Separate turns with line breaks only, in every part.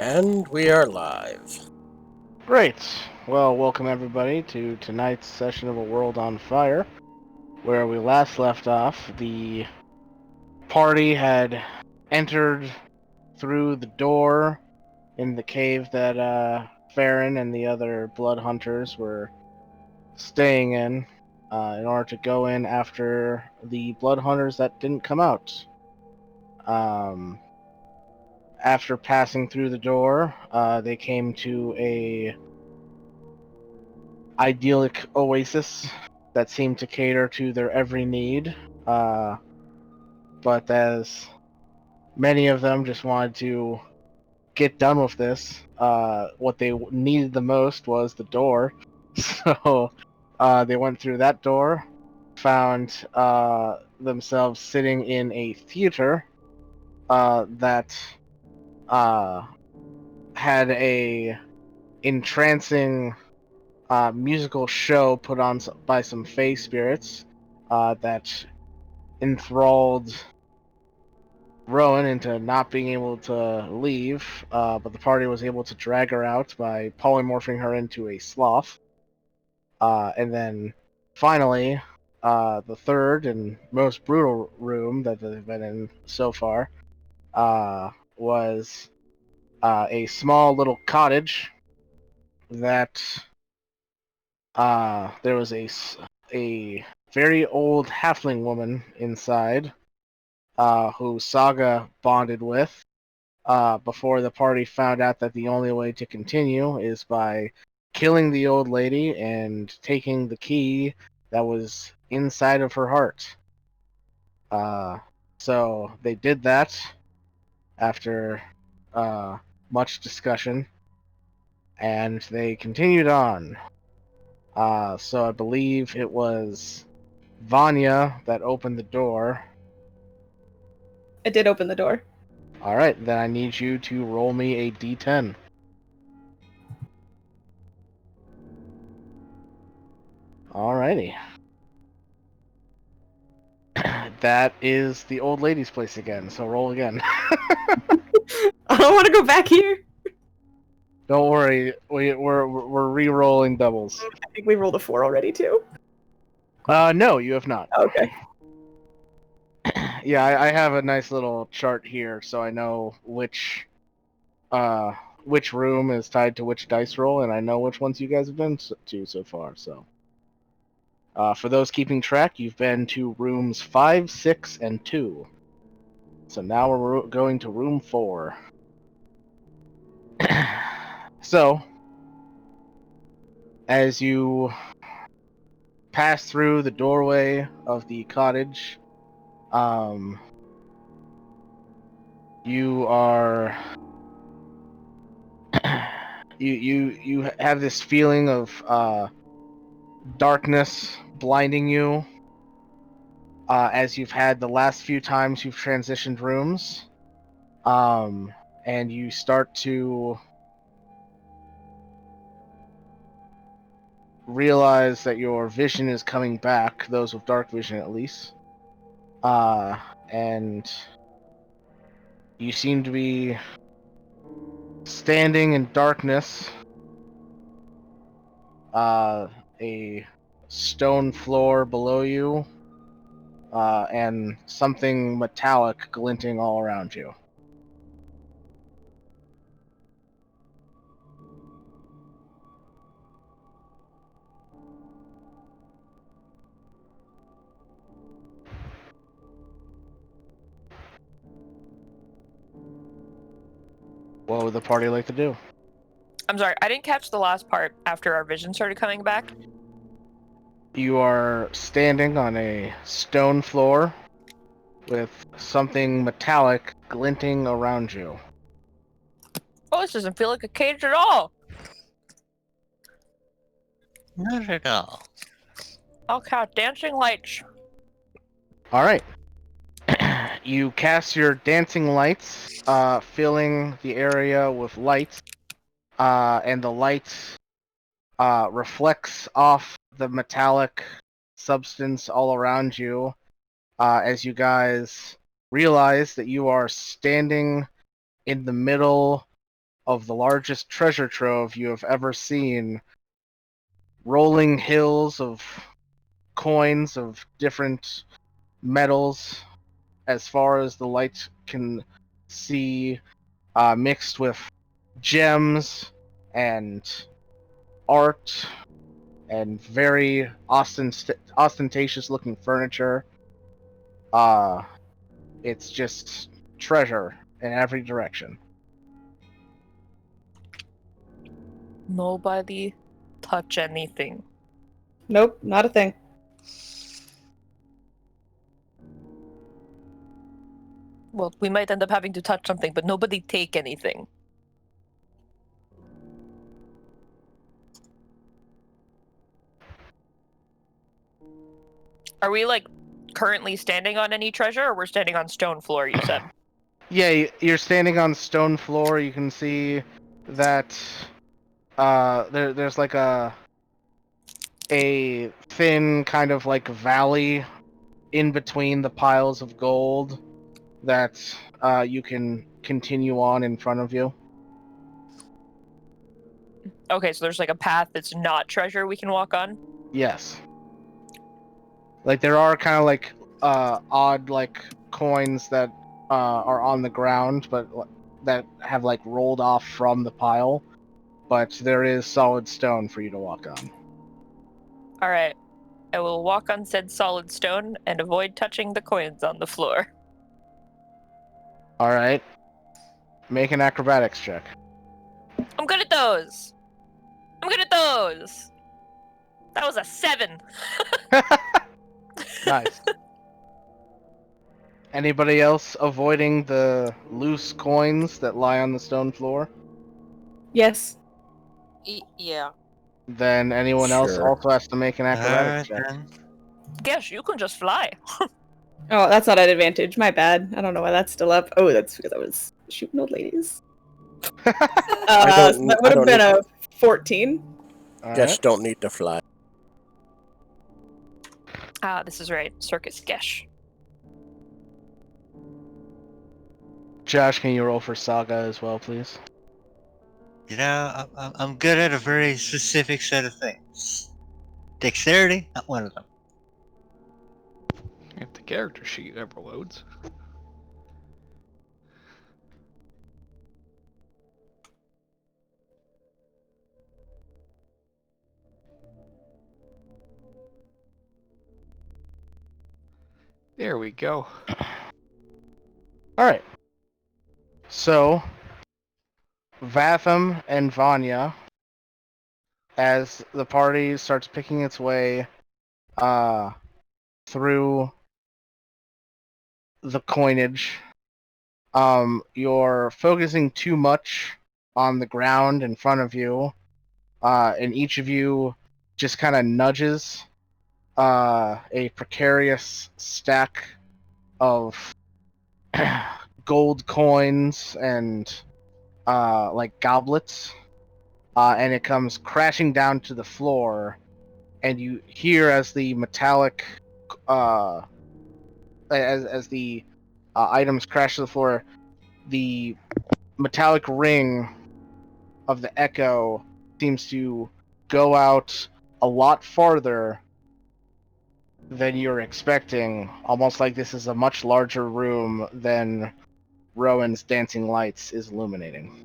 And we are live.
Great. Well, welcome everybody to tonight's session of A World on Fire. Where we last left off, the party had entered through the door in the cave that Farron and the other blood hunters were staying in order to go in after the blood hunters that didn't come out. After passing through the door, they came to a idyllic oasis that seemed to cater to their every need. But as many of them just wanted to get done with this, what they needed the most was the door. So they went through that door, found themselves sitting in a theater that had a entrancing musical show put on by some fae spirits that enthralled Rowan into not being able to leave, but the party was able to drag her out by polymorphing her into a sloth. And then finally, the third and most brutal room that they've been in so far was a small little cottage that there was a very old halfling woman inside who Saga bonded with before the party found out that the only way to continue is by killing the old lady and taking the key that was inside of her heart. So they did that after much discussion, and they continued on. So I believe it was Vanya that opened the door.
I did open the door.
Alright, then I need you to roll me a d10. Alrighty. That is the old lady's place again, so roll again.
I don't want to go back here.
Don't worry, we're re-rolling doubles.
I think we rolled a 4 already, too.
No, you have not.
Okay.
Yeah, I have a nice little chart here, so I know which room is tied to which dice roll, and I know which ones you guys have been to so far, so. For those keeping track, you've been to rooms 5, 6, and 2. So now we're going to room 4. So, as you pass through the doorway of the cottage, you are you have this feeling of darkness blinding you as you've had the last few times you've transitioned rooms, and you start to realize that your vision is coming back, those with dark vision at least, and you seem to be standing in darkness, a stone floor below you, and something metallic glinting all around you. What would the party like to do?
I'm sorry, I didn't catch the last part after our vision started coming back.
You are standing on a stone floor with something metallic glinting around you.
Oh, this doesn't feel like a cage at all.
Not at all.
I'll count dancing lights.
Alright. You cast your dancing lights, filling the area with light, and the light reflects off the metallic substance all around you, as you guys realize that you are standing in the middle of the largest treasure trove you have ever seen. Rolling hills of coins of different metals as far as the light can see, mixed with gems and art and very ostentatious looking furniture. It's just treasure in every direction.
Nobody touch anything.
Nope, not a thing.
Well, we might end up having to touch something, but nobody take anything. Are we, like, currently standing on any treasure, or we're standing on stone floor, you said?
Yeah, you're standing on stone floor. You can see that there's like a thin kind of like valley in between the piles of gold that you can continue on in front of you.
Okay, so there's, like, a path that's not treasure we can walk on?
Yes. Like there are kind of like odd like coins that are on the ground, but that have like rolled off from the pile. But there is solid stone for you to walk on.
Alright. I will walk on said solid stone and avoid touching the coins on the floor.
All right. Make an acrobatics check.
I'm good at those! I'm good at those! That was a 7!
Nice. Anybody else avoiding the loose coins that lie on the stone floor?
Yes.
Yeah.
Then anyone else
Sure.
also has to make an acrobatics check.
Then.
Guess you can just fly.
Oh, that's not an advantage. My bad. I don't know why that's still up. Oh, that's because I was shooting old ladies. So that would have been a 14.
All
Guess
right.
don't need to fly.
Ah, this is right. Circus Gesh.
Josh, can you roll for Saga as well, please?
You know, I'm good at a very specific set of things. Dexterity, not one of them.
If the character sheet ever loads. There we go.
All right. So, Vatham and Vanya, as the party starts picking its way through the coinage, you're focusing too much on the ground in front of you, and each of you just kind of nudges a precarious stack of gold coins and like goblets, and it comes crashing down to the floor, and you hear as the metallic as the items crash to the floor, the metallic ring of the echo seems to go out a lot farther than you're expecting, almost like this is a much larger room than Rowan's dancing lights is illuminating.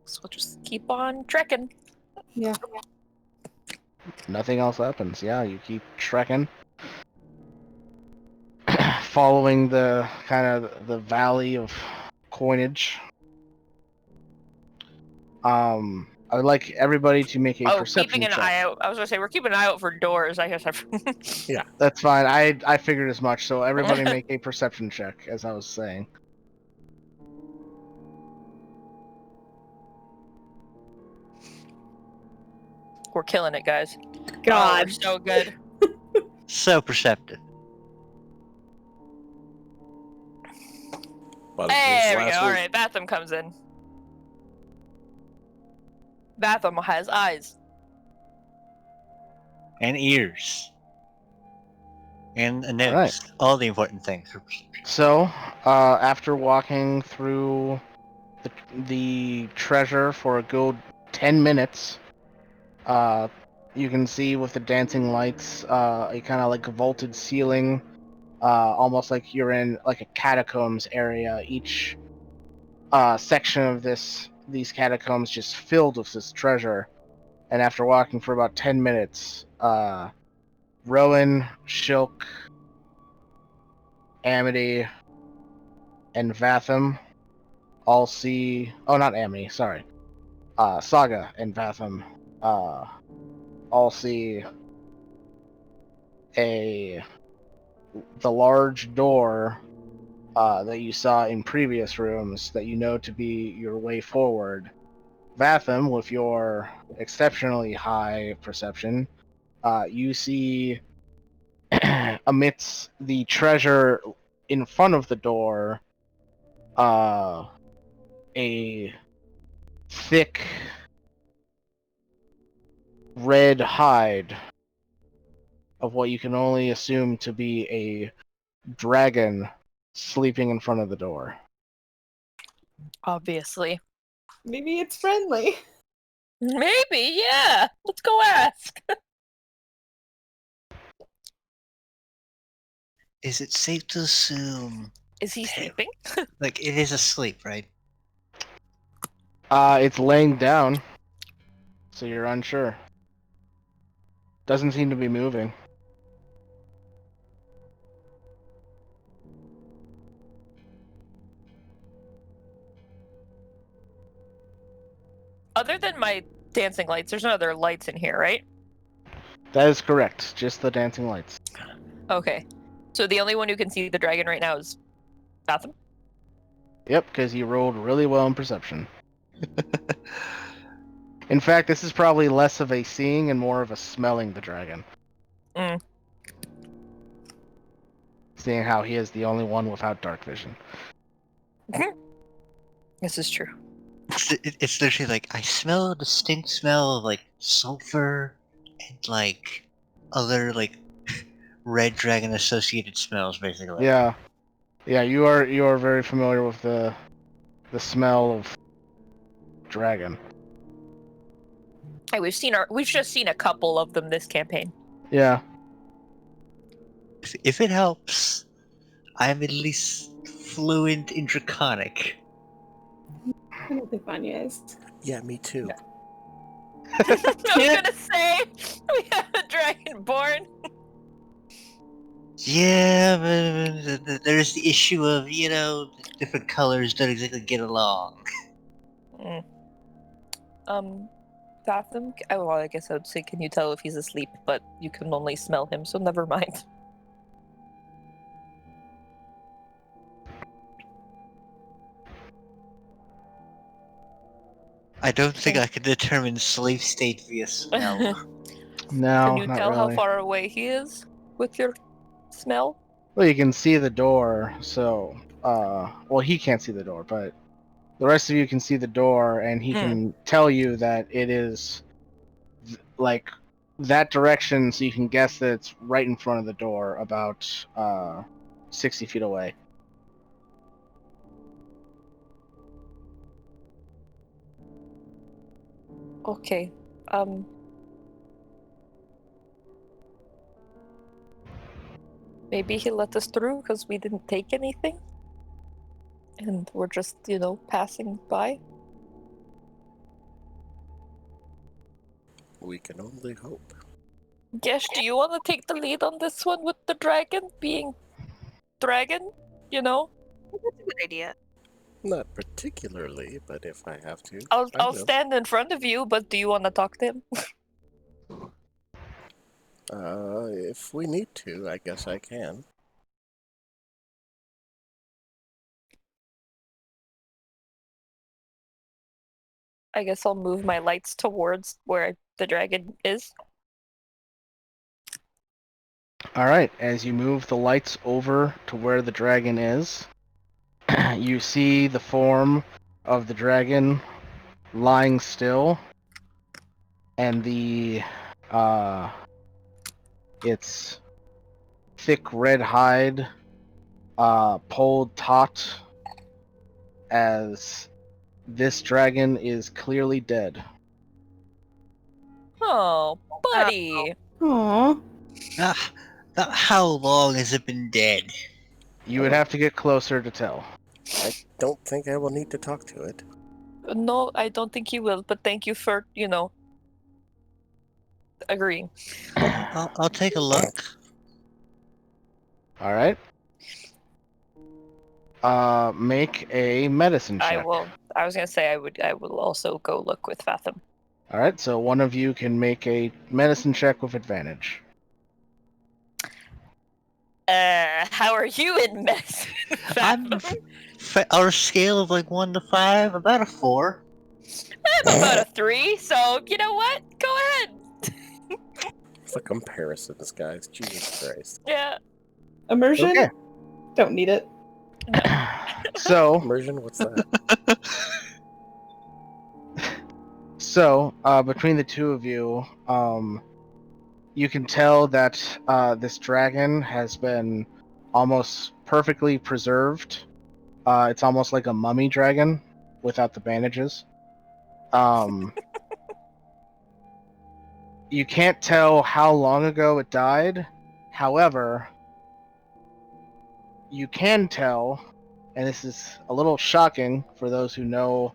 So we'll just keep on trekking.
Yeah.
Nothing else happens. Yeah, you keep trekking, following the kind of the valley of coinage. I'd like everybody to make a perception
keeping an
check.
eye out. I was gonna say we're keeping an eye out for doors. I guess
Yeah.
That's fine. I figured as much. So everybody make a perception check, as I was saying.
We're killing it, guys.
God.
Oh, we're so good.
So perceptive.
Well,
There we go.
last
All
week.
right, Batham comes in. Batham has eyes.
And ears. And
Right.
next, all the important things.
So, after walking through the treasure for a good 10 minutes, you can see with the dancing lights a kind of like vaulted ceiling, almost like you're in like a catacombs area. Each section of these catacombs just filled with this treasure. And after walking for about 10 minutes, Rowan, Shilk, Amity, and Vatham all see. Oh, not Amity, sorry. Saga and Vatham all see the large door that you saw in previous rooms that you know to be your way forward. Vatham, with your exceptionally high perception, you see amidst the treasure in front of the door a thick red hide of what you can only assume to be a dragon sleeping in front of the door.
Obviously.
Maybe it's friendly.
Maybe, yeah. Let's go ask.
Is it safe to assume,
Is he sleeping?
like, it is asleep, right?
It's laying down, so you're unsure. Doesn't seem to be moving.
Other than my dancing lights, there's no other lights in here, right?
That is correct. Just the dancing lights.
Okay. So the only one who can see the dragon right now is Gotham?
Yep, because you rolled really well in perception. In fact, this is probably less of a seeing and more of a smelling the dragon.
Mm.
Seeing how he is the only one without dark vision.
This is true.
It's literally like, I smell a distinct smell of, like, sulfur and, like, other, like, red dragon associated smells, basically.
Yeah. Yeah, you are very familiar with the smell of dragon.
Hey, we've just seen a couple of them this campaign.
Yeah.
If it helps, I'm at least fluent in Draconic.
I don't think Vanya is.
Yeah, me too.
I was gonna say, we have a dragonborn.
Yeah, but there's the issue of, different colors don't exactly get along.
Gotham? Well, I guess I would say, can you tell if he's asleep? But you can only smell him, so never mind.
I don't think I can determine sleep state via smell.
No,
Can you
not
tell
really.
how far away he is with your smell?
Well, you can see the door, so well, he can't see the door, but the rest of you can see the door, and he can tell you that it is like that direction, so you can guess that it's right in front of the door, about 60 feet away.
Okay. Maybe he let us through because we didn't take anything? And we're just, passing by?
We can only hope.
Gesh, do you want to take the lead on this one with the dragon being dragon?
That's a good idea.
Not particularly, but if I have to,
I'll
I will.
stand in front of you, but do you want to talk to him?
If we need to, I guess I can.
I guess I'll move my lights towards where the dragon is.
All right, as you move the lights over to where the dragon is, you see the form of the dragon lying still, and its thick red hide pulled taut as this dragon is clearly dead.
Oh, buddy.
Aww.
How long has it been dead?
You would have to get closer to tell.
I don't think I will need to talk to it.
No, I don't think you will, but thank you for, agreeing.
I'll take a look.
All right. Make a medicine check.
I was gonna say I will also go look with Fathom.
All right, so one of you can make a medicine check with advantage.
How are you in medicine,
I'm
Fathom?
on a scale of like 1 to 5, about a 4.
I'm about a 3, so you know what? Go ahead.
The comparisons, guys. Jesus Christ.
Yeah.
Immersion?
Okay.
Don't need it.
So,
Immersion? What's that?
between the two of you, you can tell that this dragon has been almost perfectly preserved. It's almost like a mummy dragon without the bandages. You can't tell how long ago it died. However, you can tell, and this is a little shocking for those who know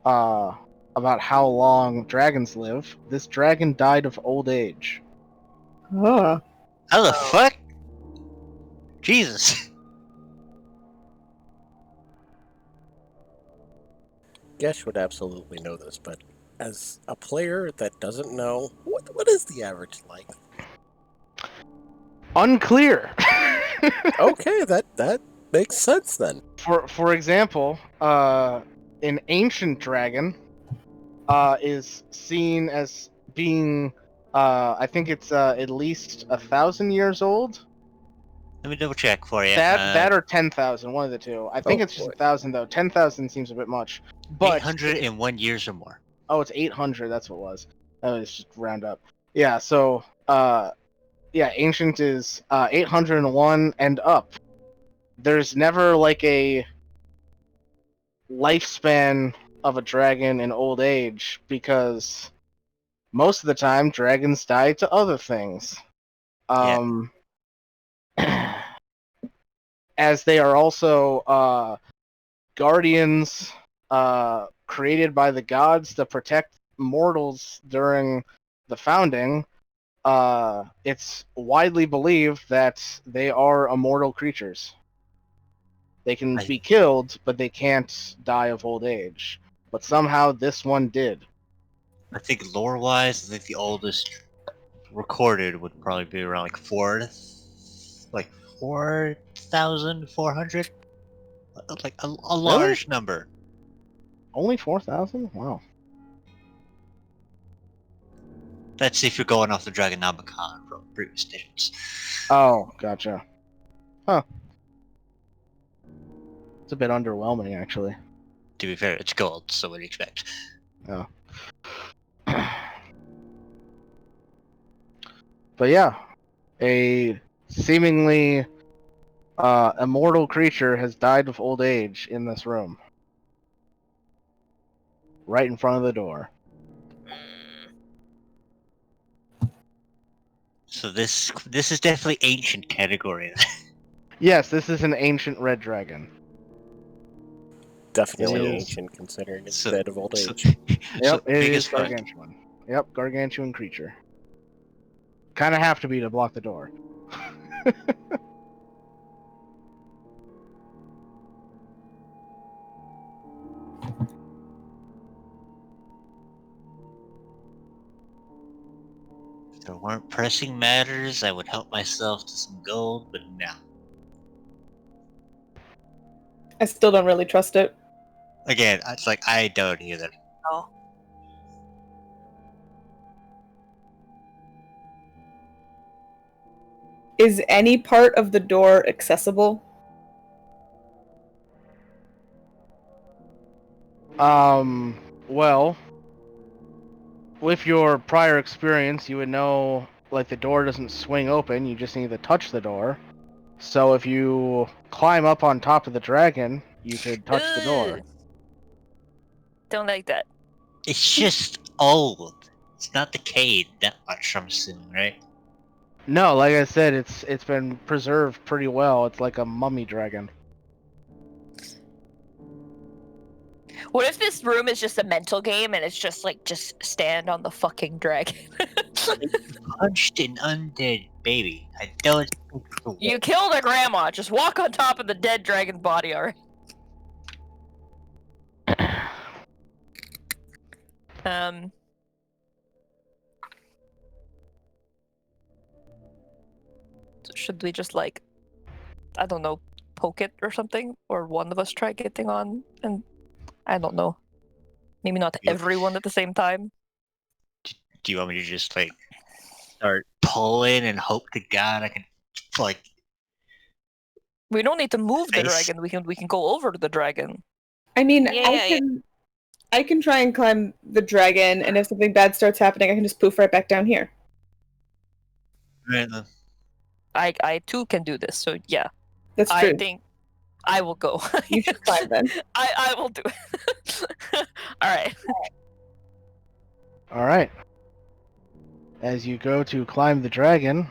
about how long dragons live. This dragon died of old age.
Oh.
How the fuck? Jesus.
Gesh would absolutely know this, but as a player that doesn't know, what is the average life?
Unclear.
Okay, that makes sense then.
For example, an ancient dragon is seen as being I think it's at least 1,000 years old.
Let me double check for you.
That or 10,000, one of the two. I think
Oh,
it's just
boy.
1,000 though. 10,000 seems a bit much. But
801 years or more.
oh, it's 800. That's what it was. Let's just round up. Yeah. So yeah, ancient is 801 and up. There's never like a lifespan of a dragon in old age because most of the time dragons die to other things. As they are also guardians created by the gods to protect mortals during the founding. It's widely believed that they are immortal creatures. They can be killed, but they can't die of old age. But somehow this one did.
I think lore-wise, I think the oldest recorded would probably be around like 4,400, like a large number.
Only 4,000? Wow.
That's if you're going off the Dragonomicon from previous editions.
Oh, gotcha. Huh. It's a bit underwhelming, actually.
To be fair, it's gold, so what do you expect?
Oh. But yeah, a seemingly immortal creature has died of old age in this room. Right in front of the door.
So this is definitely ancient category.
Yes, this is an ancient red dragon.
Definitely
It is.
ancient considering it's
So-
dead of old
so-
age.
Yep, it
big
is
as fuck.
gargantuan. Yep, gargantuan creature. Kind of have to be to block the door.
If there weren't pressing matters, I would help myself to some gold, but no.
I still don't really trust it.
Again, it's like I don't either.
Oh.
Is any part of the door accessible?
Well, with your prior experience, you would know like the door doesn't swing open. You just need to touch the door. So if you climb up on top of the dragon, you could touch the door.
Ugh. Don't like that.
It's just old. It's not decayed that much, I'm assuming, right?
No, like I said, it's been preserved pretty well. It's like a mummy dragon.
What if this room is just a mental game and it's just like, just stand on the fucking dragon?
Punched an undead baby. I don't think the
You killed a grandma. Just walk on top of the dead dragon's body, alright? Should we just like, I don't know, poke it or something? Or one of us try getting on and I don't know. Maybe not
Yeah.
everyone at the same time.
Do you want me to just like start pulling and hope to God I can like
We don't need to move the
Face.
dragon. We can go over to the dragon.
I mean,
Yeah.
I can try and climb the dragon, and if something bad starts happening, I can just poof right back down here.
right then.
I too can do this. So yeah,
That's true.
I think I will go.
You should climb then.
I will do it. All right.
All right. As you go to climb the dragon,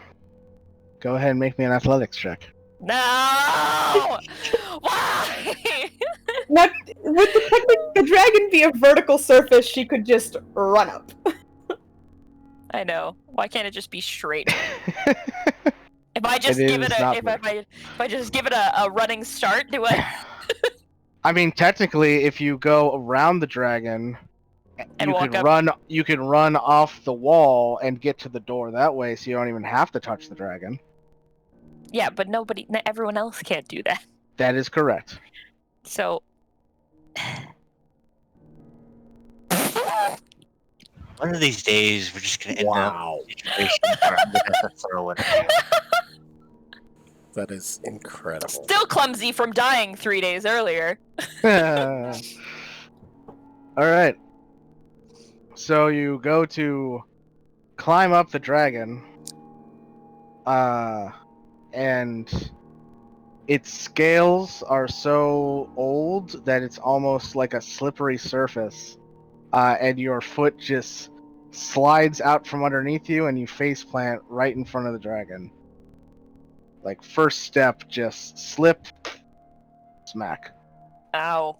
go ahead and make me an athletics check.
No. Why?
Not would the dragon be a vertical surface she could just run up?
I know. Why can't it just be straight? If I just
It
give
is
it a
not
if I just give it a running start, do I?
I mean, technically, if you go around the dragon,
And
you
walk
could
up.
run. You can run off the wall and get to the door that way, so you don't even have to touch the dragon.
Yeah, but everyone else can't do that.
That is correct.
So.
One of these days we're just gonna end
Wow.
up in a situation where I'm gonna have to throw it away.
That is incredible.
Still clumsy from dying 3 days earlier.
All right. So you go to climb up the dragon, and its scales are so old that it's almost like a slippery surface, and your foot just slides out from underneath you, and you face plant right in front of the dragon. Like first step, just slip, smack.
Ow.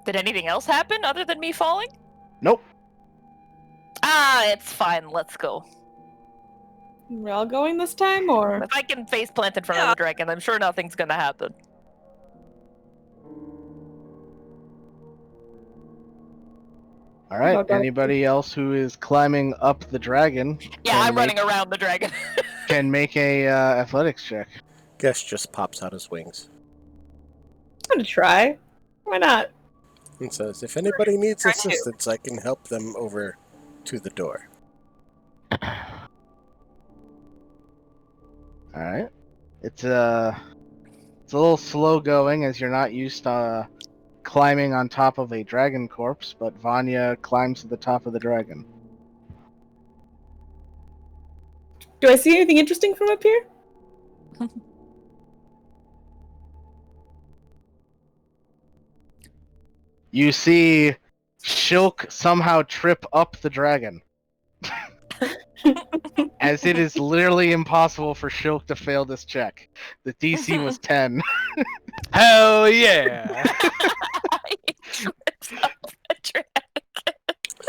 Did anything else happen other than me falling?
Nope.
Ah, it's fine. Let's go.
We're all going this time, or
If I can face plant in front of the dragon, I'm sure nothing's gonna happen.
All right.
Okay.
Anybody else who is climbing up the dragon
Yeah,
Can
I'm
make-
running around the dragon.
can make a athletics check.
Guess just pops out his wings
I'm gonna try. Why not?
and says, "If anybody needs
Try to.
assistance, I can help them over to the door."
All right. It's a little slow going as you're not used to climbing on top of a dragon corpse, but Vanya climbs to the top of the dragon.
Do I see anything interesting from up here?
You see Shilk somehow trip up the dragon. As it is literally impossible for Shilk to fail this check. The DC was 10.
Hell yeah!
He trips up the dragon.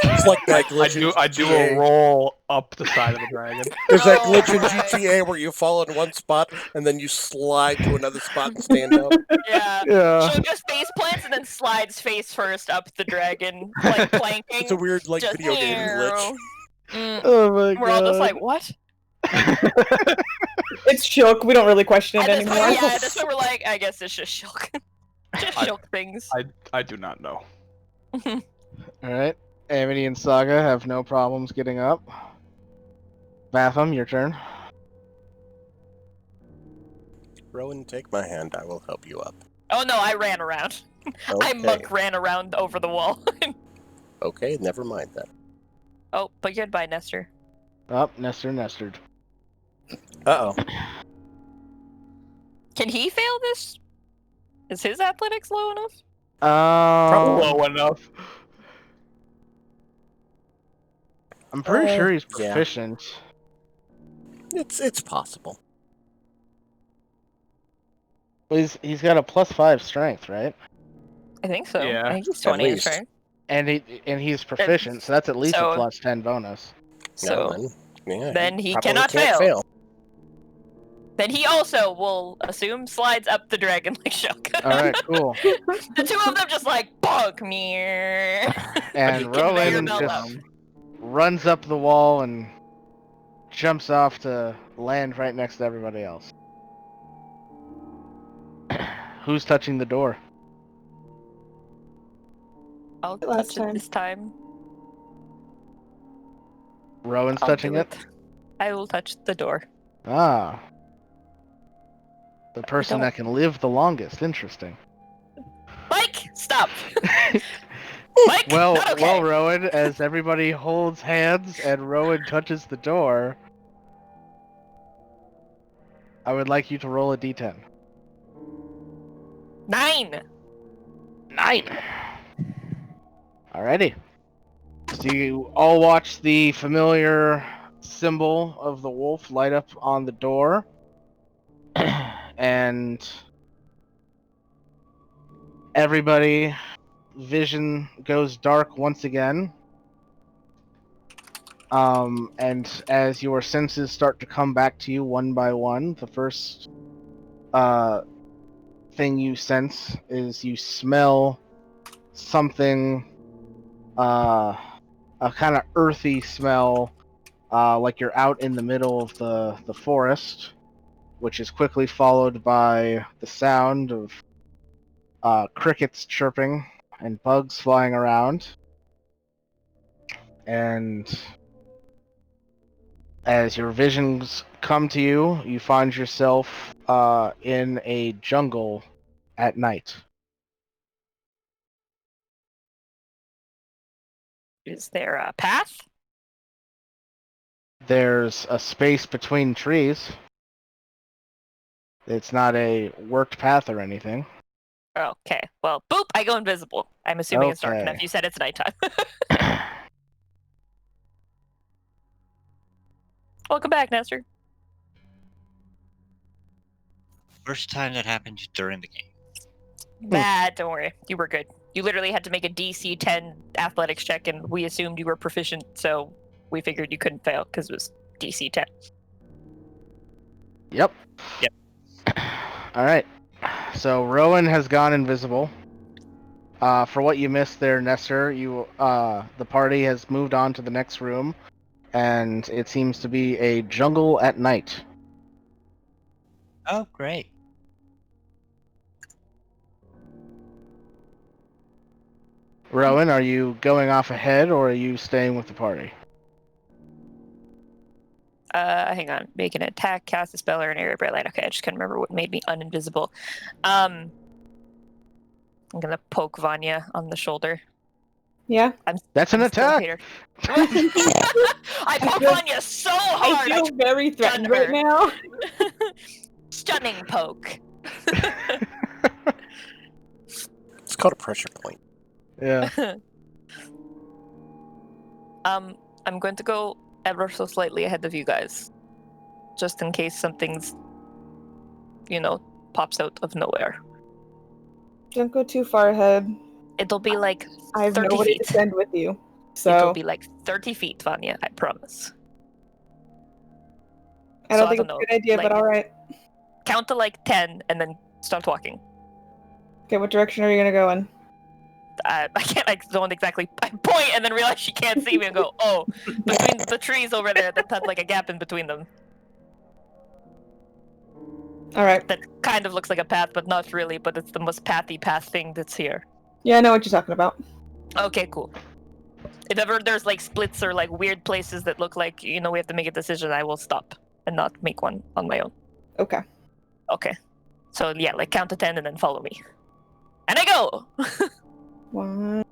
It's like that glitch in
I do
GTA.
a roll up the side of the dragon.
There's that
Oh,
glitch in
my.
GTA where you fall in one spot and then you slide to another spot and stand up.
Yeah.
Yeah.
She'll just face plants and then slides face first up the dragon, like planking.
It's a weird like
Just
video game glitch.
Mm.
Oh my
We're all just like, what?
It's Shulk. We don't really question it
At this
anymore.
point, yeah, at this point we're like, I guess it's just Shulk. Just
I-
Shulk things.
I do not know.
Alright. Amity and Saga have no problems getting up. Batham, your turn.
Rowan, take my hand. I will help you up.
Oh no, I ran around. I
Okay.
monk ran around over the wall.
Okay, never mind that.
Oh, but goodbye, Nestor.
Up, Nestor.
Uh-oh.
Can he fail this? Is his athletics low enough?
Low enough.
I'm pretty sure he's
yeah.
proficient.
It's possible.
Well, he's got a +5 strength, right?
I think so.
Yeah.
I think he's
At
20 in
least.
strength.
And he's proficient, so that's at least
so-
a +10 bonus.
So
Then
he
probably
cannot
can't
fail. Then he also will assume slides up the dragon like Shoka.
All right, cool.
The two of them just like bonk me.
And
Conveyor
Rowan
belt
just
up.
runs up the wall and jumps off to land right next to everybody else. Who's touching the door?
I'll
Last
touch
time.
it this time.
Rowan's
I'll
touching
do
it?
I will touch the door.
Ah. The person
don't-
that can live the longest. Interesting.
Mike, stop. Mike,
Well,
not okay.
well, Rowan, as everybody holds hands and Rowan touches the door, I would like you to roll a d10.
9.
9! Alrighty. So you all watch the familiar symbol of the wolf light up on the door. And everybody vision goes dark once again. And as your senses start to come back to you one by one, the first thing you sense is you smell something, a kind of earthy smell, like you're out in the middle of the forest, which is quickly followed by the sound of crickets chirping and bugs flying around. And as your visions come to you, you find yourself in a jungle at night.
Is there a path?
There's a space between trees. It's not a worked path or anything.
Okay. Well, boop, I go invisible. I'm assuming it's dark
Okay.
enough. You said it's nighttime. Welcome back, Nestor.
First time that happened during the game.
Bad, don't worry. You were good. You literally had to make a DC 10 athletics check, and we assumed you were proficient, so we figured you couldn't fail because it was DC 10.
Yep.
Yep.
All right. So Rowan has gone invisible. For what you missed there, Nestor, the party has moved on to the next room, and it seems to be a jungle at night.
Oh, great.
Rowan, are you going off ahead, or are you staying with the party?
Hang on. Make an attack, cast a spell, or an area of bright light. Okay, I just can't remember what made me uninvisible. I'm gonna poke Vanya on the shoulder.
Yeah.
That's an
I'm still
attack!
here. I poke Vanya so
I
hard.
feel very threatened
stunned
right
her.
now.
Stunning poke.
It's called a pressure point.
Yeah.
I'm going to go ever so slightly ahead of you guys, just in case something's, pops out of nowhere.
Don't go too far ahead.
It'll be like
I have
30
nobody
feet.
to send with you.
It'll
So
be like 30 feet, Vanya, I promise.
I don't
so I
think
don't
it's a
know,
good idea,
like-
but alright.
Count to like 10 and then start walking.
Okay, what direction are you gonna go in?
I can't, I don't exactly, I point and then realize she can't see me and go, oh, between the trees over there that have like a gap in between them.
Alright.
That kind of looks like a path, but not really, but it's the most pathy path thing that's here.
Yeah, I know what you're talking about.
Okay, cool. If ever there's like splits or like weird places that look like, we have to make a decision, I will stop and not make one on my own.
Okay.
Okay. So yeah, like count to 10 and then follow me. And I go!
1.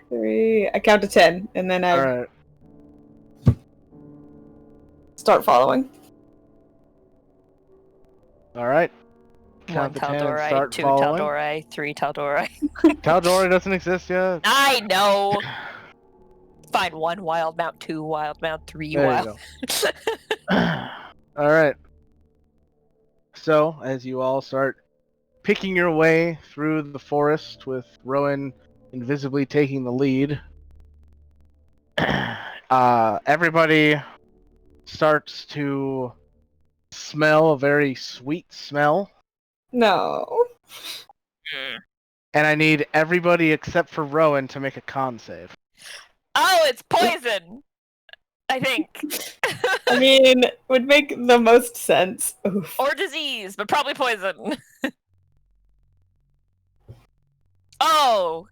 3. I count to 10, and then I
Alright.
start following.
Alright.
1
Count to 10 and
Tal'Dorei,
start
2
following.
Tal'Dorei, 3 Tal'Dorei.
Tal'Dorei doesn't exist yet.
I know! Fine, 1 wild mount, 2 wild mount, 3
There
wild.
you go. Alright. So, as you all start picking your way through the forest with Rowan invisibly taking the lead, everybody starts to smell a very sweet smell.
No.
And I need everybody except for Rowan to make a con save.
Oh, it's poison! I think.
I mean, would make the most sense. Oof.
Or disease, but probably poison. Oh!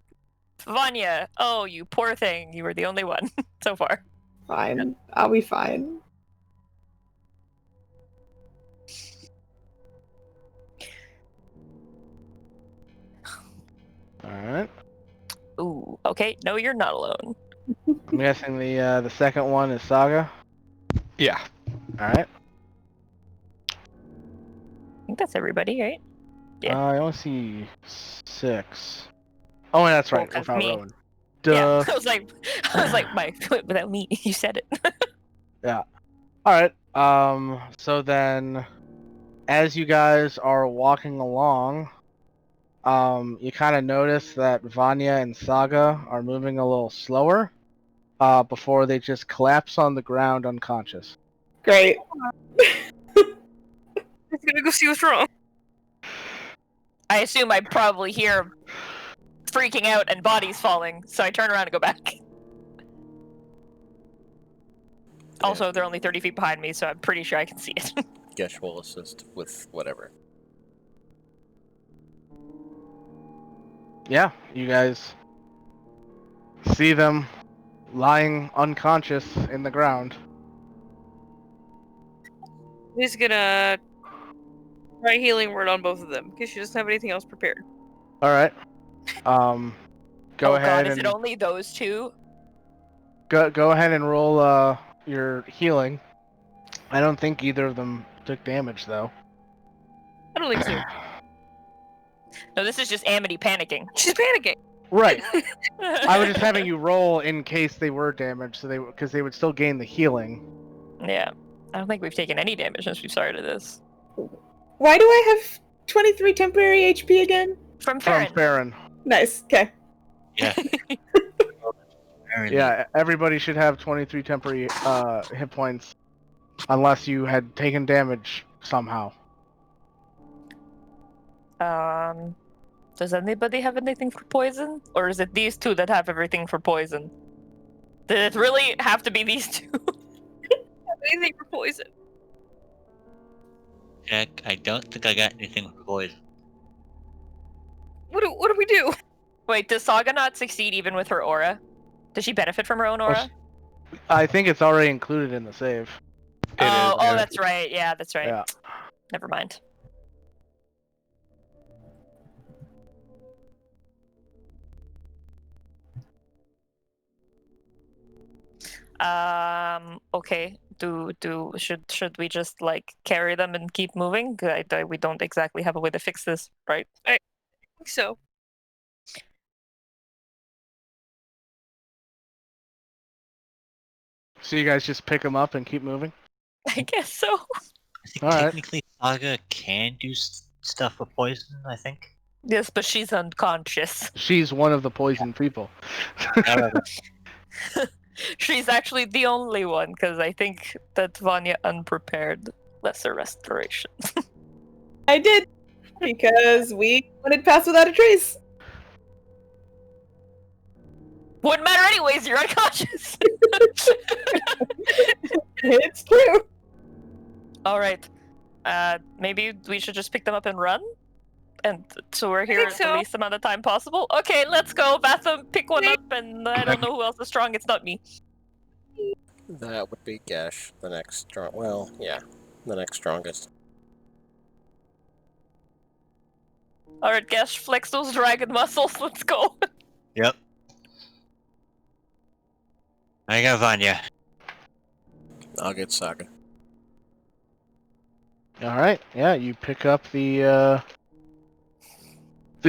Vanya! Oh, you poor thing. You were the only one so far.
Fine. I'll be fine.
Alright.
Ooh, okay. No, you're not alone.
I'm guessing the second one is Saga.
Yeah.
Alright.
I think that's everybody, right? Yeah.
I only see 6. Oh, and that's right.
Well, that's
Without
me.
Rowan. Duh.
Yeah. I was like, without me, you said it.
Yeah. Alright. So then, as you guys are walking along, you kind of notice that Vanya and Saga are moving a little slower, before they just collapse on the ground unconscious.
Great.
I'm gonna go see what's wrong.
I assume I probably hear freaking out and bodies falling, so I turn around and go back. Also, they're only 30 feet behind me, so I'm pretty sure I can see it.
Gesh will assist with whatever.
Yeah, you guys see them lying unconscious in the ground.
He's gonna try healing word on both of them because she doesn't have anything else prepared.
Alright. Go
Oh
ahead
god, is
and
it only those two?
go ahead and roll your healing. I don't think either of them took damage though.
I don't think so.
No, this is just Amity panicking.
She's panicking.
Right. I was just having you roll in case they were damaged, so because they would still gain the healing.
Yeah. I don't think we've taken any damage since we started this.
Why do I have 23 temporary HP again?
From
From
Farron.
Farron.
Nice. Okay.
Yeah.
Yeah, everybody should have 23 temporary hit points, unless you had taken damage somehow.
Does anybody have anything for poison? Or is it these two that have everything for poison? Did it really have to be these two?
Anything for poison.
Jack, I don't think I got anything for poison.
What do we do?
Wait, does Saga not succeed even with her aura? Does she benefit from her own aura?
I think it's already included in the save.
Oh, that's right. Yeah, that's right.
Yeah.
Never mind. Okay. Should we just like carry them and keep moving? We don't exactly have a way to fix this, right?
I think so.
So you guys just pick them up and keep moving?
I guess so.
I think
Alright.
technically Saga can do stuff with poison, I think.
Yes, but she's unconscious.
She's one of the poisoned people.
She's actually the only one, because I think that Vanya unprepared lesser restoration.
I did. Because we wanted pass without a trace.
Wouldn't matter anyways, you're unconscious.
It's true.
Alright. Maybe we should just pick them up and run? And so we're here
think so.
the least amount of time possible? Okay, let's go. Batham, pick one up, and I don't know who else is strong. It's not me.
That would be Gesh, the next strong. Well, yeah, the next strongest.
Alright, Gesh, flex those dragon muscles. Let's go.
Yep. I got Vanya.
I'll get Saga.
All right. Yeah, you pick up the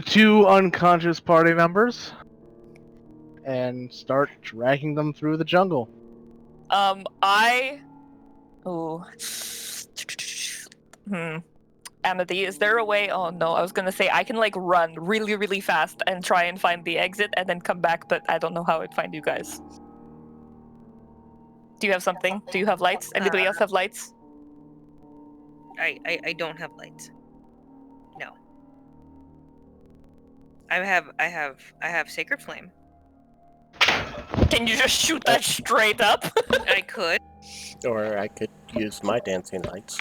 two unconscious party members and start dragging them through the jungle.
Ooh. Amity, is there a way? Oh no, I was gonna say I can like run really, really fast and try and find the exit and then come back, but I don't know how I'd find you guys. Do you have something? Do you have lights? Anybody else have lights?
I don't have lights. No. I have Sacred Flame.
Can you just shoot that straight up?
I could.
Or I could use my dancing lights.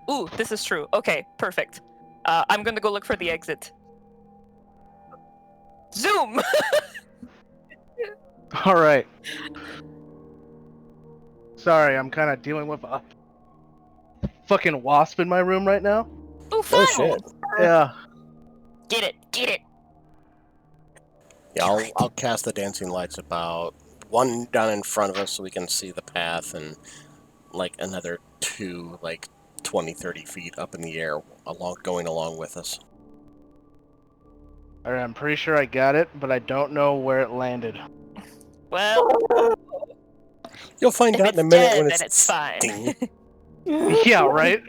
Ooh, this is true. Okay, perfect. I'm gonna go look for the exit. Zoom!
All right. Sorry, I'm kind of dealing with a fucking wasp in my room right now.
Ooh, fun!
Oh shit.
Yeah.
Get it, get it!
Yeah, I'll cast the dancing lights about one down in front of us so we can see the path, and like another two, like 20, 30 feet up in the air, going along with us.
All right, I'm pretty sure I got it, but I don't know where it landed.
Well,
You'll find
if
out
it's
in a minute
dead,
when
then it's fine.
ding.
Yeah, right?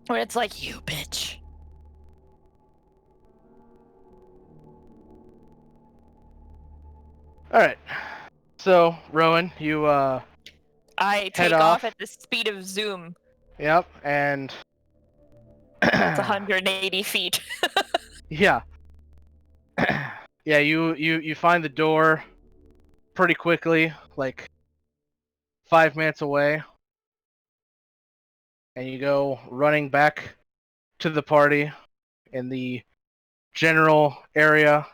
When it's like, you bitch.
All right. So, Rowan, you
I
Head
take
off.
off at the speed of Zoom.
yep, and
It's 180 feet.
yeah. Yeah, you find the door pretty quickly, like 5 minutes away. And you go running back to the party in the general area.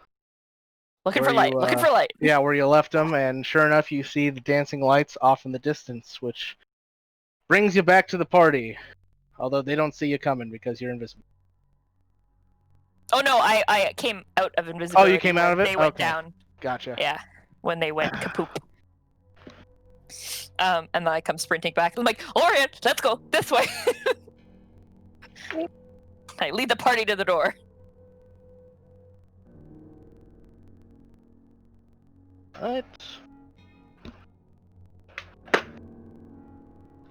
Looking
Where
for light,
you,
looking for light.
Yeah, where you left them, and sure enough, you see the dancing lights off in the distance, which brings you back to the party. Although they don't see you coming because you're invisible.
Oh no, I came out of invisibility.
Oh, you came out of it?
They went
Okay.
down.
Gotcha.
Yeah, when they went kapoop. And then I come sprinting back. I'm like, Orion, let's go this way. I lead the party to the door.
What?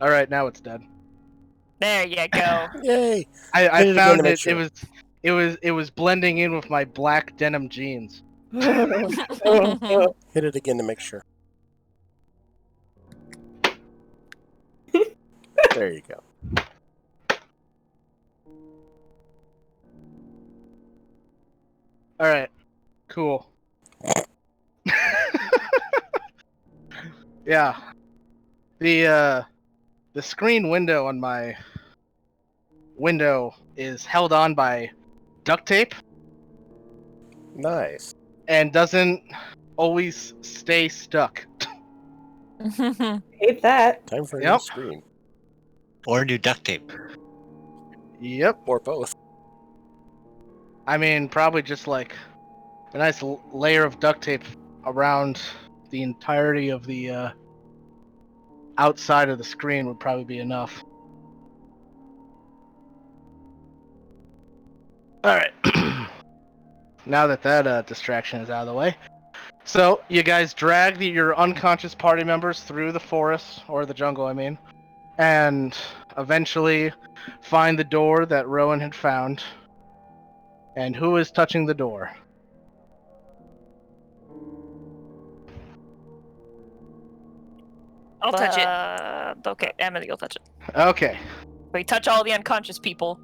All right, now it's dead.
There you go.
Yay!
I
Hit it again to
found
make
it.
sure.
It was blending in with my black denim jeans.
Hit it again to make sure. There you go.
All right, cool. Yeah, the screen window on my window is held on by duct tape
Nice.
and doesn't always stay stuck.
Hate that.
Time for a new
Yep.
screen.
Or new duct tape.
Yep.
Or both.
I mean, probably just like a nice layer of duct tape around the entirety of the outside of the screen would probably be enough. Alright. Now that distraction is out of the way. So, you guys drag your unconscious party members through the forest, or the jungle, I mean, and eventually find the door that Rowan had found. And who is touching the door?
I'll touch it.
Okay, Amity will touch it.
Okay.
We touch all the unconscious people.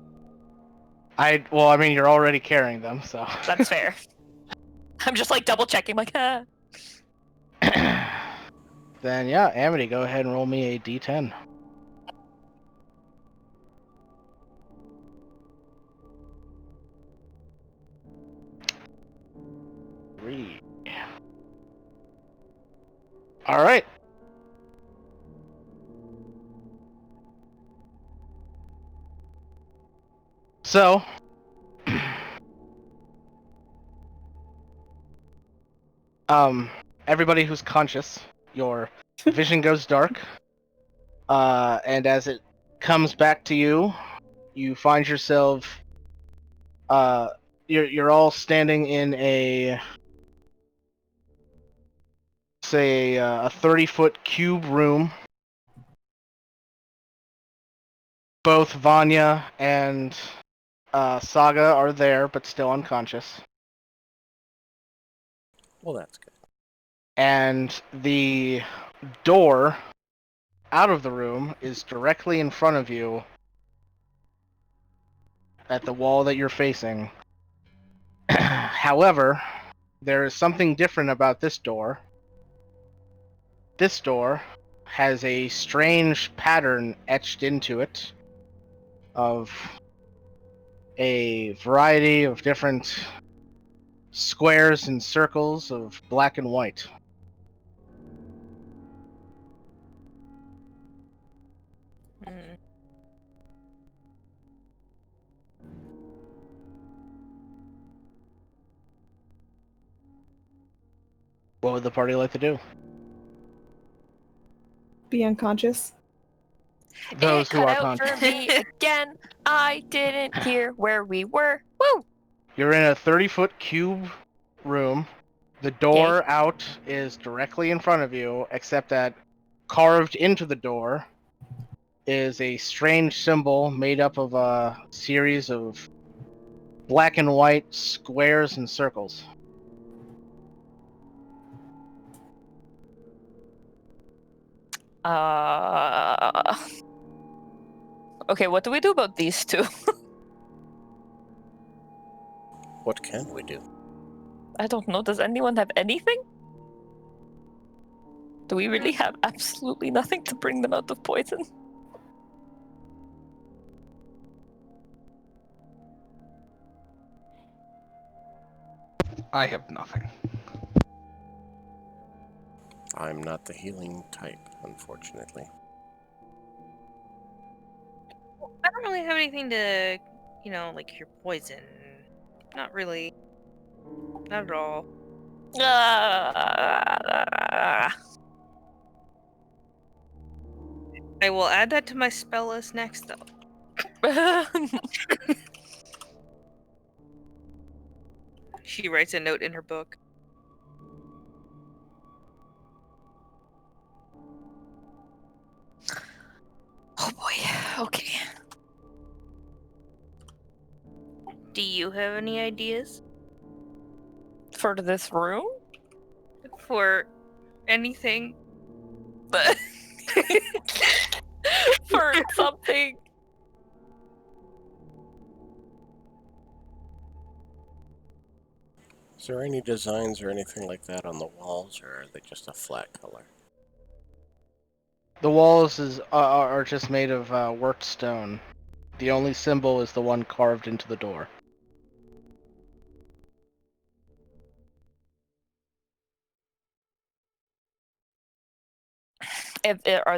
Well, I mean, you're already carrying them, so.
That's fair. I'm just like double checking, like, ah.
Then, yeah, Amity, go ahead and roll me a d10. Three. All right. So, everybody who's conscious your vision goes dark. And as it comes back to you, you find yourself. You're all standing in a 30-foot cube room. Both Vanya and Saga are there, but still unconscious.
Well, that's good.
And the door out of the room is directly in front of you at the wall that you're facing. However, there is something different about this door. This door has a strange pattern etched into it of a variety of different squares and circles of black and white.
Mm.
What would the party like to do?
Be unconscious.
Those
it
who
cut
are
out
conscious.
for me again. I didn't hear where we were. Woo!
You're in a 30-foot cube room. The door out is directly in front of you, except that carved into the door is a strange symbol made up of a series of black and white squares and circles.
Okay, what do we do about these two?
What can we do?
I don't know. Does anyone have anything? Do we really have absolutely nothing to bring them out of poison?
I have nothing.
I'm not the healing type, unfortunately.
I don't really have anything to, like cure poison. Not really. Not at all. I will add that to my spell list next, though. She writes a note in her book.
Oh boy. Okay.
Do you have any ideas
For this room?
for anything?
For something.
Is there any designs or anything like that on the walls, or are they just a flat color?
The walls are just made of worked stone. The only symbol is the one carved into the door.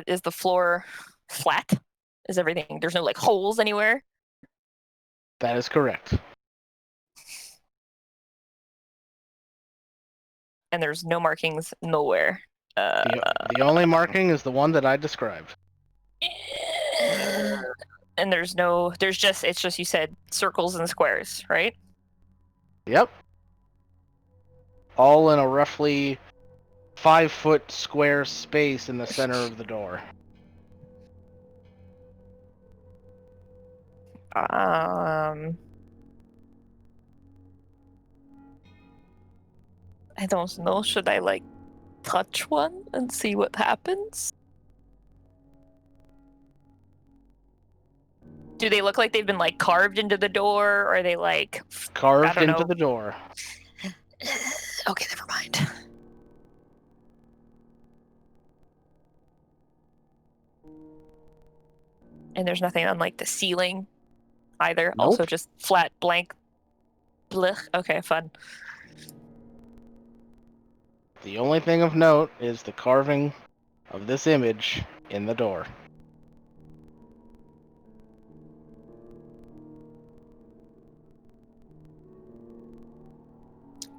Is the floor flat? Is everything? There's no like holes anywhere?
That is correct.
And there's no markings nowhere.
The only marking is the one that I described.
And it's just you said circles and squares, right?
Yep. All in a roughly 5-foot square space in the center of the door.
I don't know. Should I like touch one and see what happens? Do they look like they've been like carved into the door, or are they like
Carved into
know.
the door.
Okay, never mind. And there's nothing on like the ceiling either.
Nope.
Also just flat blank. Blech. Okay, fun.
The only thing of note is the carving of this image in the door.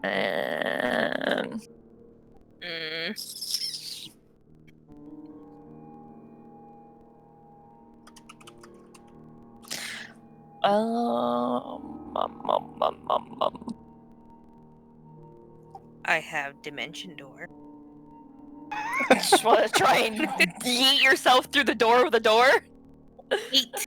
Um,
Mm. I have Dimension Door.
Just want to try and yeet yourself through the door with a door?
Eat.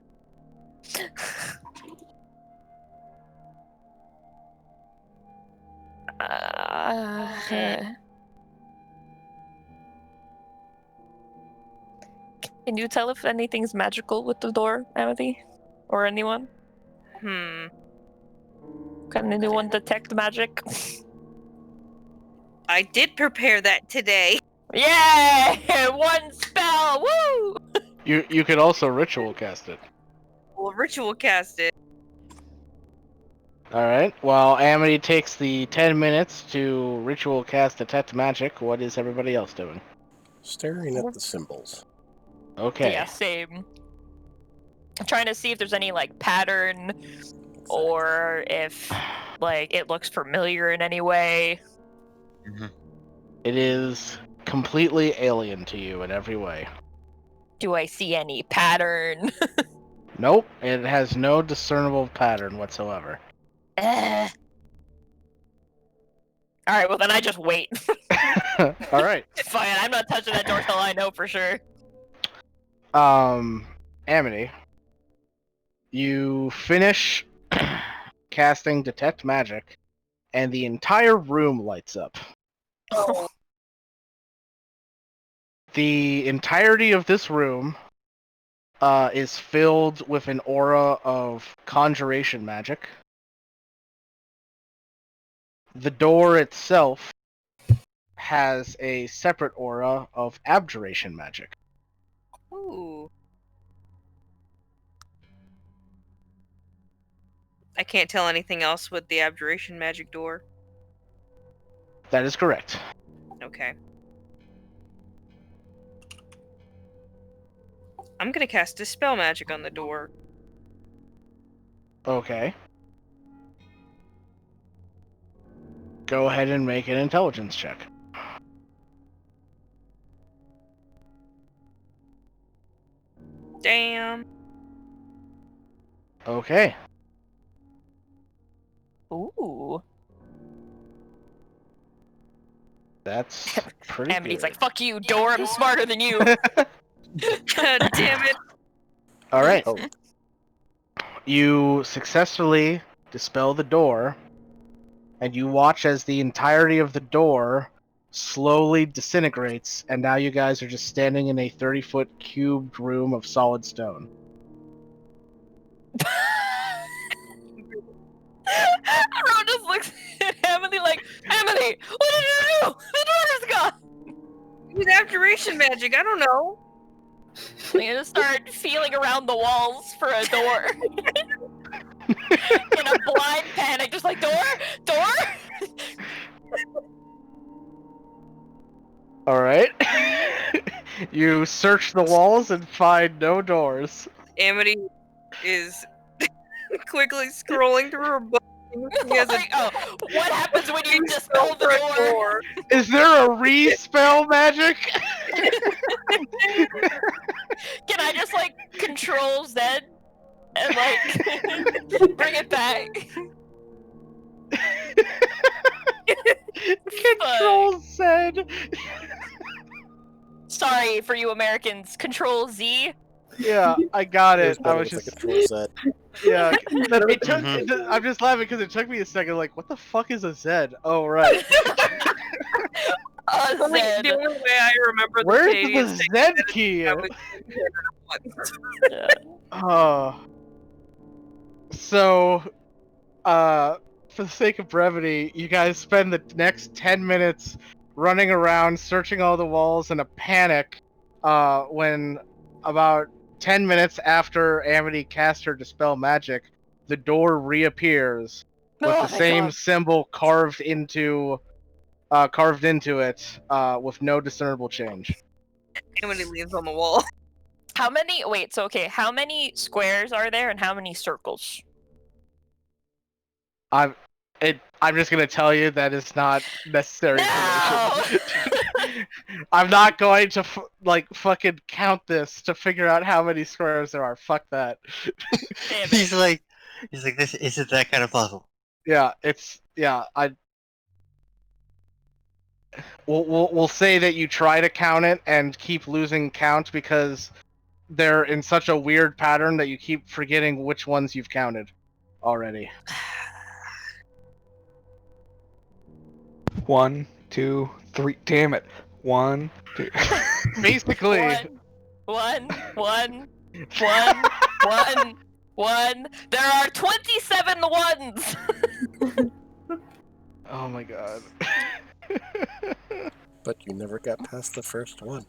Can you tell if anything's magical with the door, Amity? Or anyone? Can anyone detect magic?
I did prepare that today.
Yeah! One spell! Woo!
You could also ritual cast it.
We'll ritual cast it.
Alright, while Amity takes the 10 minutes to ritual cast detect magic, what is everybody else doing?
Staring at the symbols.
Okay.
Yeah, same. I'm trying to see if there's any, like, pattern, or if, like, it looks familiar in any way.
It is completely alien to you in every way.
Do I see any pattern?
Nope, it has no discernible pattern whatsoever.
Alright, well then I just wait.
Alright.
Fine, I'm not touching that door till I know for sure.
Amity, you finish casting detect magic, and the entire room lights up.
Oh.
The entirety of this room is filled with an aura of conjuration magic. The door itself has a separate aura of abjuration magic.
Ooh. I can't tell anything else with the abjuration magic door.
That is correct.
Okay. I'm gonna cast Dispel Magic on the door.
Okay. Go ahead and make an intelligence check.
Damn.
Okay.
Ooh.
That's pretty
Amity's
good.
like, fuck you, door, I'm smarter than you.
God damn it.
Alright.
Oh.
You successfully dispel the door, and you watch as the entirety of the door slowly disintegrates, and now you guys are just standing in a 30-foot cubed room of solid stone.
Ron just looks at Amity like, Amity, what did you do? The door is gone!
With abjuration magic, I don't know.
I'm gonna start feeling around the walls for a door. In a blind panic, just like, door?
Alright. You search the walls and find no doors.
Amity is quickly scrolling through her book. He has
Like, oh, what happens when you
spell
dispel the door?
Is there a re-spell magic?
Can I just, like, control Z and, like, bring it back?
Control Z.
Sorry for you Americans. Control Z.
Yeah, I got it. I was
It's like
just
Control Z.
yeah. It took. I'm just laughing because it took me a second. Like, what the fuck is a Z? Oh right.
A
The
Z.
only way I remember the
Where's
Canadian
the
thing
Z key?
Yeah.
Oh. So, for the sake of brevity, you guys spend the next 10 minutes running around, searching all the walls in a panic, when about 10 minutes after Amity cast her Dispel Magic, the door reappears with
Oh
the
my
same
God.
symbol carved into it, with no discernible change.
Amity leaves on the wall.
How many? Wait. So okay. How many squares are there, and how many circles?
I'm just gonna tell you that is not necessary information. I'm not going to fucking count this to figure out how many squares there are. Fuck that.
Damn it.
He's like, He's like, this isn't that kind of puzzle.
Yeah, we'll say that you try to count it and keep losing count because they're in such a weird pattern that you keep forgetting which ones you've counted already.
1, 2, 3. Damn it. 1, 2.
Basically,
One. There are 27 ones.
oh my god.
But you never got past the first one.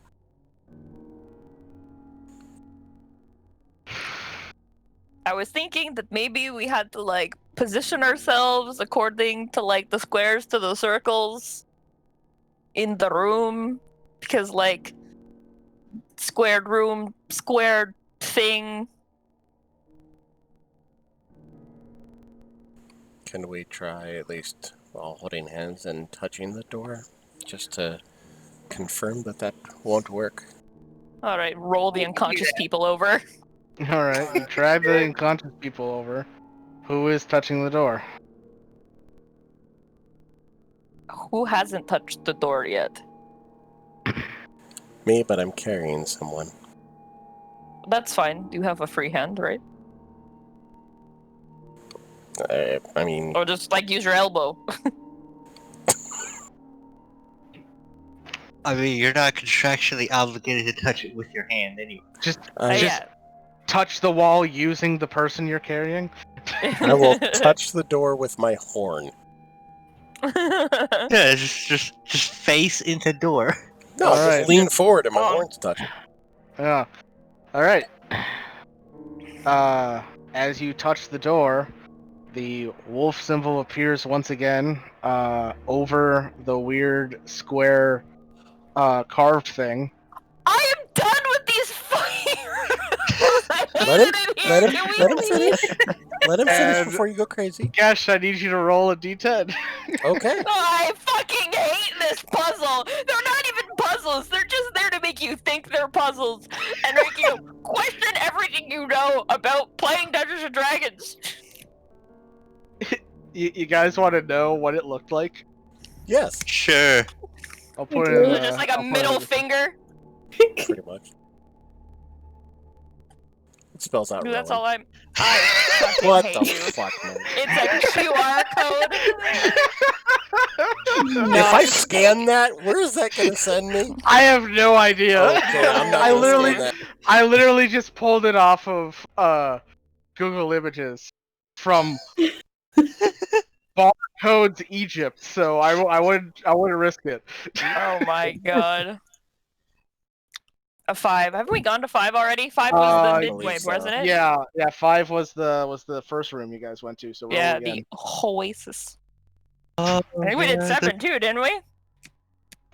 I was thinking that maybe we had to like position ourselves according to like the squares to the circles in the room, because like squared room, squared thing.
Can we try at least while holding hands and touching the door? Just to confirm that won't work.
All right, roll the unconscious people over.
Alright, you drag the unconscious people over. Who is touching the door?
Who hasn't touched the door yet?
Me, but I'm carrying someone.
That's fine. You have a free hand, right?
I mean,
Or just like use your elbow.
I mean, you're not contractually obligated to touch it with your hand anyway.
Just
Yeah.
touch the wall using the person you're carrying?
I will touch the door with my horn.
Yeah, just face into door.
No,
Alright.
just lean forward and my horn's touching.
Yeah. Alright. As you touch the door, the wolf symbol appears once again, over the weird square, carved thing.
I am done with these fires.
Let him finish. Let him finish
And-
before you go crazy.
Gosh, I need you to roll a d10.
Okay.
I fucking hate this puzzle. They're not even puzzles. They're just there to make you think they're puzzles and make you question everything you know about playing Dungeons and Dragons.
You guys want to know what it looked like?
Yes,
Sure.
I'll put it in.
Just like a middle finger.
pretty much. It spells out
Dude, that's
rolling.
all I fucking
What
hate
the
you.
fuck, man?
It's a QR code.
If I scan that, where is that gonna send me?
I have no idea.
Okay, I'm not
I
gonna
literally,
scan that.
I literally just pulled it off of Google Images from Barcodes Egypt, so I wouldn't risk it.
Oh my god. A 5. Haven't we gone to 5 already? 5 was the midway,
believe so.
wasn't it?
Yeah, 5 was the first room you guys went to. So roll
Yeah,
again.
the Oasis.
Oh,
I think we did 7 too, didn't we?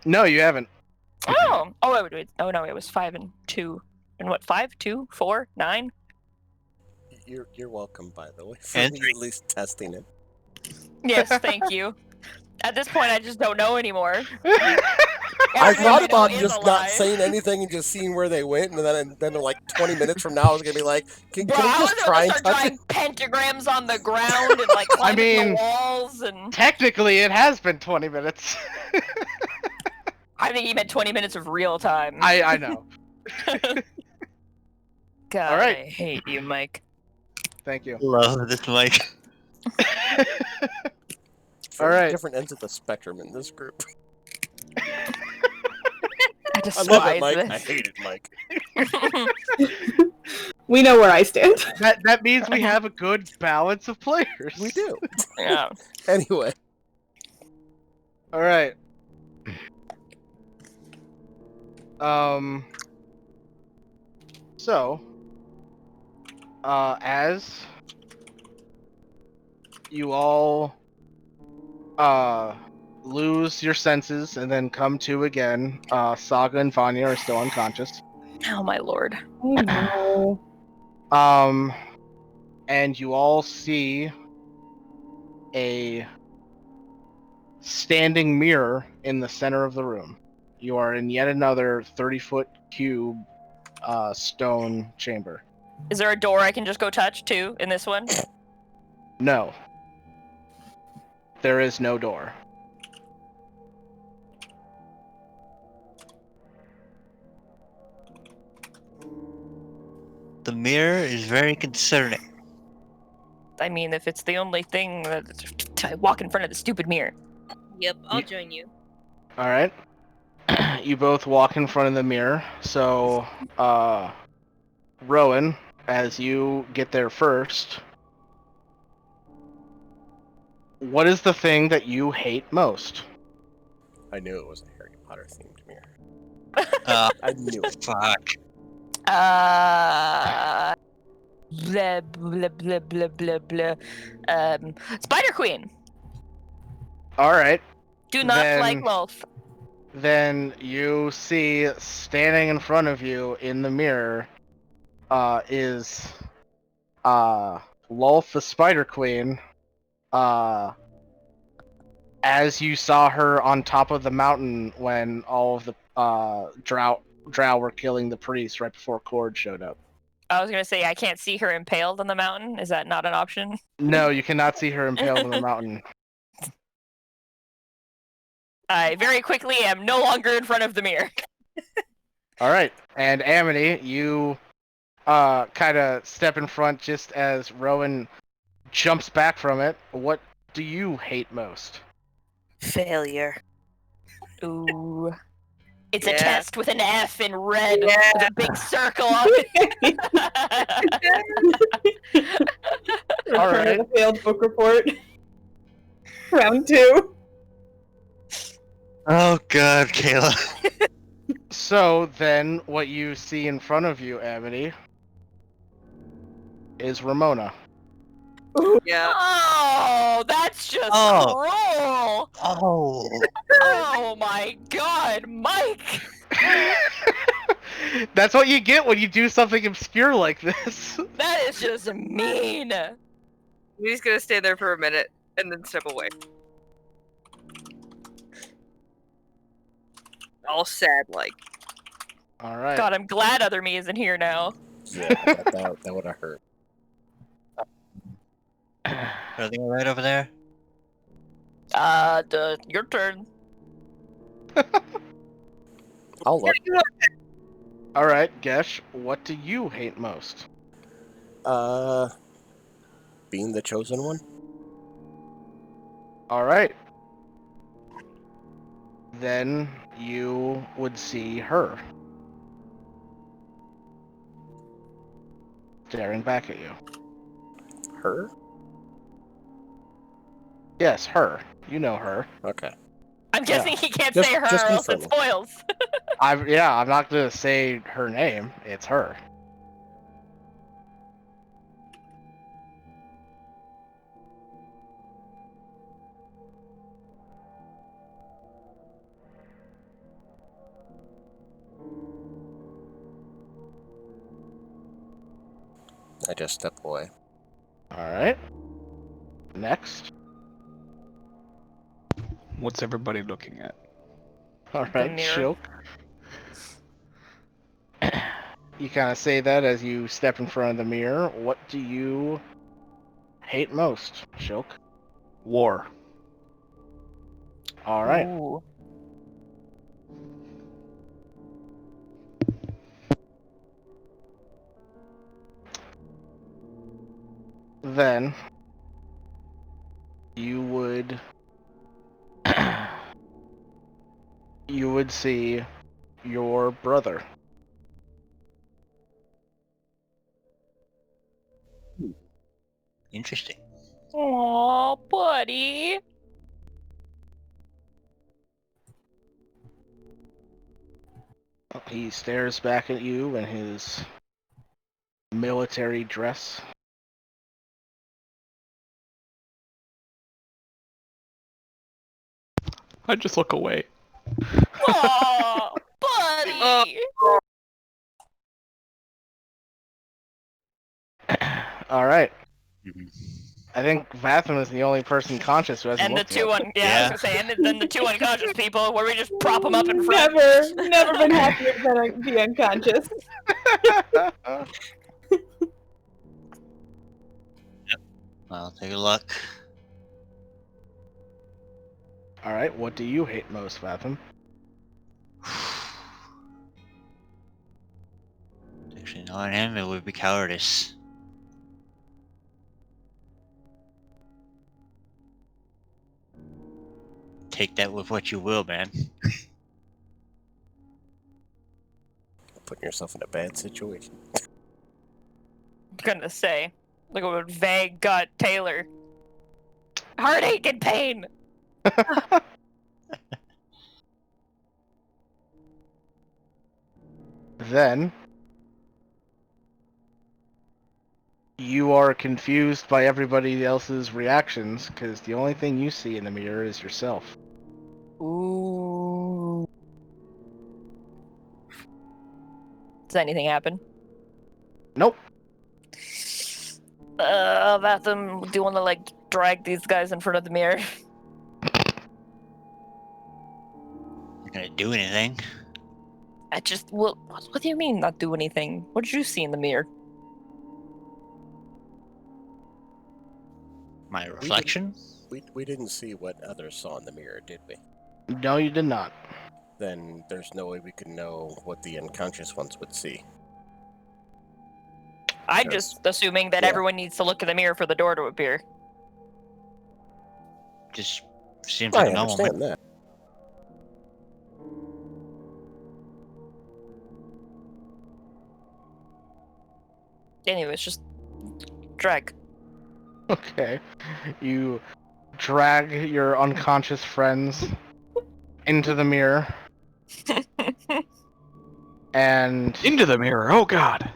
No, you haven't.
Oh, wait. Oh no, it was 5 and 2. And what, 5, 2, 4, 9?
You're welcome, by the way, for
And
me at least testing it.
Yes, thank you. At this point, I just don't know anymore.
I
Everything
thought
know
about
is
just
a
not
lie.
saying anything and just seeing where they went, and then like 20 minutes from now, I was gonna be like, can
Bro,
we
I was
just try and
gonna
touch
start
it?
drawing pentagrams on the ground and like climbing
mean-
the walls, and
Technically, it has been 20 minutes.
I think he meant 20 minutes of real time.
I know.
God,
All right.
I hate you, Mike.
Thank you.
love this mic.
Very
Alright.
different ends of the spectrum in this group.
I
I
despise
love it, Mike. I
this.
hate it, Mike.
We know where I stand.
That means we have a good balance of players.
We do.
Yeah.
Anyway,
All right. So, as you all lose your senses and then come to again, Saga and Vanya are still unconscious.
Oh my lord.
Oh no.
And you all see a standing mirror in the center of the room. You are in yet another 30-foot cube stone chamber.
Is there a door I can just go touch too in this one?
No. There is no door.
The mirror is very concerning.
I mean, if it's the only thing that I walk in front of the stupid mirror.
Yep, I'll join you.
All right. You both walk in front of the mirror. So, Rowan, as you get there first, what is the thing that you hate most?
I knew it was a Harry Potter themed mirror.
I
knew it.
Fuck.
Blah blah blah blah blah blah. Spider Queen.
All right.
Do not
Then-
like Lolth.
Then you see standing in front of you in the mirror is Lolth the Spider Queen. As you saw her on top of the mountain when all of the drow were killing the priest right before Cord showed up.
I was gonna say I can't see her impaled on the mountain. Is that not an option?
No, you cannot see her impaled on the mountain.
I very quickly am no longer in front of the mirror.
All right, and Amity, you kind of step in front just as Rowan jumps back from it. What do you hate most?
Failure.
Ooh. It's a
Yeah.
test with an F in red
Yeah.
with a big circle on it.
All
Return
right.
of the failed book report. Round 2.
Oh god, Kayla.
So then, what you see in front of you, Amity, is Ramona.
Yeah.
Oh, that's just
Oh.
cruel.
Oh.
Oh my god, Mike.
That's what you get when you do something obscure like this.
That is just mean.
We're just gonna stay there for a minute and then step away. All sad, like.
All right.
God, I'm glad other me isn't here now.
Yeah, that would have hurt.
Everything alright over there?
Your turn.
I'll look.
All right, Gesh, what do you hate most?
Being the chosen one.
All right. Then you would see her staring back at you.
Her?
Yes, her. You know her.
Okay.
I'm guessing he can't
Just-
say her
just
or else it
confirming.
spoils.
I'm not gonna say her name. It's her.
I just step away.
All right. Next.
What's everybody looking at?
All right,
mirror.
Shilk. You kind of say that as you step in front of the mirror. What do you hate most, Shilk?
War.
All right.
Ooh.
Then you would see your brother.
Interesting.
Aw, buddy.
He stares back at you in his military dress.
I just look away.
Aw, buddy.
All right.
Mhm.
I think Vatham is the only person conscious who hasn't
And the
looked
two
yet.
I was gonna say, and then the two unconscious people, where we just prop them up in front.
Never been happier than be unconscious.
Well, take a look.
Alright, what do you hate most, Fathom?
Actually, knowing him, it would be cowardice. Take that with what you will, man.
Putting yourself in a bad situation.
Gonna say, look at what vague got Taylor. Heartache and pain.
Then you are confused by everybody else's reactions because the only thing you see in the mirror is yourself.
Ooh. Does anything happen?
Nope.
Vatham, do you want to like drag these guys in front of the mirror?
Not gonna do anything.
I just, well, what do you mean not do anything? What did you see in the mirror?
My reflection?
We didn't see what others saw in the mirror, did we?
No, you did not.
Then there's no way we could know what the unconscious ones would see.
I'm
Yes.
just assuming that
Yeah.
everyone needs to look in the mirror for the door to appear.
Just seems
I
like a normal
understand that.
Anyways, just drag.
Okay. You drag your unconscious friends into the mirror and
Into the mirror. Oh God.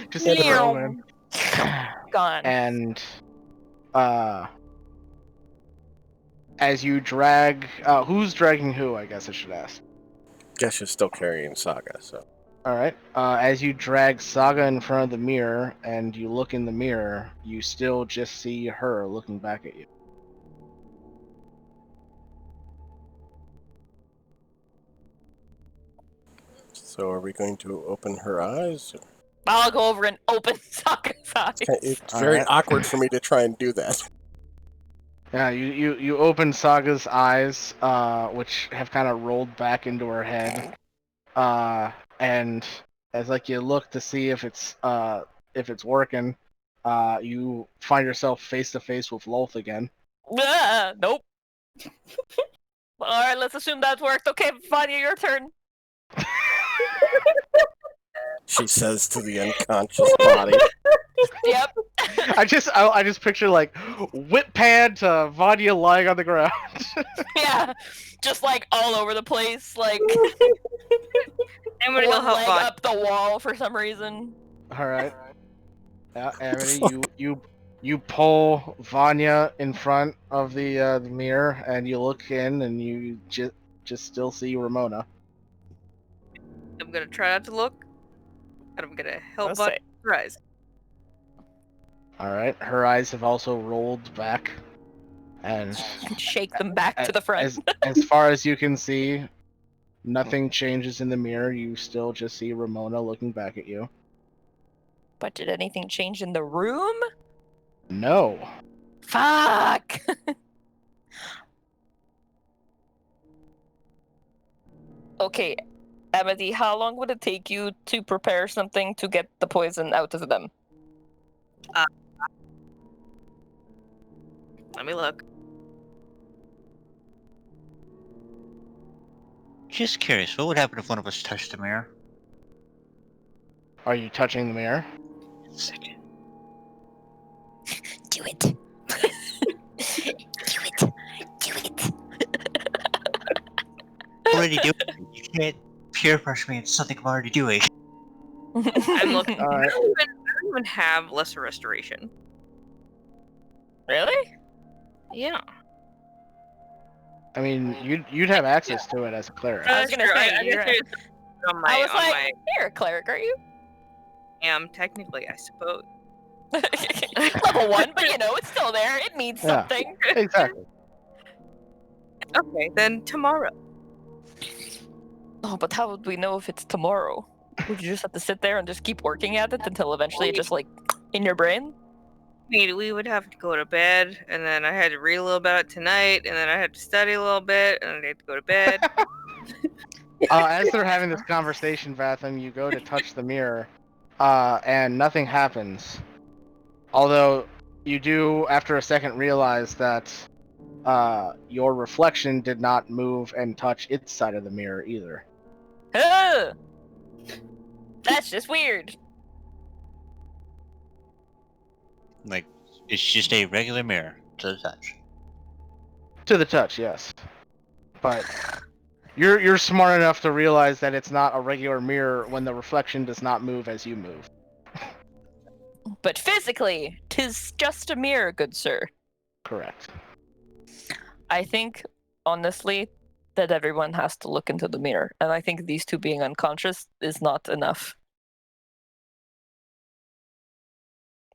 just see the Roman.
Gone.
And as you drag who's dragging who, I guess I should ask.
Guess you're still carrying Saga, so.
Alright. As you drag Saga in front of the mirror and you look in the mirror, you still just see her looking back at you.
So are we going to open her eyes?
I'll go over and open Sokka's eyes.
It's very
Alright.
awkward for me to try and do that.
Yeah, you open Saga's eyes, which have kind of rolled back into her head, and as like you look to see if it's working, you find yourself face to face with Lolth again.
Nope. Alright, let's assume that worked. Okay, Vanya, your turn.
She says to the unconscious body.
Yep.
I just picture like whip pad to Vanya lying on the ground.
Yeah. Just like all over the place, like
Anybody will
one
help
leg
Vanya.
up the wall for some reason.
All right. Yeah, Amity, you pull Vanya in front of the mirror, and you look in, and you just still see Ramona.
I'm gonna try not to look, and I'm gonna help
Let's
Vanya
see.
rise.
All right, her eyes have also rolled back, and
Shake them back to the front.
as far as you can see, nothing changes in the mirror. You still just see Ramona looking back at you.
But did anything change in the room?
No.
Fuck! Okay, Amity, how long would it take you to prepare something to get the poison out of them?
Let me look.
Just curious, what would happen if one of us touched the mirror?
Are you touching the mirror?
Second.
Do it. Do it. Do it.
Already doing it. You can't peer pressure me into something I'm already doing.
I'm looking.
All
I
right.
don't even have lesser restoration.
Really?
Yeah.
I mean, you'd have access to it as a cleric.
I was gonna
True.
say,
I
you're
guess
right.
it's on my,
I was
on
like,
my
you're a cleric, are you?
am technically, I suppose.
Level 1, but you know, it's still there. It means
Yeah.
something.
Exactly.
Okay, then tomorrow.
Oh, but how would we know if it's tomorrow? Would you just have to sit there and just keep working at it until eventually it just, like, in your brain?
mean, we would have to go to bed, and then I had to read a little about it tonight, and then I had to study a little bit, and then I had to go to bed.
As they're having this conversation, Vatham, you go to touch the mirror, and nothing happens. Although you do, after a second, realize that your reflection did not move and touch its side of the mirror either.
Ugh. That's just weird.
Like, it's just a regular mirror to the touch.
To the touch, yes. But you're smart enough to realize that it's not a regular mirror when the reflection does not move as you move.
But physically, 'tis just a mirror, good sir.
Correct.
I think, honestly, that everyone has to look into the mirror, and I think these two being unconscious is not enough.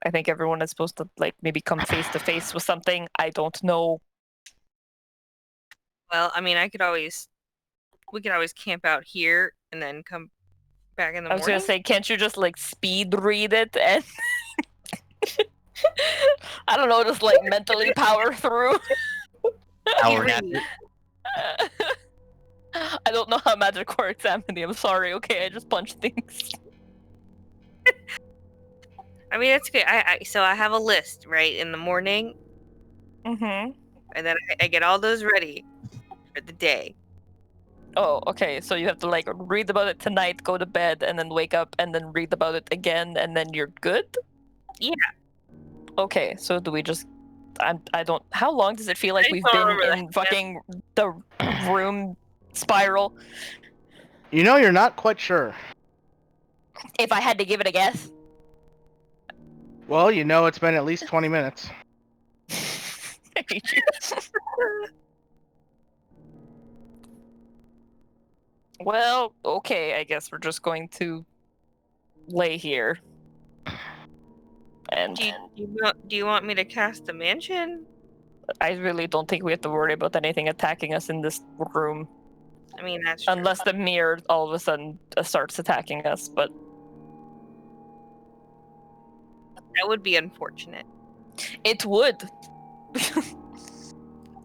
I think everyone is supposed to, like, maybe come face to face with something. I don't know.
Well, I mean, we could always camp out here and then come back in the
I was
morning.
gonna say, can't you just, like, speed read it and... I don't know, just, like, mentally power through?
Power nap it.
I don't know how magic works, Anthony. I'm sorry, okay? I just punch things.
I mean, that's good. So I have a list, right, in the morning,
Mm-hmm.
and then I get all those ready for the day.
Oh, okay. So you have to, like, read about it tonight, go to bed, and then wake up, and then read about it again, and then you're good?
Yeah.
Okay, so do we just... I don't... How long does it feel like
I
we've
don't
been
remember
in
that.
fucking the room spiral?
You know, you're not quite sure.
If I had to give it a guess?
Well, you know it's been at least 20 minutes.
I hate you. Well, okay, I guess we're just going to lay here. And
Do you want me to cast a mansion?
I really don't think we have to worry about anything attacking us in this room.
I mean, that's true.
Unless the mirror all of a sudden starts attacking us, but...
That would be unfortunate.
It would.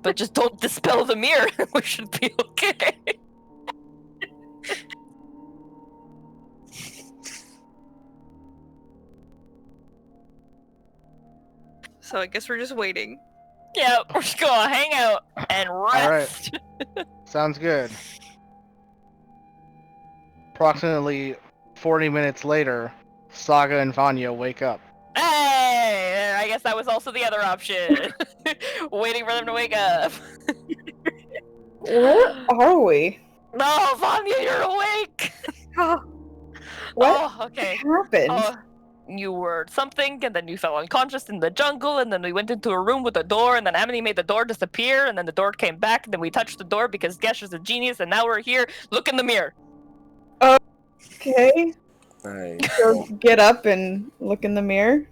But just don't dispel the mirror. We should be okay.
So I guess we're just waiting.
Yeah, we're just gonna hang out and rest.
Sounds good. Approximately 40 minutes later, Saga and Vanya wake up.
Hey, I guess that was also the other option. Waiting for them to wake up.
Where are we?
No, Vanya, you're awake.
What
Oh, okay.
happened?
Oh, you were something, and then you fell unconscious in the jungle, and then we went into a room with a door, and then Amity made the door disappear, and then the door came back, and then we touched the door because Gesh is a genius, and now we're here. Look in the mirror.
Okay,
Alright.
so get up and look in the mirror.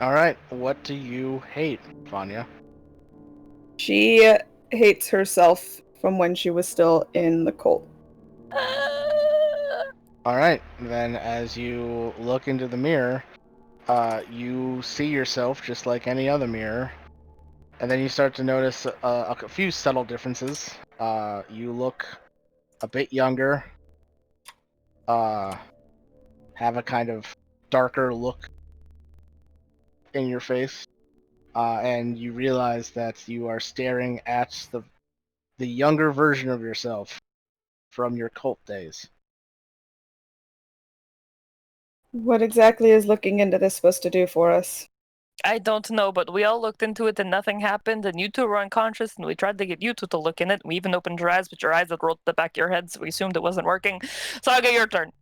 Alright, what do you hate, Vanya?
She hates herself from when she was still in the cult.
Alright, then as you look into the mirror, you see yourself just like any other mirror. And then you start to notice a few subtle differences. You look a bit younger. Have a kind of darker look in your face. And you realize that you are staring at the younger version of yourself from your cult days.
What exactly is looking into this supposed to do for us?
I don't know, but we all looked into it and nothing happened, and you two were unconscious, and we tried to get you two to look in it. We even opened your eyes, but your eyes had rolled to the back of your head, so we assumed it wasn't working. Saga, your turn.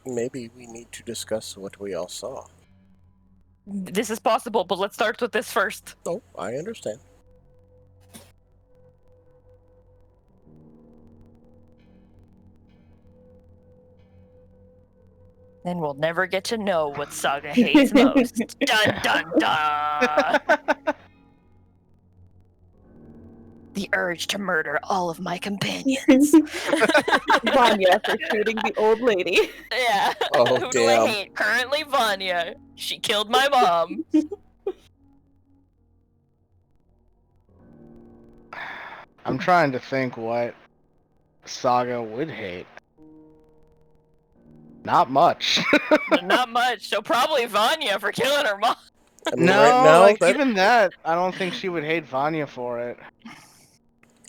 Maybe we need to discuss what we all saw.
This is possible, but let's start with this first.
Oh, I understand.
Then we'll never get to know what Saga hates most. Dun dun dun! The urge to murder all of my companions.
Vanya for shooting the old lady.
Yeah.
Oh,
Who do I
damn.
hate? Currently Vanya. She killed my mom.
I'm trying to think what Saga would hate. Not much.
Not much. So probably Vanya for killing her mom.
I mean,
No,
right now,
like
that,
even that, I don't think she would hate Vanya for it.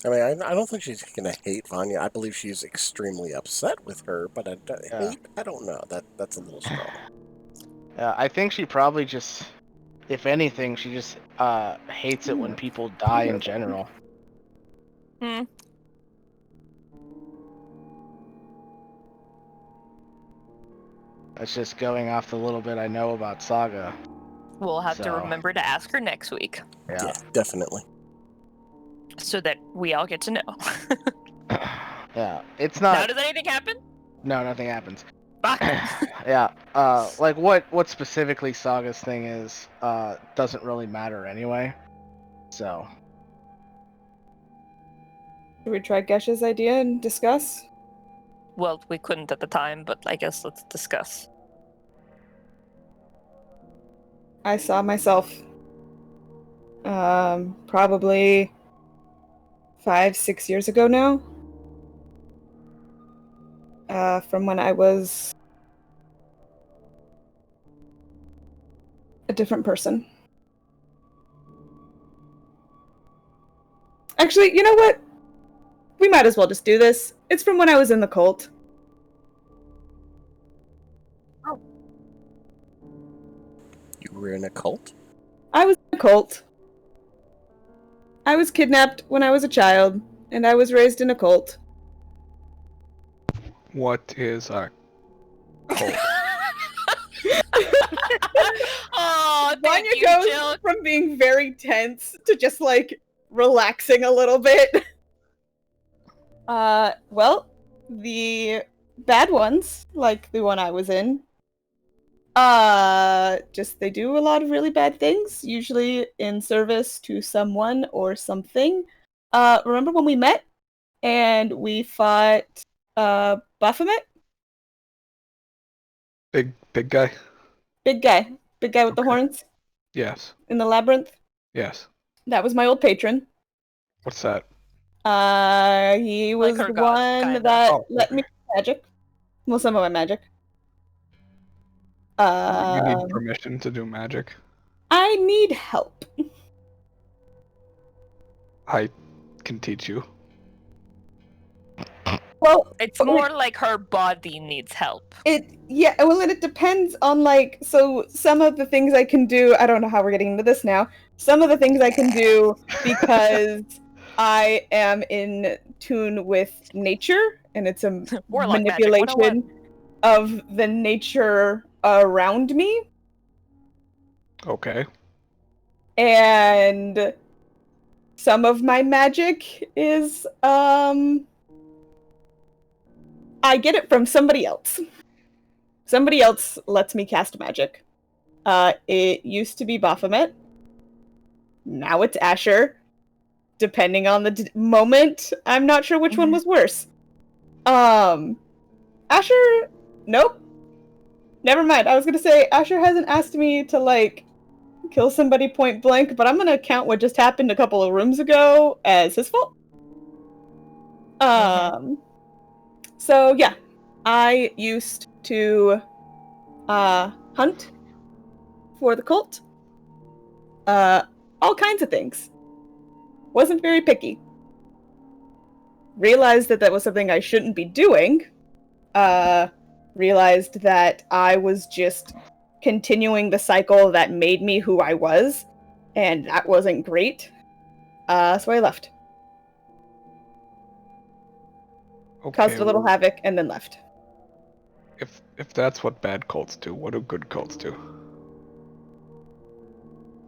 I mean, I don't think she's gonna hate Vanya. I believe she's extremely upset with her, but hate, I don't know. That's a little strong.
Yeah, I think she probably just, if anything, she just hates it when people die in general.
Hmm.
That's just going off the little bit I know about Saga.
We'll have to
So-
remember to ask her next week
Yeah, definitely.
so that we all get to know.
Yeah, it's
Now,
not.
does anything happen?
No, nothing happens.
Fuck.
Yeah, like what specifically Saga's thing is, doesn't really matter anyway. So,
Should we try Gesh's idea and discuss?
Well, we couldn't at the time, but I guess let's discuss.
I saw myself probably 5-6 years ago now. From when I was a different person. Actually, you know what? We might as well just do this. It's from when I was in the cult.
You were in a cult?
I was in a cult. I was kidnapped when I was a child, and I was raised in a cult.
What is a cult?
Oh, thank
Vanya
you,
goes
Jill.
from being very tense to just like relaxing a little bit. Well, the bad ones, like the one I was in, just they do a lot of really bad things, usually in service to someone or something. Remember when we met and we fought Baphomet?
Big guy?
Big guy with the
Okay.
horns
Yes.
in the labyrinth.
Yes.
That was my old patron.
What's that?
He
Like
was
her
the
god,
one
kinda.
that
Oh,
let me magic. Well, some of my magic.
You need permission to do magic.
I need help.
I can teach you.
Well,
It's more like her body needs help.
well, and it depends on like, so some of the things I can do, I don't know how we're getting into this now. Some of the things I can do because I am in tune with nature, and it's a
Warlock magic 101.
manipulation of the nature around me.
Okay.
And some of my magic is I get it from somebody else. Somebody else lets me cast magic. It used to be Baphomet. Now it's Asher. Depending on the moment, I'm not sure which one was worse. Asher, nope. Never mind. I was gonna say Asher hasn't asked me to like kill somebody point blank, but I'm gonna count what just happened a couple of rooms ago as his fault. So yeah, I used to hunt for the cult. All kinds of things. Wasn't very picky. Realized that was something I shouldn't be doing. Realized that I was just continuing the cycle that made me who I was, and that wasn't great. So I left.
Okay.
Caused a little
well,
havoc, and then left.
if that's what bad cults do, what do good cults do?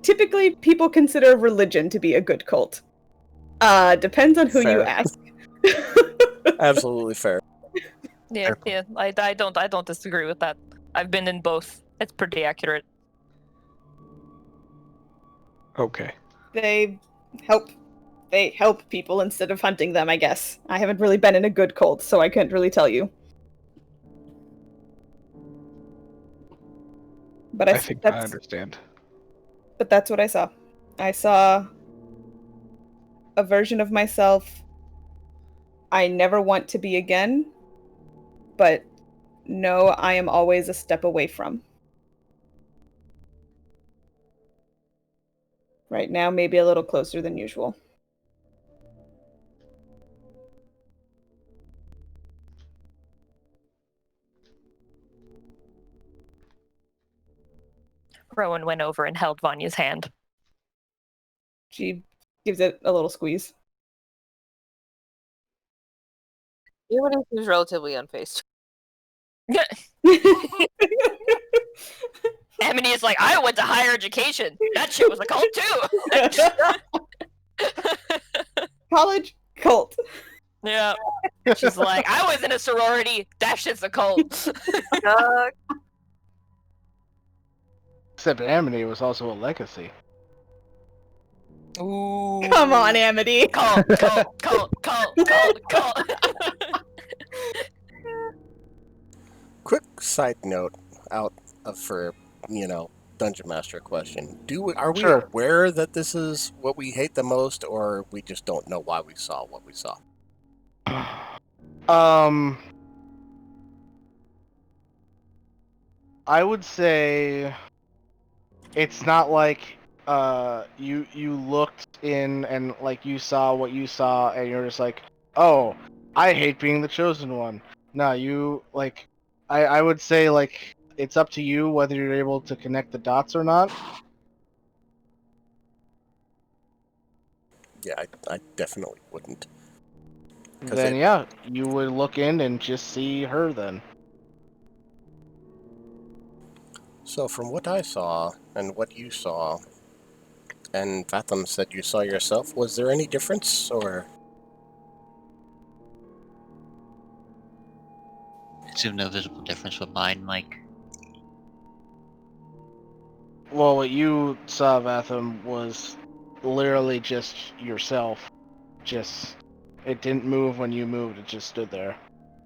Typically, people consider religion to be a good cult. Depends on who you
Fair.
ask.
Absolutely fair.
Yeah, I don't disagree with that. I've been in both. It's pretty accurate.
Okay.
They help people instead of hunting them, I guess. I haven't really been in a good cult, so I couldn't really tell you. But
I think I understand.
But that's what I saw. I saw a version of myself I never want to be again, but no, I am always a step away from. Right now, maybe a little closer than usual.
Rowan went over and held Vanya's hand.
She gives it a little squeeze.
Everybody seems relatively unfazed.
Amity is like, I went to higher education. That shit was a cult too.
College cult.
Yeah. She's like, I was in a sorority. That shit's a cult.
Except Amity was also a legacy.
Ooh.
Come on, Amity.
Cult.
Quick side note out for Dungeon Master question. Are we
Sure.
aware that this is what we hate the most, or we just don't know why we saw what we saw?
I would say it's not like you looked in and like you saw what you saw and you're just like, oh, I hate being the chosen one. No, you like I would say like it's up to you whether you're able to connect the dots or not.
Yeah, I definitely wouldn't.
Then yeah, you would look in and just see her then.
So from what I saw and what you saw, and Vatham said you saw yourself, was there any difference, or?
It's of no visible difference with mine, Mike.
Well, what you saw, Vatham, was literally just yourself. Just it didn't move when you moved, it just stood there.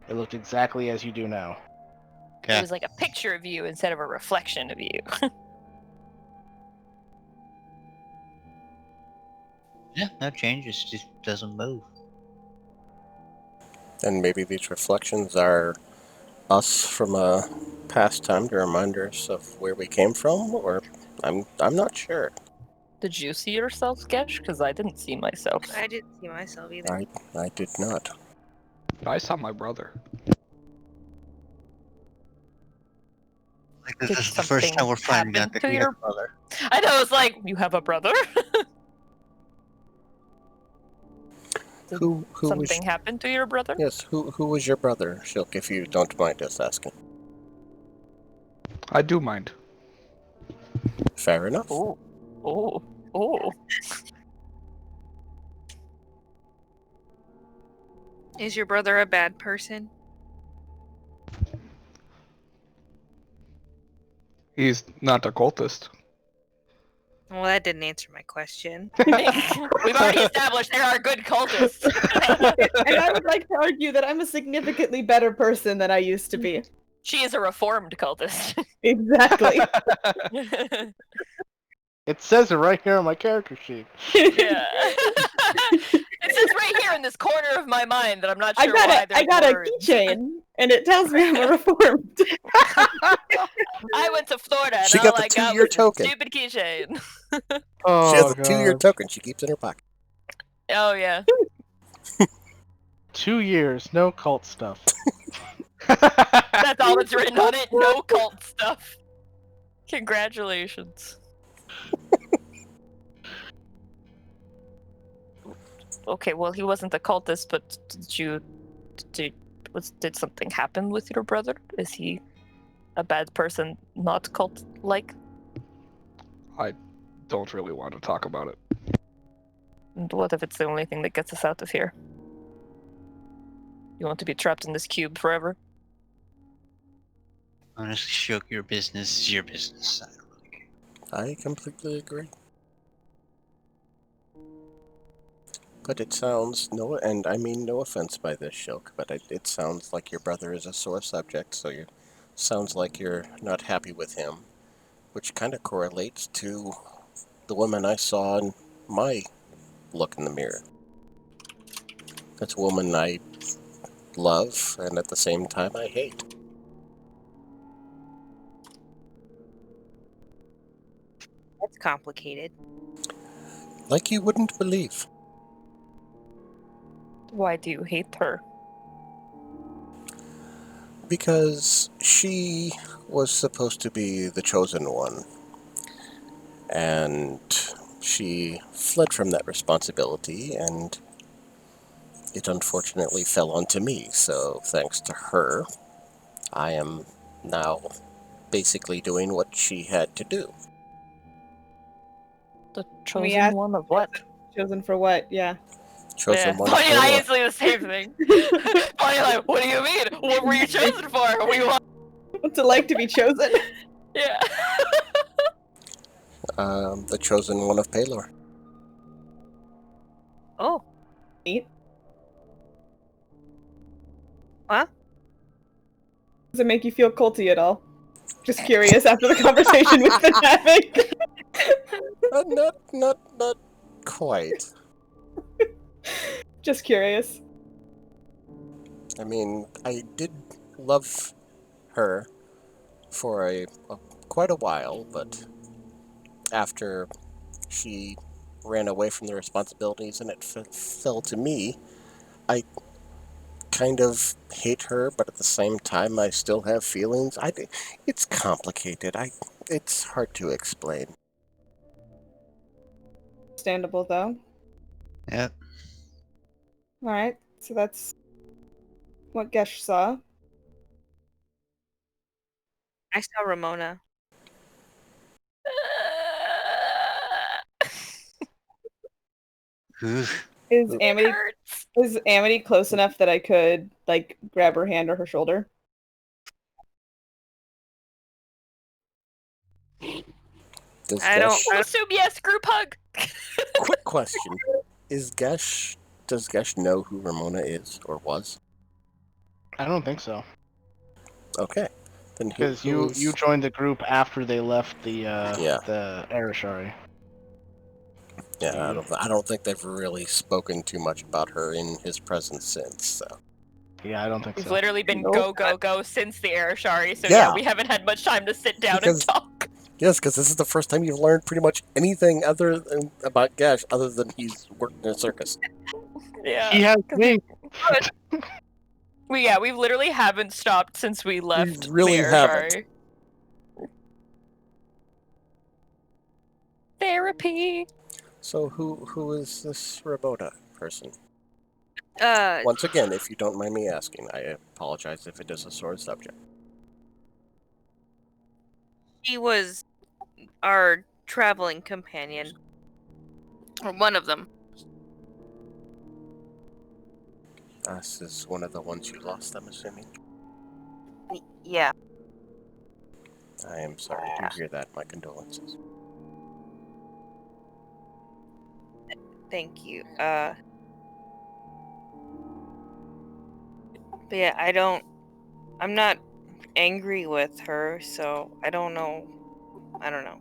It looked exactly as you do now.
It was like a picture of you instead of a reflection of you.
Yeah, no changes, just doesn't move.
And maybe these reflections are us from a past time to remind us of where we came from, or I'm not sure.
Did you see yourself, Sketch? Because I didn't see myself.
I didn't see myself either.
I did not.
I saw my brother.
Like, this is the first time we're finding out that you have a brother.
I know, it's like, you have a brother?
Who
something happened to your brother?
Yes, who was your brother, Shilk, if you don't mind us asking?
I do mind.
Fair enough.
Oh.
Is your brother a bad person?
He's not a cultist.
Well, that didn't answer my question.
We've already established there are good cultists.
And I would like to argue that I'm a significantly better person than I used to be.
She is a reformed cultist.
Exactly.
It says it right here on my character sheet.
Yeah. It says right here in this corner of my mind that I'm not sure why there's
I got
words.
a keychain, and it tells me I'm a reformed.
I went to Florida, and
She
all
got the
I got
2-year
was
token.
a stupid keychain.
Oh,
she has a 2-year token. She keeps in her pocket.
Oh, yeah.
2 years, no cult stuff.
That's all that's written on it. No cult stuff. Congratulations. Okay, well, he wasn't a cultist, but did something happen with your brother? Is he a bad person, not cult-like?
I don't really want to talk about it.
And what if it's the only thing that gets us out of here? You want to be trapped in this cube forever?
Honestly, Shook, your business is your business. I don't really care.
I completely agree. But it sounds, and I mean no offense by this, Shilk, but it sounds like your brother is a sore subject, so sounds like you're not happy with him. which kind of correlates to the woman I saw in my look in the mirror. That's a woman I love, and at the same time I hate.
That's complicated.
Like you wouldn't believe.
Why do you hate her?
Because she was supposed to be the chosen one. And she fled from that responsibility, and it unfortunately fell onto me. So thanks to her, I am now basically doing what she had to do.
The
We
chosen
asked-
one of what?
Chosen for what? Yeah.
Chosen one of
Bonnie and I
Baylor.
instantly the same thing. Bonnie like, what do you mean? What were you chosen for? We want.
What's it like to be chosen?
Yeah.
The chosen one of Paylor.
Oh,
Neat.
Huh?
Does it make you feel culty at all? Just curious after the conversation we've been having.
Not quite.
Just curious.
I mean, I did love her for quite a while, but after she ran away from the responsibilities and it fell to me, I kind of hate her, but at the same time I still have feelings. It's complicated. It's hard to explain.
Understandable, though.
Yep.
Alright, so that's what Gesh saw.
I saw Ramona.
Oof.
Is
It
Amity
Hurts.
is Amity close enough that I could like grab her hand or her shoulder?
Does
I don't-
Gesh,
We'll assume yes. Group hug.
quick question. Does Gesh know who Ramona is or was?
I don't think so.
Okay. Then
Because you joined the group after they left the
Yeah.
the Arashari.
Yeah, I don't think they've really spoken too much about her in his presence since. So.
Yeah, I don't think
We've
so.
literally been
Nope.
go since the Arashari, so
Yeah.
yeah, we haven't had much time to sit down
Because-
and talk.
Yes, because this is the first time you've learned pretty much anything about Gesh other than he's worked in a circus.
Yeah.
He has
'cause
me.
we literally haven't stopped since we left
really
the
haven't.
Arashari. Therapy.
So who is this Ramona person?
Uh,
Once again, if you don't mind me asking, I apologize if it is a sore subject.
she was our traveling companion. Or one of them.
This is one of the ones you lost, I'm assuming.
Yeah.
I am sorry to hear that. My condolences.
Thank you. But yeah, I'm not angry with her, so I don't know. I don't know.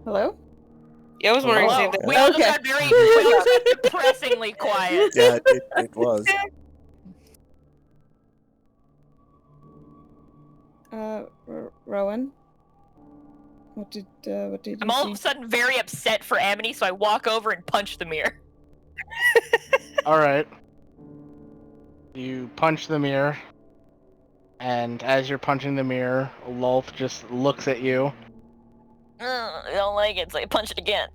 Hello?
Yeah, I was wondering
Hello?
if that.
We all
Okay.
just got we all got depressingly quiet.
Yeah, it was.
Rowan? What did you
I'm all
see?
of a sudden very upset for Amity, so I walk over and punch the mirror.
All right. You punch the mirror, and as you're punching the mirror, Lolth just looks at you.
I don't like it, so I punch it again.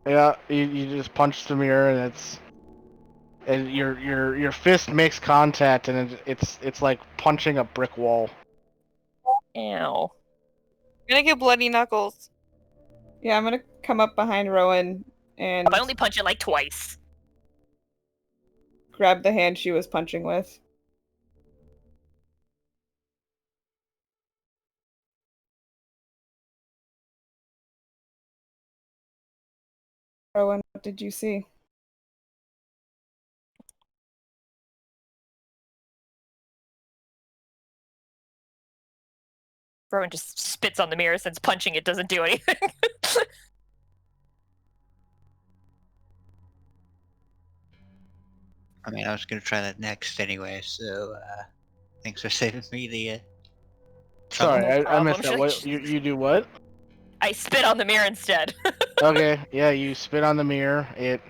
Yeah, you just punch the mirror, and your fist makes contact, and it's like punching a brick wall.
Ew.
I'm gonna get bloody knuckles.
Yeah, I'm gonna come up behind Rowan and
I only punch it like twice.
grab the hand she was punching with. Rowan, what did you see?
Rowan just spits on the mirror since punching it doesn't do anything.
I mean, I was gonna try that next anyway, so thanks for saving me the trouble.
Sorry,
No
I missed
problem.
that. What you do? What?
I spit on the mirror instead.
Okay, yeah, you spit on the mirror. It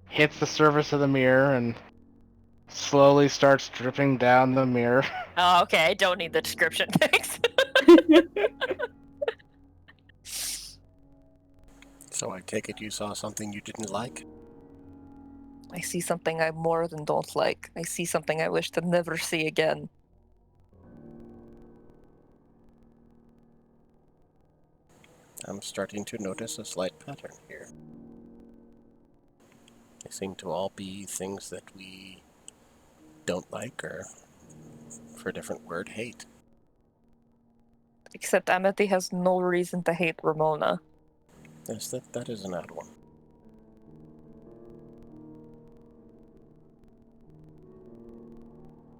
hits the surface of the mirror and slowly starts dripping down the mirror.
Oh, okay, I don't need the description, thanks.
So I take it you saw something you didn't like?
I see something I more than don't like. I see something I wish to never see again.
I'm starting to notice a slight pattern here. They seem to all be things that we don't like, or, for a different word, hate.
Except Amity has no reason to hate Ramona.
Yes, that is an odd one.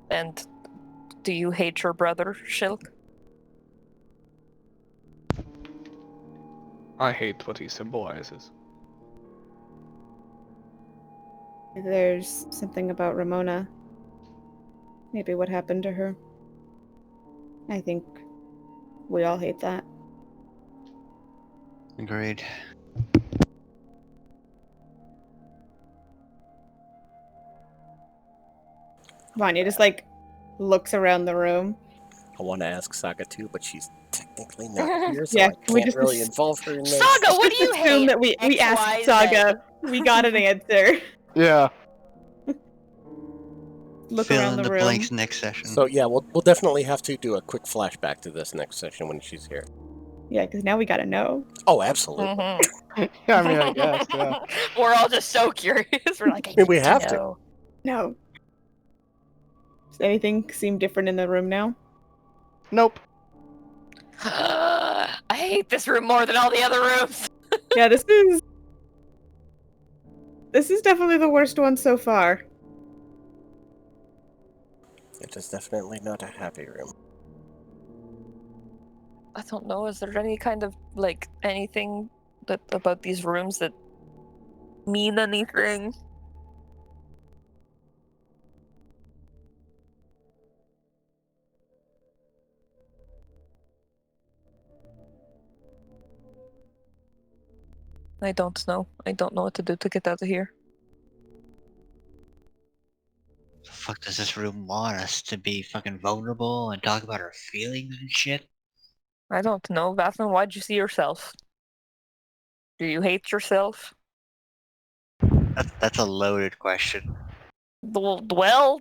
And do you hate your brother, Shilk?
I hate what he symbolizes.
There's something about Ramona. Maybe what happened to her. I think we all hate that.
Agreed.
Vanya just like looks around the room.
I want to ask Saga too, but she's technically not here, so
Yeah,
I
can we
can't
just
really involve her in this.
Saga, what do you
Assume
hate?
that we
X, Y,
asked
Z.
Saga. We got an answer.
Yeah.
Look
Fill
around
in
the
the
room.
blanks next session.
So yeah, we'll definitely have to do a quick flashback to this next session when she's here.
Yeah, because now we gotta know.
Oh, absolutely.
Mhm.
Yeah, I mean, I guess, yeah.
We're all just so curious. We're like, I
mean, we
need
have to.
know.
No. Does anything seem different in the room now?
Nope.
I hate this room more than all the other rooms.
Yeah, this is definitely the worst one so far.
It is definitely not a happy room.
I don't know. Is there any kind of like anything that about these rooms that mean anything? I don't know. I don't know what to do to get out of here.
The fuck does this room want us to be fucking vulnerable and talk about our feelings and shit?
I don't know. Vathan, why'd you see yourself? Do you hate yourself?
That's a loaded question.
Well,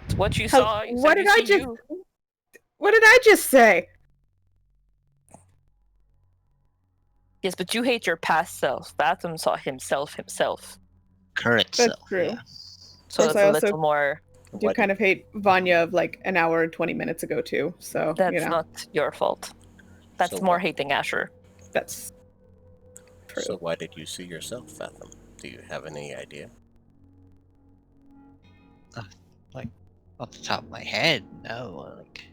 it's what you saw. You
What
said
did
you
I
see
just?
you.
What did I just say?
Yes, but you hate your past self. Vathan saw himself.
Current
That's
self.
true.
Yeah.
So
course,
it's
I
a
also
little more.
do
Why
kind of hate Vanya of like an hour and 20 minutes ago too. So
That's not your fault. That's
So
more
what?
hating Asher.
that's true.
So why did you see yourself, Fathom? Do you have any idea?
Like off the top of my head, no. Like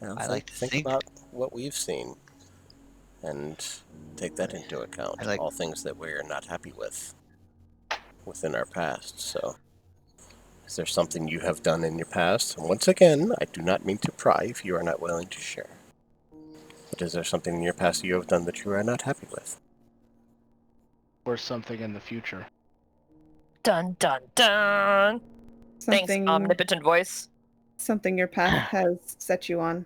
Well,
I like to
think
think-
about what we've seen and take that into account.
I like-
All things that we're not happy with within our past. So, is there something you have done in your past? And once again, I do not mean to pry if you are not willing to share. But is there something in your past you have done that you are not happy with?
Or something in the future.
Dun dun dun. Thanks,
Something,
omnipotent voice.
something your path has set you on.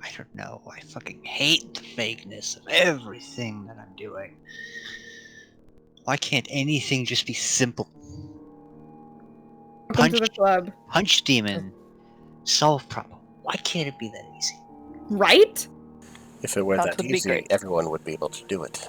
I don't know. I fucking hate the vagueness of everything that I'm doing. Why can't anything just be simple?
Welcome to the club.
Punch demon. solve problem. Why can't it be that easy?
Right?
If it were
That
that
would be
easy,
great.
everyone would be able to do it.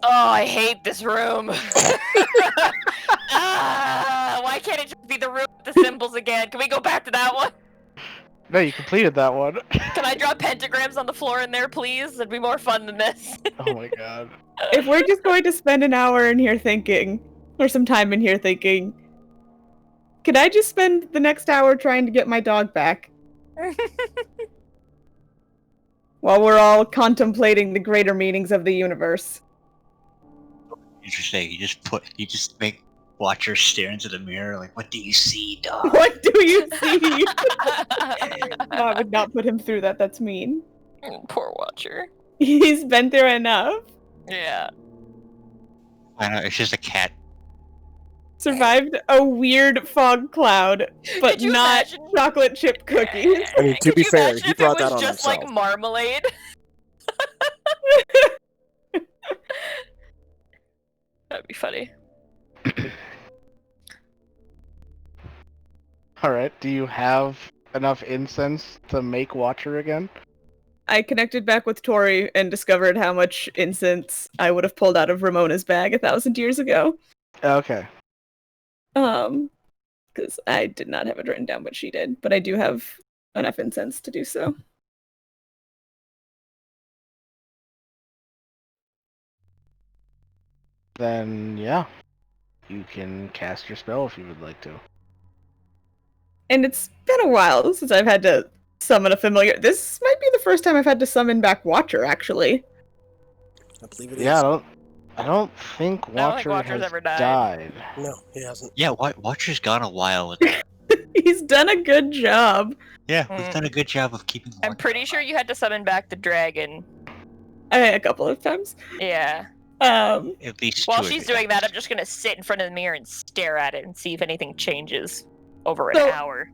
Oh, I hate this room. Why can't it just be the room with the symbols again? Can we go back to that one?
No, you completed that one.
Can I draw pentagrams on the floor in there, please? It'd be more fun than this.
Oh my god.
If we're just going to spend an hour in here thinking, or some time in here thinking, could I just spend the next hour trying to get my dog back? While we're all contemplating the greater meanings of the universe.
Interesting. You just make Watcher stare into the mirror like, what do you see, dog?
What do you see? No, I would not put him through that. That's mean.
Poor Watcher.
He's been through enough.
Yeah.
I know, it's just a cat.
Survived a weird fog cloud, but
Could you
not
imagine?
chocolate chip cookies.
I mean, to
Could
be
you
fair,
imagine
he
if
brought
it was
that on
just
himself.
like marmalade? That'd be funny.
Alright, do you have enough incense to make Watcher again?
I connected back with Tori and discovered how much incense I would have pulled out of Ramona's bag 1,000 years ago.
Okay.
Because I did not have it written down, but she did. But I do have enough incense to do so.
Then, yeah. You can cast your spell if you would like to.
And it's been a while since I've had to summon a familiar. This might be the first time I've had to summon back Watcher, actually.
I believe it is.
Yeah, I don't think
think
Watcher
Watcher's
has
ever died.
died.
No, he hasn't.
Yeah, Watcher's gone a while.
He's done a good job.
Yeah, we've
Mm.
done a good job of keeping
I'm
Watcher
pretty sure you had to summon back the dragon.
A couple of times.
Yeah.
at least
While
two or
she's
three
doing that, I'm
times.
just gonna sit in front of the mirror and stare at it and see if anything changes over an
So-
hour.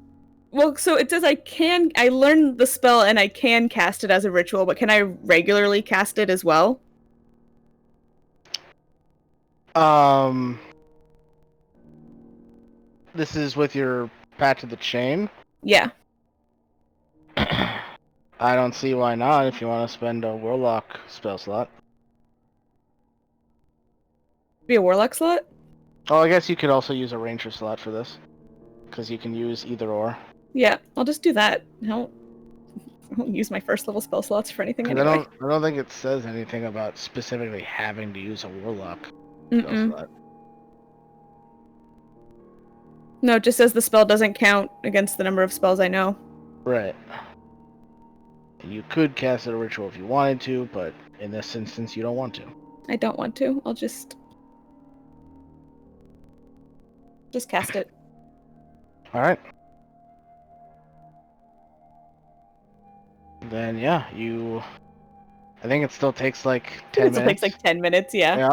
Well, so it says I learned the spell and I can cast it as a ritual, but can I regularly cast it as well?
This is with your Path to the Chain.
Yeah.
I don't see why not if you want to spend a Warlock spell slot.
Be a warlock slot?
Oh, I guess you could also use a Ranger slot for this. Because you can use either or.
Yeah, I'll just do that. I don't use my first level spell slots for anything
'Cause
anyway.
I don't think it says anything about specifically having to use a Warlock spell
Mm-mm.
slot.
No, it just says the spell doesn't count against the number of spells I know.
Right. You could cast it a ritual if you wanted to, but in this instance you don't want to.
I don't want to. I'll just cast it.
Alright. Then yeah, I think it still takes like 10
It still
minutes.
takes like 10 minutes, yeah.
Yeah.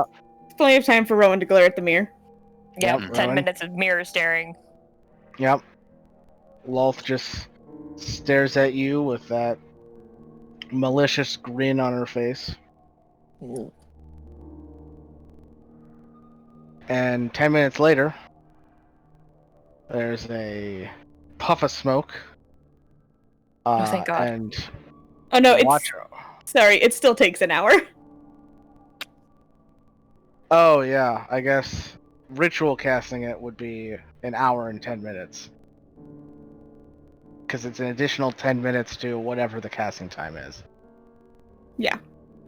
Plenty of time for Rowan to glare at the mirror.
Yep,
Yep,
10
Rowan.
minutes of mirror staring.
Yep. Lolth just stares at you with that malicious grin on her face. And 10 minutes later, there's a puff of smoke.
Oh, thank God.
And
Oh no,
Watcher.
sorry, it still takes an hour.
Oh yeah, I guess ritual casting it would be an hour and 10 minutes. Because it's an additional 10 minutes to whatever the casting time is.
Yeah.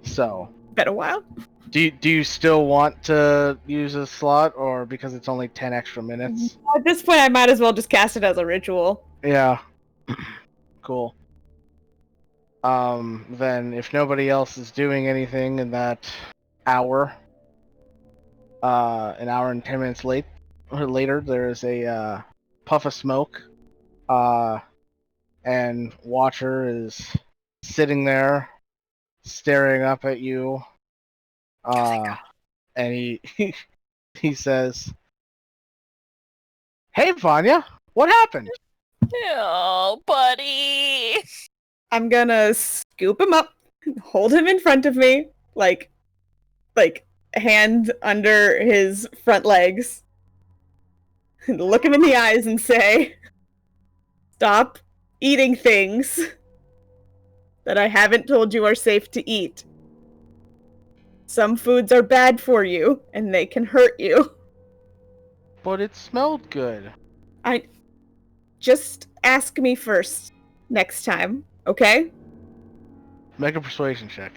So,
Been a while.
do you still want to use a slot, or because it's only 10 extra minutes?
At this point, I might as well just cast it as a ritual.
Yeah. Cool. Then if nobody else is doing anything in that hour, an hour and 10 minutes later, there's a puff of smoke, and Watcher is sitting there, staring up at you, and he says, "Hey, Vanya, what happened?"
Oh, buddy.
I'm gonna scoop him up, hold him in front of me, like hand under his front legs, and look him in the eyes and say, "Stop eating things that I haven't told you are safe to eat. Some foods are bad for you, and they can hurt you.
But it smelled good.
Just ask me first next time, okay?"
Make a persuasion check.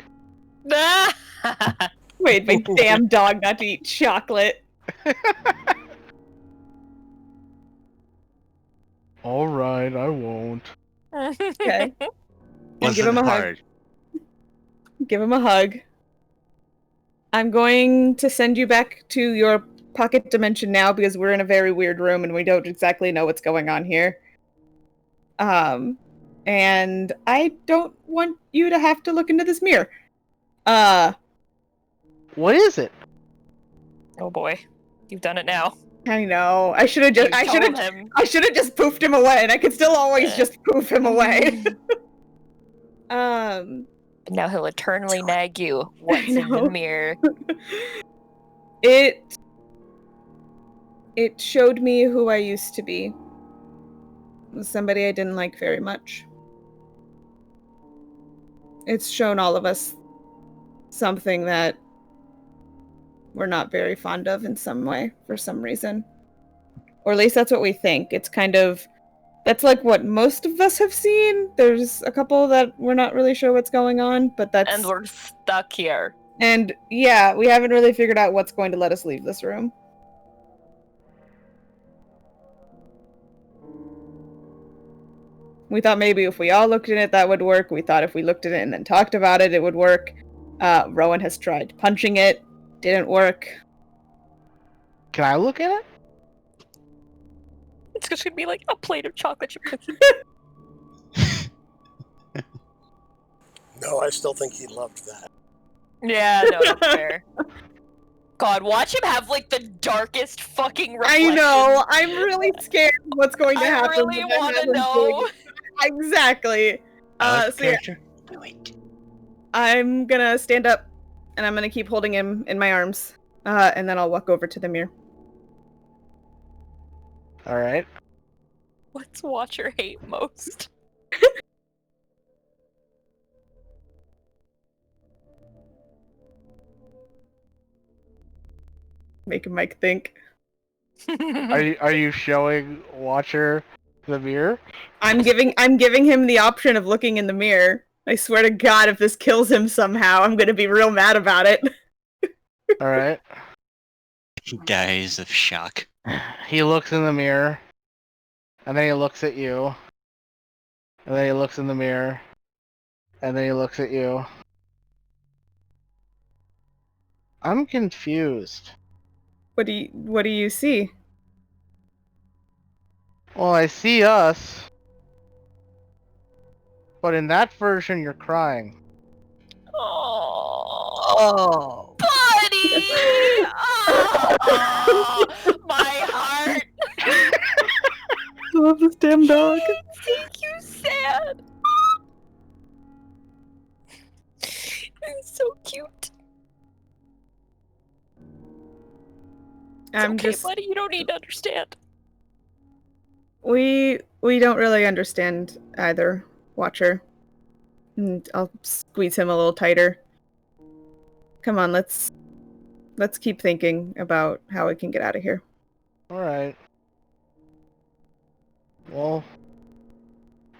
Wait, my damn dog not to eat chocolate.
Alright, I won't.
Okay. And
Wasn't
give him a
hard.
hug. Give him a hug. I'm going to send you back to your pocket dimension now because we're in a very weird room and we don't exactly know what's going on here. And I don't want you to have to look into this mirror.
What is it?
Oh boy, you've done it now.
I know. I should have just.
You told him.
I should have just poofed him away, and I could still always just poof him away.
Now he'll eternally nag you. What's in the mirror?
It showed me who I used to be. Somebody I didn't like very much. It's shown all of us something that we're not very fond of in some way, for some reason. Or at least that's what we think. It's kind of... That's like what most of us have seen. There's a couple that we're not really sure what's going on, but that's...
And we're stuck here.
And yeah, we haven't really figured out what's going to let us leave this room. We thought maybe if we all looked in it, that would work. We thought if we looked in it and then talked about it, it would work. Rowan has tried punching it. Didn't work.
Can I look at it?
It's just gonna be like a plate of chocolate chip cookies.
No, I still think he loved that.
Yeah, no, that's fair. God, watch him have like the darkest fucking reflection.
I know. I'm really scared of what's going to happen.
I really want to know.
Exactly. So yeah, I'm gonna stand up, and I'm gonna keep holding him in my arms, and then I'll walk over to the mirror.
Alright.
What's Watcher hate most?
Making Mike think.
Are you showing Watcher the mirror?
I'm giving him the option of looking in the mirror. I swear to God, if this kills him somehow, I'm gonna be real mad about it.
Alright.
He dies of shock.
He looks in the mirror. And then he looks at you. And then he looks in the mirror. And then he looks at you. I'm confused.
What do you see?
Well, I see us. But in that version, you're crying.
Oh, buddy! Oh, my heart!
I love this damn dog.
Make you sad. It's so cute.
I'm
okay,
just
buddy. You don't need to understand.
we don't really understand either, Watcher. And I'll squeeze him a little tighter. Come on, let's keep thinking about how we can get out of here.
Alright. Well,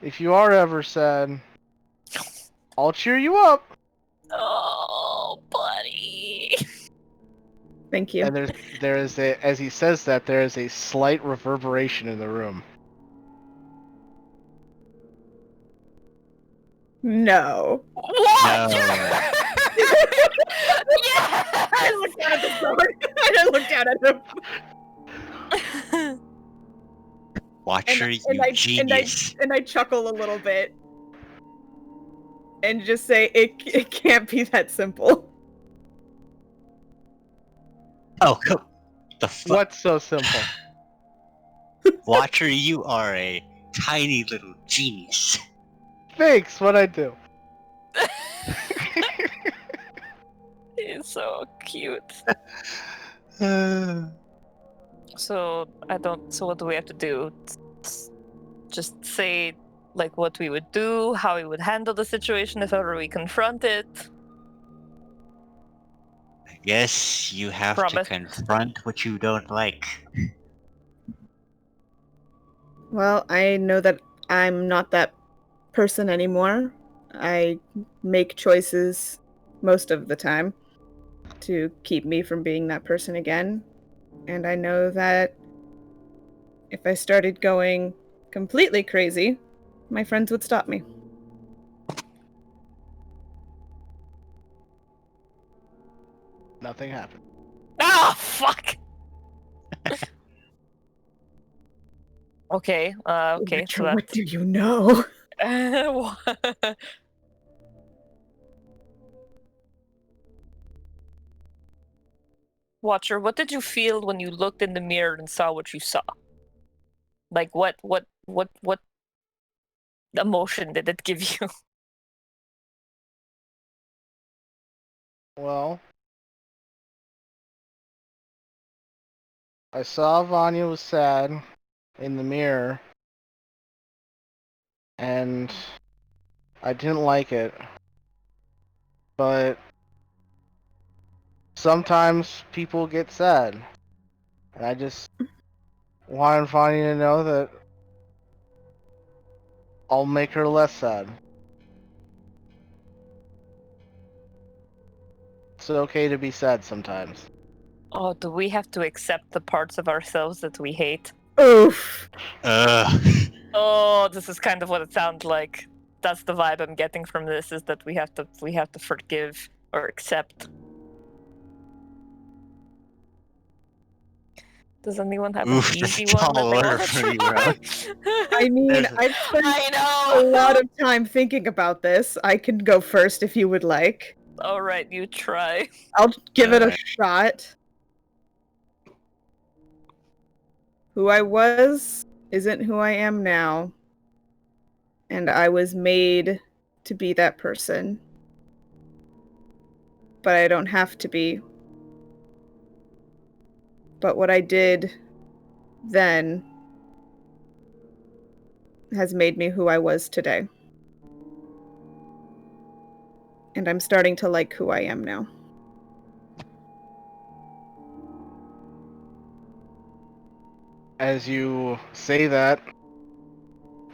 if you are ever sad, I'll cheer you up.
Oh, buddy.
Thank you.
And there is a, as he says that, there is a slight reverberation in the room.
No.
What?
No.
Yes!
I looked down at the sword. I looked down at him.
Watcher, you genius.
And I chuckle a little bit. And just say, it can't be that simple.
Oh, the fuck?
What's so simple?
Watcher, you are a tiny little genius.
Thanks, what I do.
He's so cute.
Uh,
So so what do we have to do? Just say like what we would do, how we would handle the situation if ever we confront it.
I guess you have
Promise.
to confront what you don't like.
Well, I know that I'm not that person anymore. I make choices most of the time to keep me from being that person again. And I know that if I started going completely crazy, my friends would stop me.
Nothing happened.
Ah, fuck. Okay. Okay. So
What
that's.
do you know?
Watcher, what did you feel when you looked in the mirror and saw what you saw? Like what emotion did it give you?
Well, I saw Vanya was sad in the mirror, and I didn't like it. But sometimes people get sad, and I just wanted Vanya to know that I'll make her less sad. It's okay to be sad sometimes.
Oh, do we have to accept the parts of ourselves that we hate?
Oof.
Uh,
Oh, this is kind of what it sounds like. That's the vibe I'm getting from this, is that we have to forgive or accept. Does anyone have
Oof,
an
that's
easy
a
one that
tall
they
order
want to
for me,
try?
I mean,
There's a-
I've spent
I
a
know.
lot of time thinking about this. I can go first if you would like.
All right, you try.
I'll give it a
Alright.
shot. Who I was isn't who I am now. And I was made to be that person. But I don't have to be. But what I did then has made me who I was today. And I'm starting to like who I am now.
As you say that,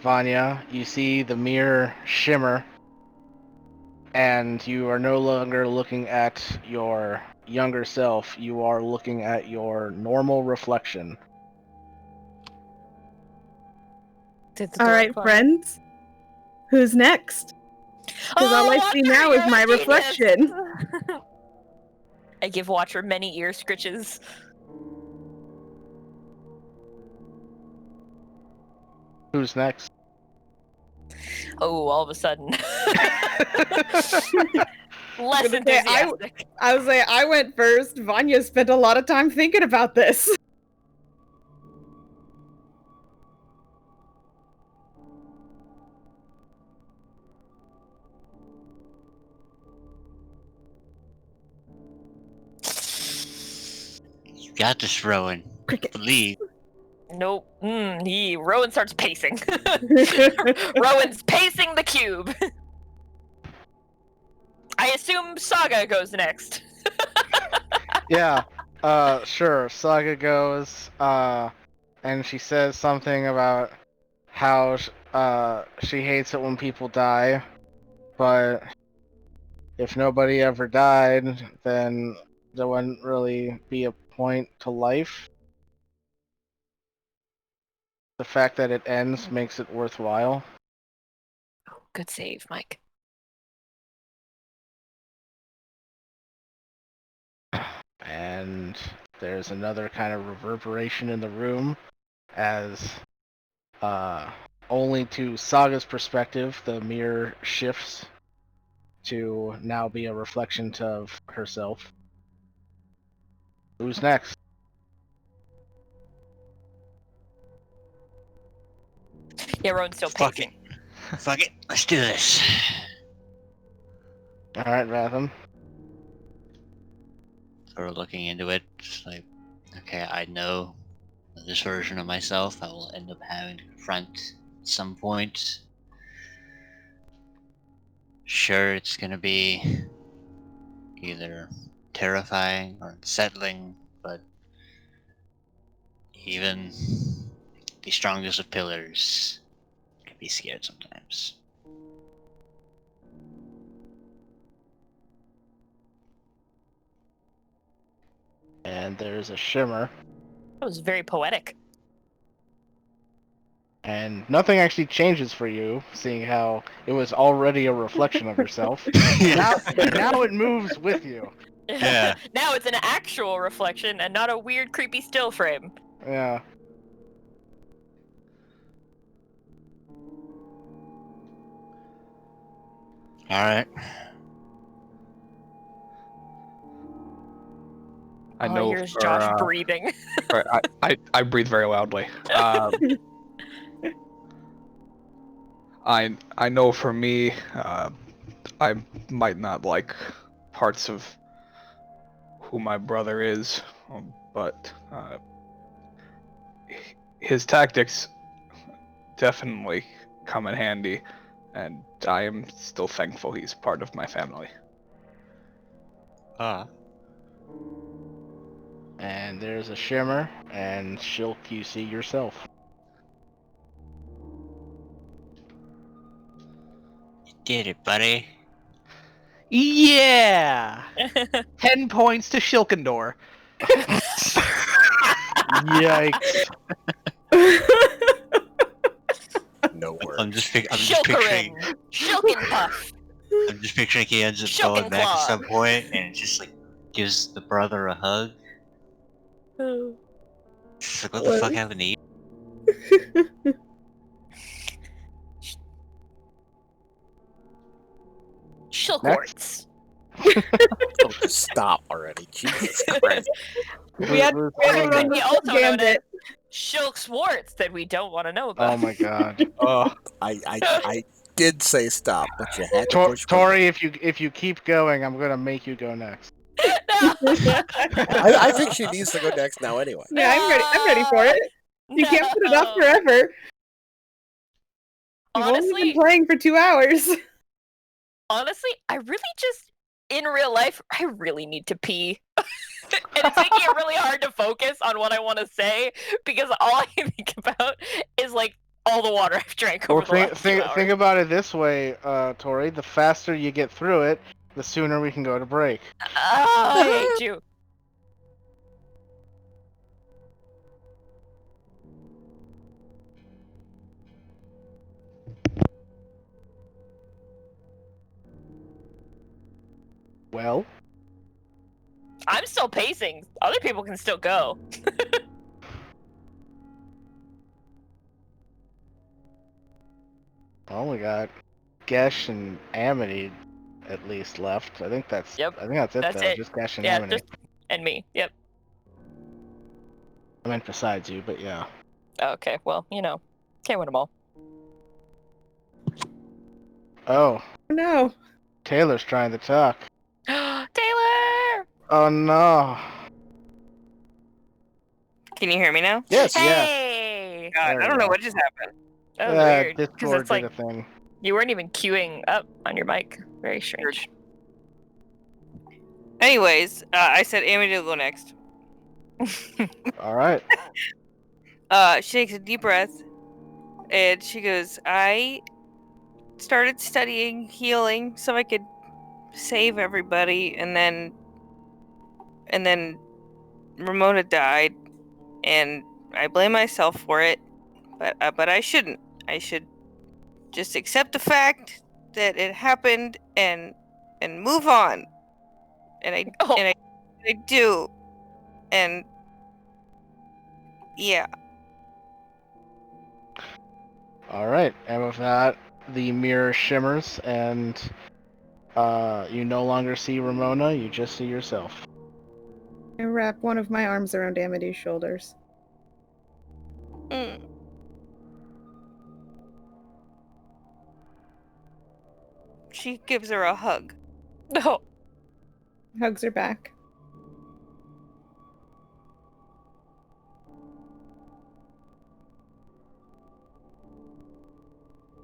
Vanya, you see the mirror shimmer, and you are no longer looking at your younger self. You are looking at your normal reflection.
Did the
All
door
right,
close?
friends. Who's next? Because all I see
Watcher,
now is
you're a
my
genius!
reflection.
I give Watcher many ear scritches.
Who's next?
Oh, all of a sudden. Less
Gonna say,
enthusiastic.
I was like, I went first. Vanya spent a lot of time thinking about this.
You got this, Rowan.
Cricket.
Believe.
Nope. Rowan starts pacing. Rowan's pacing the cube. I assume Saga goes next.
Yeah, sure. Saga goes, and she says something about how, she hates it when people die, but if nobody ever died, then there wouldn't really be a point to life. The fact that it ends makes it worthwhile.
Good save, Mike.
And there's another kind of reverberation in the room as, only to Saga's perspective, the mirror shifts to now be a reflection of herself. Who's next?
Yeah, Roan's still
Fuck
pacing.
it. Fuck it. Let's do this.
All right, Ratham.
Sort of looking into it, just like, okay, I know this version of myself I will end up having to confront at some point. Sure, it's gonna be either terrifying or unsettling, but even the strongest of pillars can be scared sometimes.
And there's a shimmer,
That was very poetic.
and nothing actually changes for you, seeing how it was already a reflection of yourself. Now it moves with you.
Yeah.
Now it's an actual reflection and not a weird, creepy still frame.
Yeah.
Alright.
I
All I
know
hear is
for,
Josh breathing.
I breathe very loudly. I know for me, I might not like parts of who my brother is, but his tactics definitely come in handy, and I am still thankful he's part of my family.
And there's a shimmer, and Shilk, you see yourself.
You did it, buddy.
Yeah! 10 points to Shilkendor.
Yikes.
No words.
I'm just picturing
Shilkerin! Shilkenpuff!
I'm just picturing he ends up
Shulkin
going back at
Claw.
some point and just like gives the brother a hug. It's like, what the fuck happened to you?
Shilkwarts.
Oh, just stop already. Jesus Christ.
We had to run
We
the
also know
gambit.
that Shilkswarts that we don't want to know about.
Oh my god.
I did say stop, but you had to push.
Tori, if you keep going, I'm gonna make you go next.
I think she needs to go next now anyway.
Yeah, I'm ready for it. You can't put it off forever. We've only been
Honestly,
playing for 2 hours.
honestly, I really just, in real life, I really need to pee. And it's making it really hard to focus on what I want to say because all I can think about is like all the water I've drank over the last 2 hours.
Think about it this way, Tori. The faster you get through it, the sooner we can go to break.
Oh, I hate you.
Well,
I'm still pacing. Other people can still go.
we got Gesh and Amity at least left. I think that's
Yep,
I think that's it
that's
though.
it.
Just Gesh and
Yeah,
Amity.
just and me. Yep.
I meant besides you, but yeah.
Okay, well, can't win them all.
Oh,
No.
Taylor's trying to talk.
Taylor!
Oh no.
Can you hear me now?
Yes, yeah.
Hey!
God,
There
I
we
don't know
go.
what just happened.
That was weird. Because
Discord
it's like
did a thing.
you weren't even queuing up on your mic. Very strange.
Anyways, I said Amity will go next.
All right.
She takes a deep breath, and she goes, I started studying healing so I could save everybody, and then Ramona died, and I blame myself for it, but I shouldn't. I should just accept the fact that it happened and move on. And I do, and yeah.
All right. And with that, the mirror shimmers, and you no longer see Ramona. You just see yourself.
I wrap one of my arms around Amity's shoulders.
Mm. she gives her a hug.
No.
Hugs her back.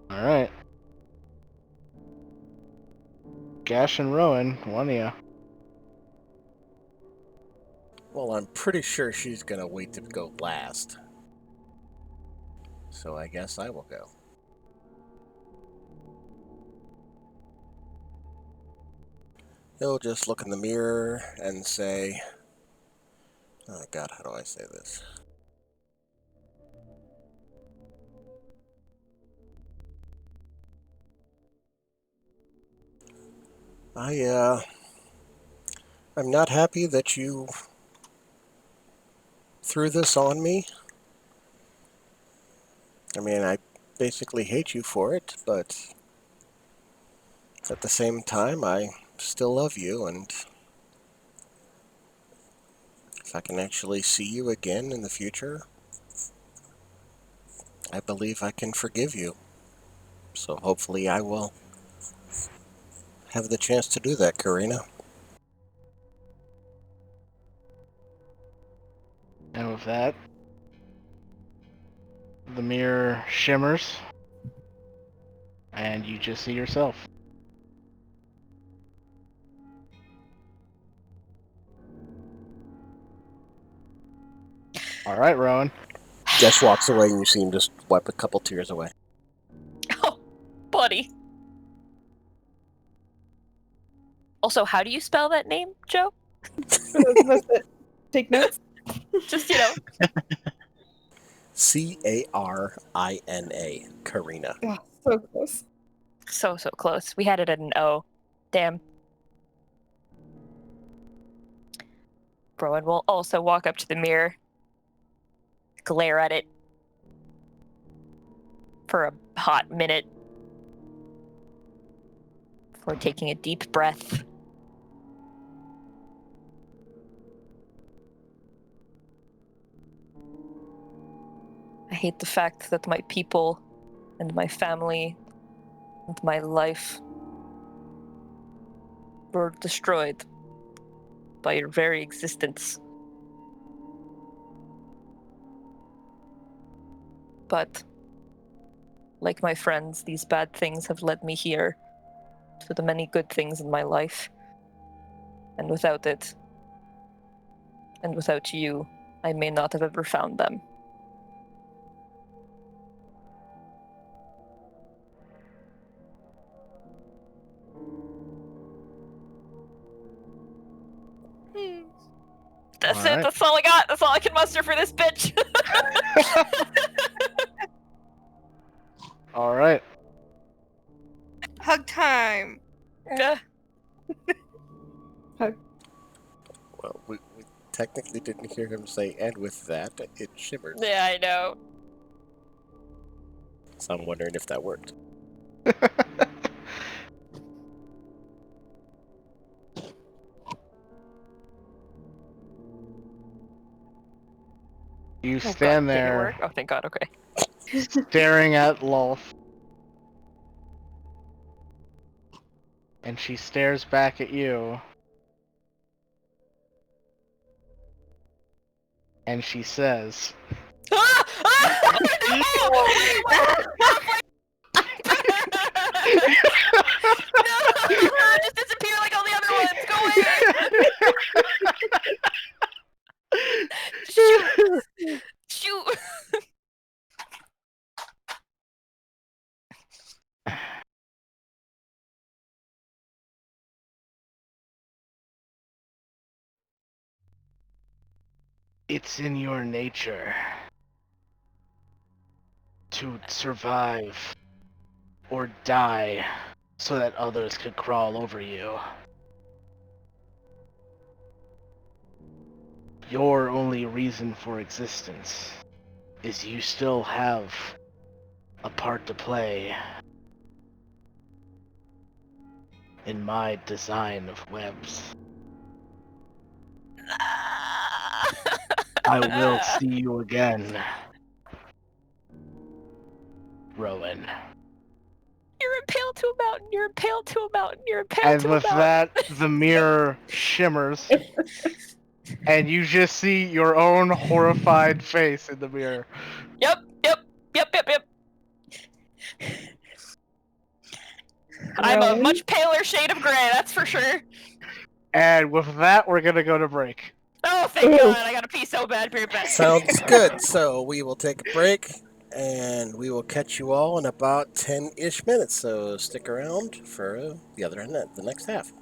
All right. Gash and Rowan, one of you.
Well, I'm pretty sure she's gonna wait to go last. So I guess I will go. He'll just look in the mirror and say, oh god, how do I say this? I'm not happy that you threw this on me. I mean, I basically hate you for it, but at the same time, I still love you, and if I can actually see you again in the future, I believe I can forgive you. So hopefully I will have the chance to do that, Karina.
And with that, the mirror shimmers, and you just see yourself. All right, Rowan.
Jess walks away and you see him just wipe a couple tears away.
Oh, buddy. Also, how do you spell that name, Joe?
For those of us that take notes.
Just, you know.
Carina. Karina.
Oh, so close.
So close. We had it at an O. Damn. Rowan will also walk up to the mirror, glare at it for a hot minute before taking a deep breath. I hate the fact that my people and my family and my life were destroyed by your very existence. But, like my friends, these bad things have led me here to the many good things in my life. And without it, and without you, I may not have ever found them. That's
All
it.
right.
That's all I got. That's all I can muster for this bitch.
All right.
Hug time.
Well, we technically didn't hear him say, and with that, it shimmered.
Yeah, I know.
So I'm wondering if that worked.
You
Oh,
stand
God, did it
there
work? Oh, thank God. Okay.
staring at Lolth. And she stares back at you. And she says,
Ah! Ah! No! No! Just disappear like all the other ones. Go away. Shoot! Shoot!
it's in your nature to survive or die so that others could crawl over you. Your only reason for existence is you still have a part to play in my design of webs. I will see you again, Rowan.
You're impaled to a mountain. You're impaled to a mountain. You're impaled
And
to a
with
mountain.
that, the mirror shimmers, and you just see your own horrified face in the mirror.
Yep. I'm a
Well,
much paler shade of gray, that's for sure.
And with that, we're gonna go to break.
Oh, thank
Ooh.
God! I gotta pee so bad. Be right back.
Sounds good. So we will take a break, and we will catch you all in about 10-ish minutes. So stick around for the other end, the next half.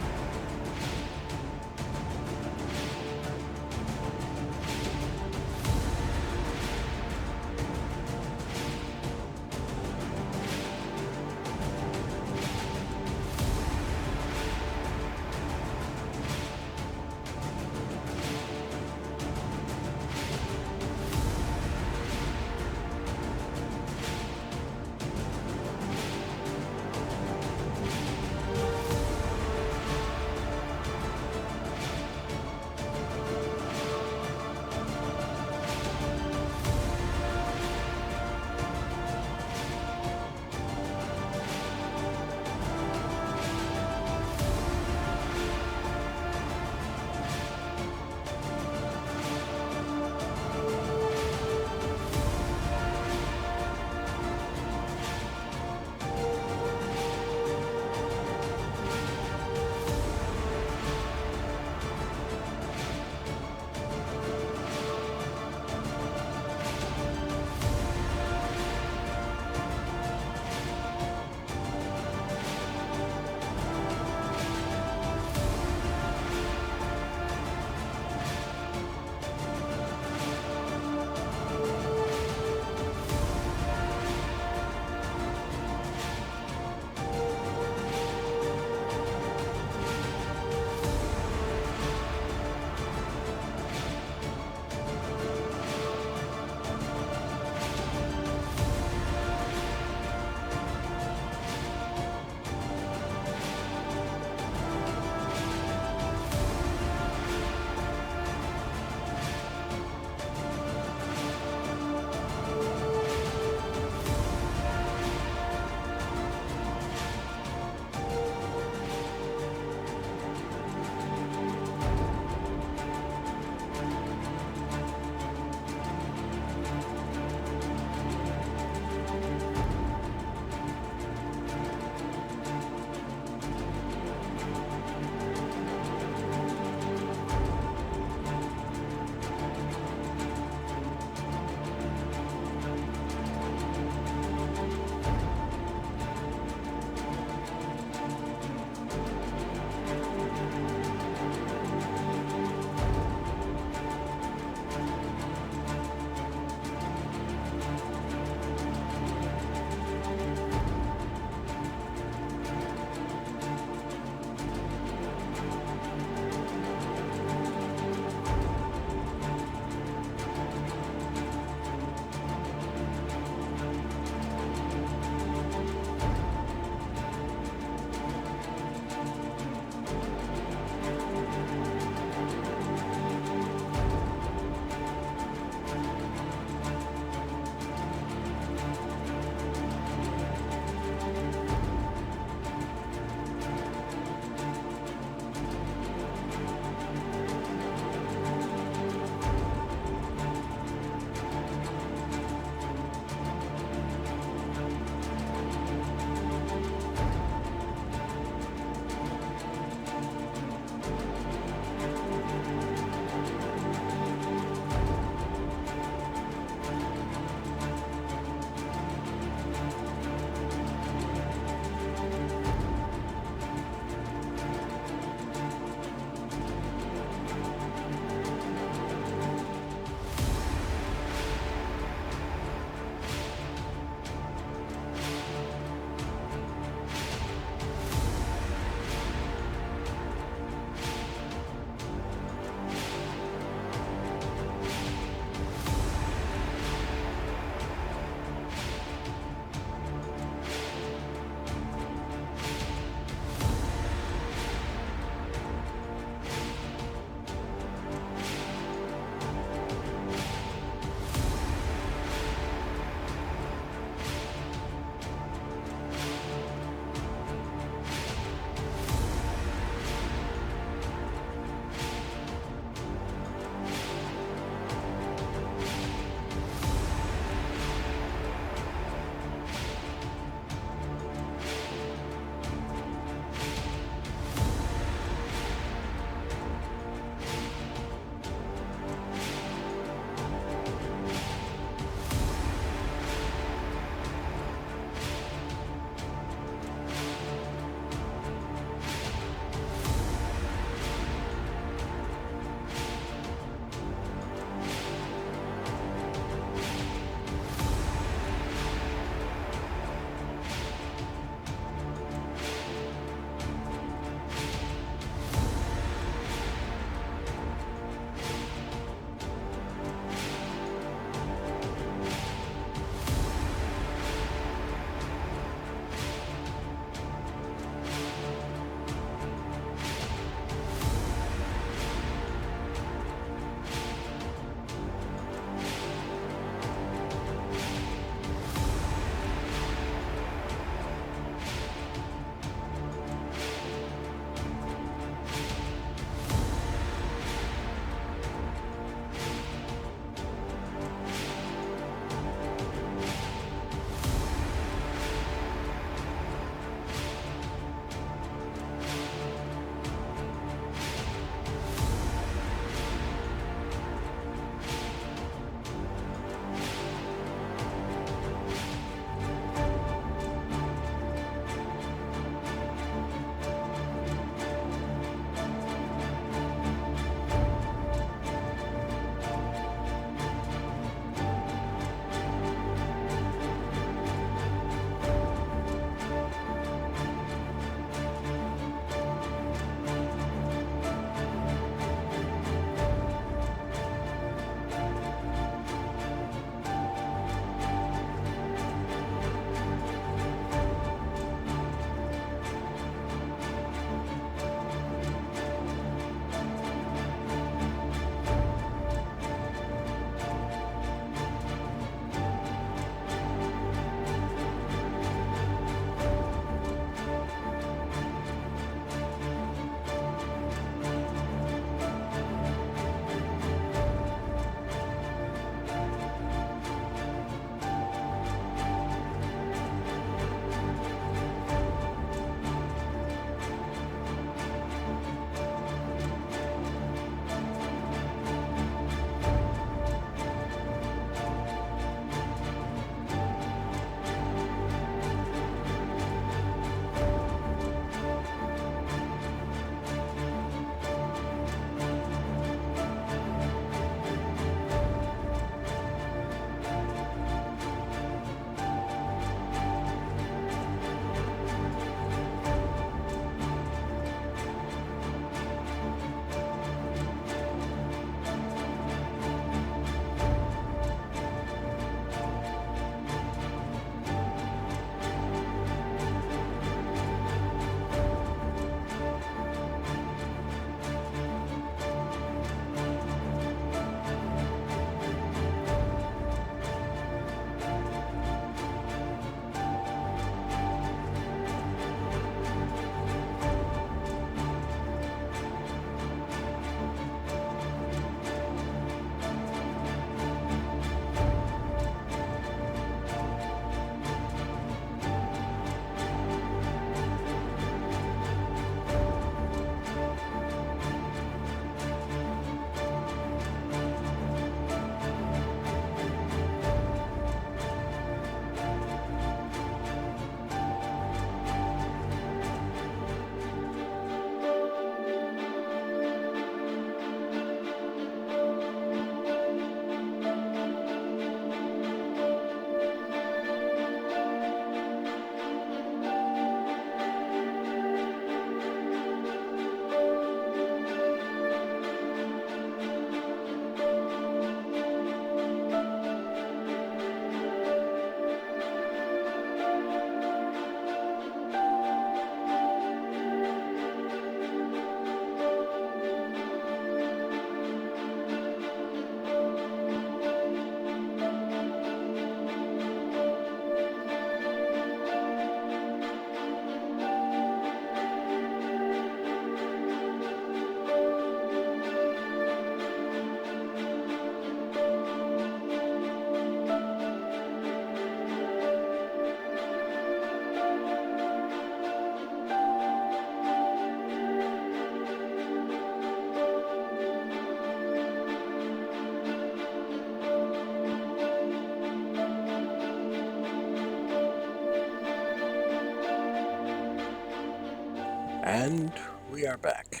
And we are back.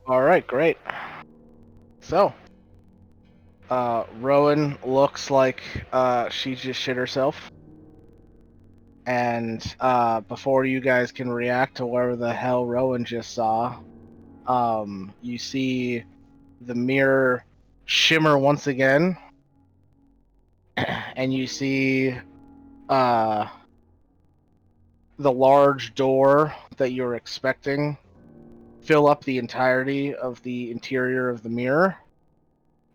All right, great. So, Rowan looks like she just shit herself. And before you guys can react to whatever the hell Rowan just saw, you see the mirror shimmer once again, and you see the large door that you're expecting fill up the entirety of the interior of the mirror,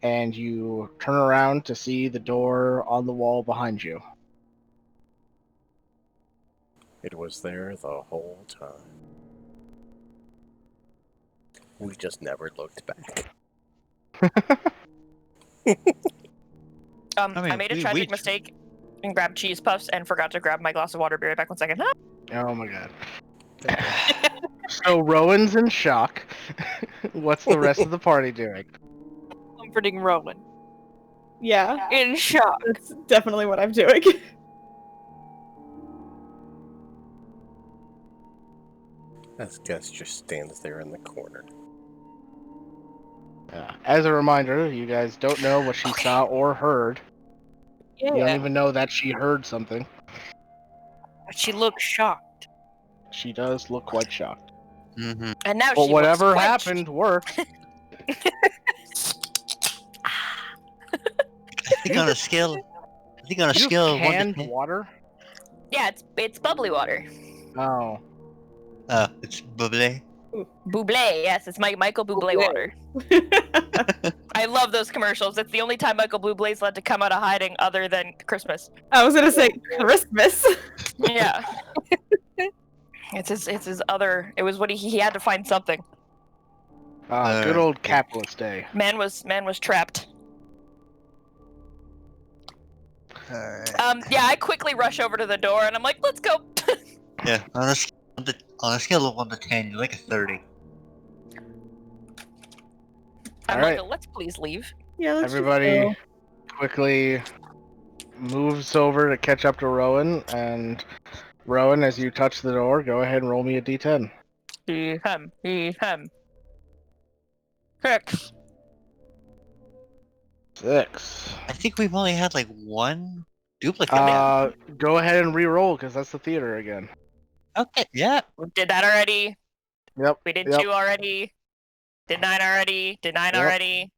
and you turn around to see the door on the wall behind you.
It was there the whole time. We just never looked back.
I mean,
I made a tragic mistake and grabbed cheese puffs and forgot to grab my glass of water. Be right back 1 second.
Oh my god. So Rowan's in shock. What's the rest of the party doing?
Comforting Rowan.
Yeah,
In shock.
that's definitely what I'm doing.
As Gus just stands there in the corner.
As a reminder, you guys don't know what she saw or heard. You don't
Yeah.
even know that she heard something.
She looks shocked.
She does look quite shocked.
Mm-hmm.
And now
But
she
whatever
looks quenched.
happened worked.
I think on a scale of 1 to
Canned
10.
water?
Yeah, it's bubbly water.
Oh.
It's bubbly.
Bublé, yes, it's Michael Bublé water. I love those commercials. It's the only time Michael Bublé's allowed to come out of hiding other than Christmas.
I was gonna say Christmas.
Yeah. It's his other. It was what he had to find something.
Good old capitalist day.
Man was trapped.
Alright.
Yeah, I quickly rush over to the door and I'm like, let's go.
Yeah, on a scale of 1 to 10, you're like a 30.
I'm
Alright.
like, let's please leave.
Yeah, let's just
Everybody
go.
quickly moves over to catch up to Rowan, and Rowan, as you touch the door, go ahead and roll me a d10.
Hem. 6.
6.
I think we've only had like one duplicate.
Go ahead and re-roll, because that's the theater again.
Okay, yeah.
We did that already.
Yep.
We did
Yep.
2 already. Did 9 already. Did 9
Yep.
already.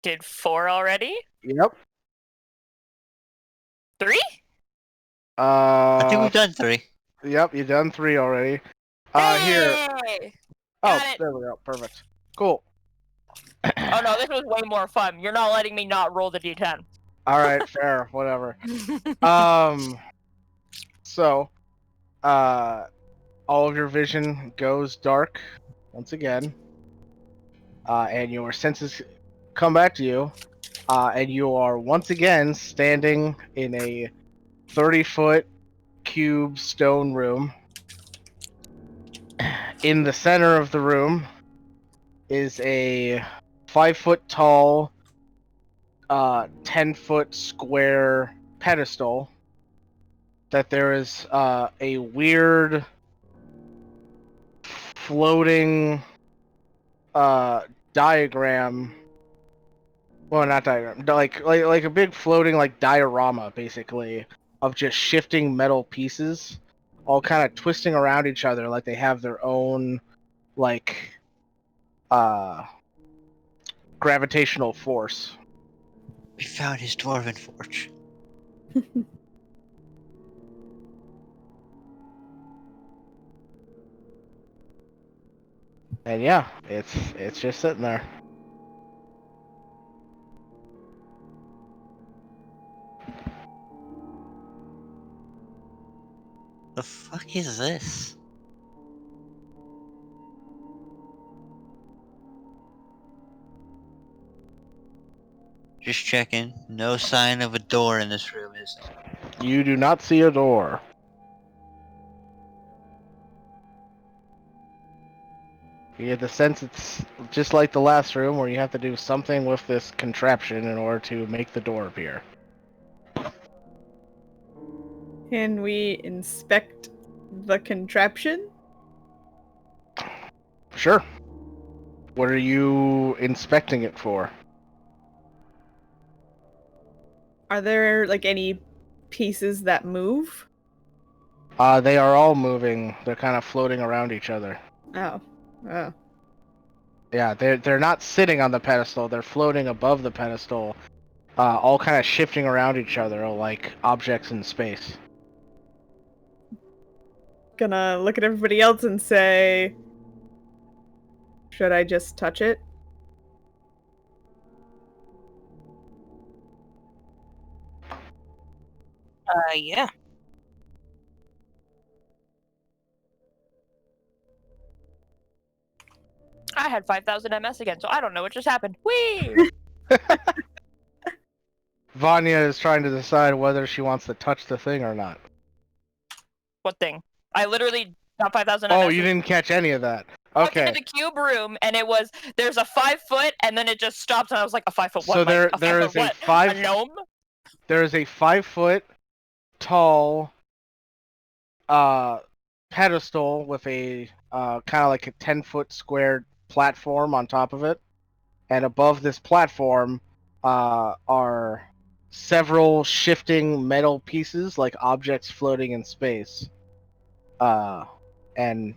Did 4 already.
Yep.
3?
I think we've done 3.
Yep, you've done 3 already. Here.
Hey!
Oh,
Got it.
there we go. Perfect. Cool.
Oh no, this was way more fun. You're not letting me not roll the d10.
All right, fair, whatever. So, all of your vision goes dark once again, and your senses come back to you, and you are once again standing in a 30-foot cube stone room. In the center of the room is a 5-foot tall, 10-foot square pedestal that there is a weird floating diagram. Well, not diagram, like a big floating like diorama, basically, of just shifting metal pieces, all kind of twisting around each other, like they have their own like gravitational force.
We found his dwarven forge.
And yeah, it's just sitting there.
The fuck is this? Just checking. No sign of a door in this room, is there?
You do not see a door. You get the sense it's just like the last room, where you have to do something with this contraption in order to make the door appear.
Can we inspect the contraption?
Sure. What are you inspecting it for?
Are there like any pieces that move?
They are all moving. They're kind of floating around each other.
Oh. Oh.
Yeah, they're not sitting on the pedestal. They're floating above the pedestal, all kind of shifting around each other like objects in space.
Gonna look at everybody else and say, should I just touch it?
Yeah.
I had 5,000 MS again, so I don't know what just happened. Whee!
Vanya is trying to decide whether she wants to touch the thing or not.
What thing? I literally got 5,000 MS.
Oh, you didn't catch any of that.
Walked
Okay.
into the cube room, and it was there's a 5 foot, and then it just stopped, and I was like, a 5 foot what?
So
Mike?
there is a
what?
5
A gnome?
There is a 5-foot tall pedestal with a kind of like a 10-foot squared platform on top of it, and above this platform are several shifting metal pieces like objects floating in space. And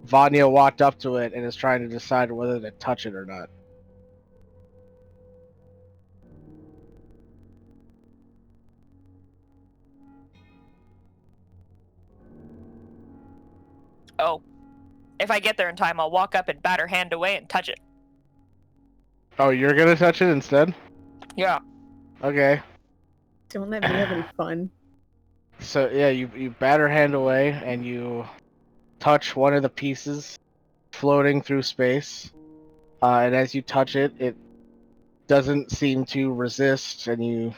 Vanya walked up to it and is trying to decide whether to touch it or not.
Oh. If I get there in time, I'll walk up and bat her hand away and touch it.
Oh, you're gonna touch it instead?
Yeah.
Okay.
Don't let me have any fun.
So yeah, you bat her hand away and you touch one of the pieces floating through space. And as you touch it, it doesn't seem to resist, and you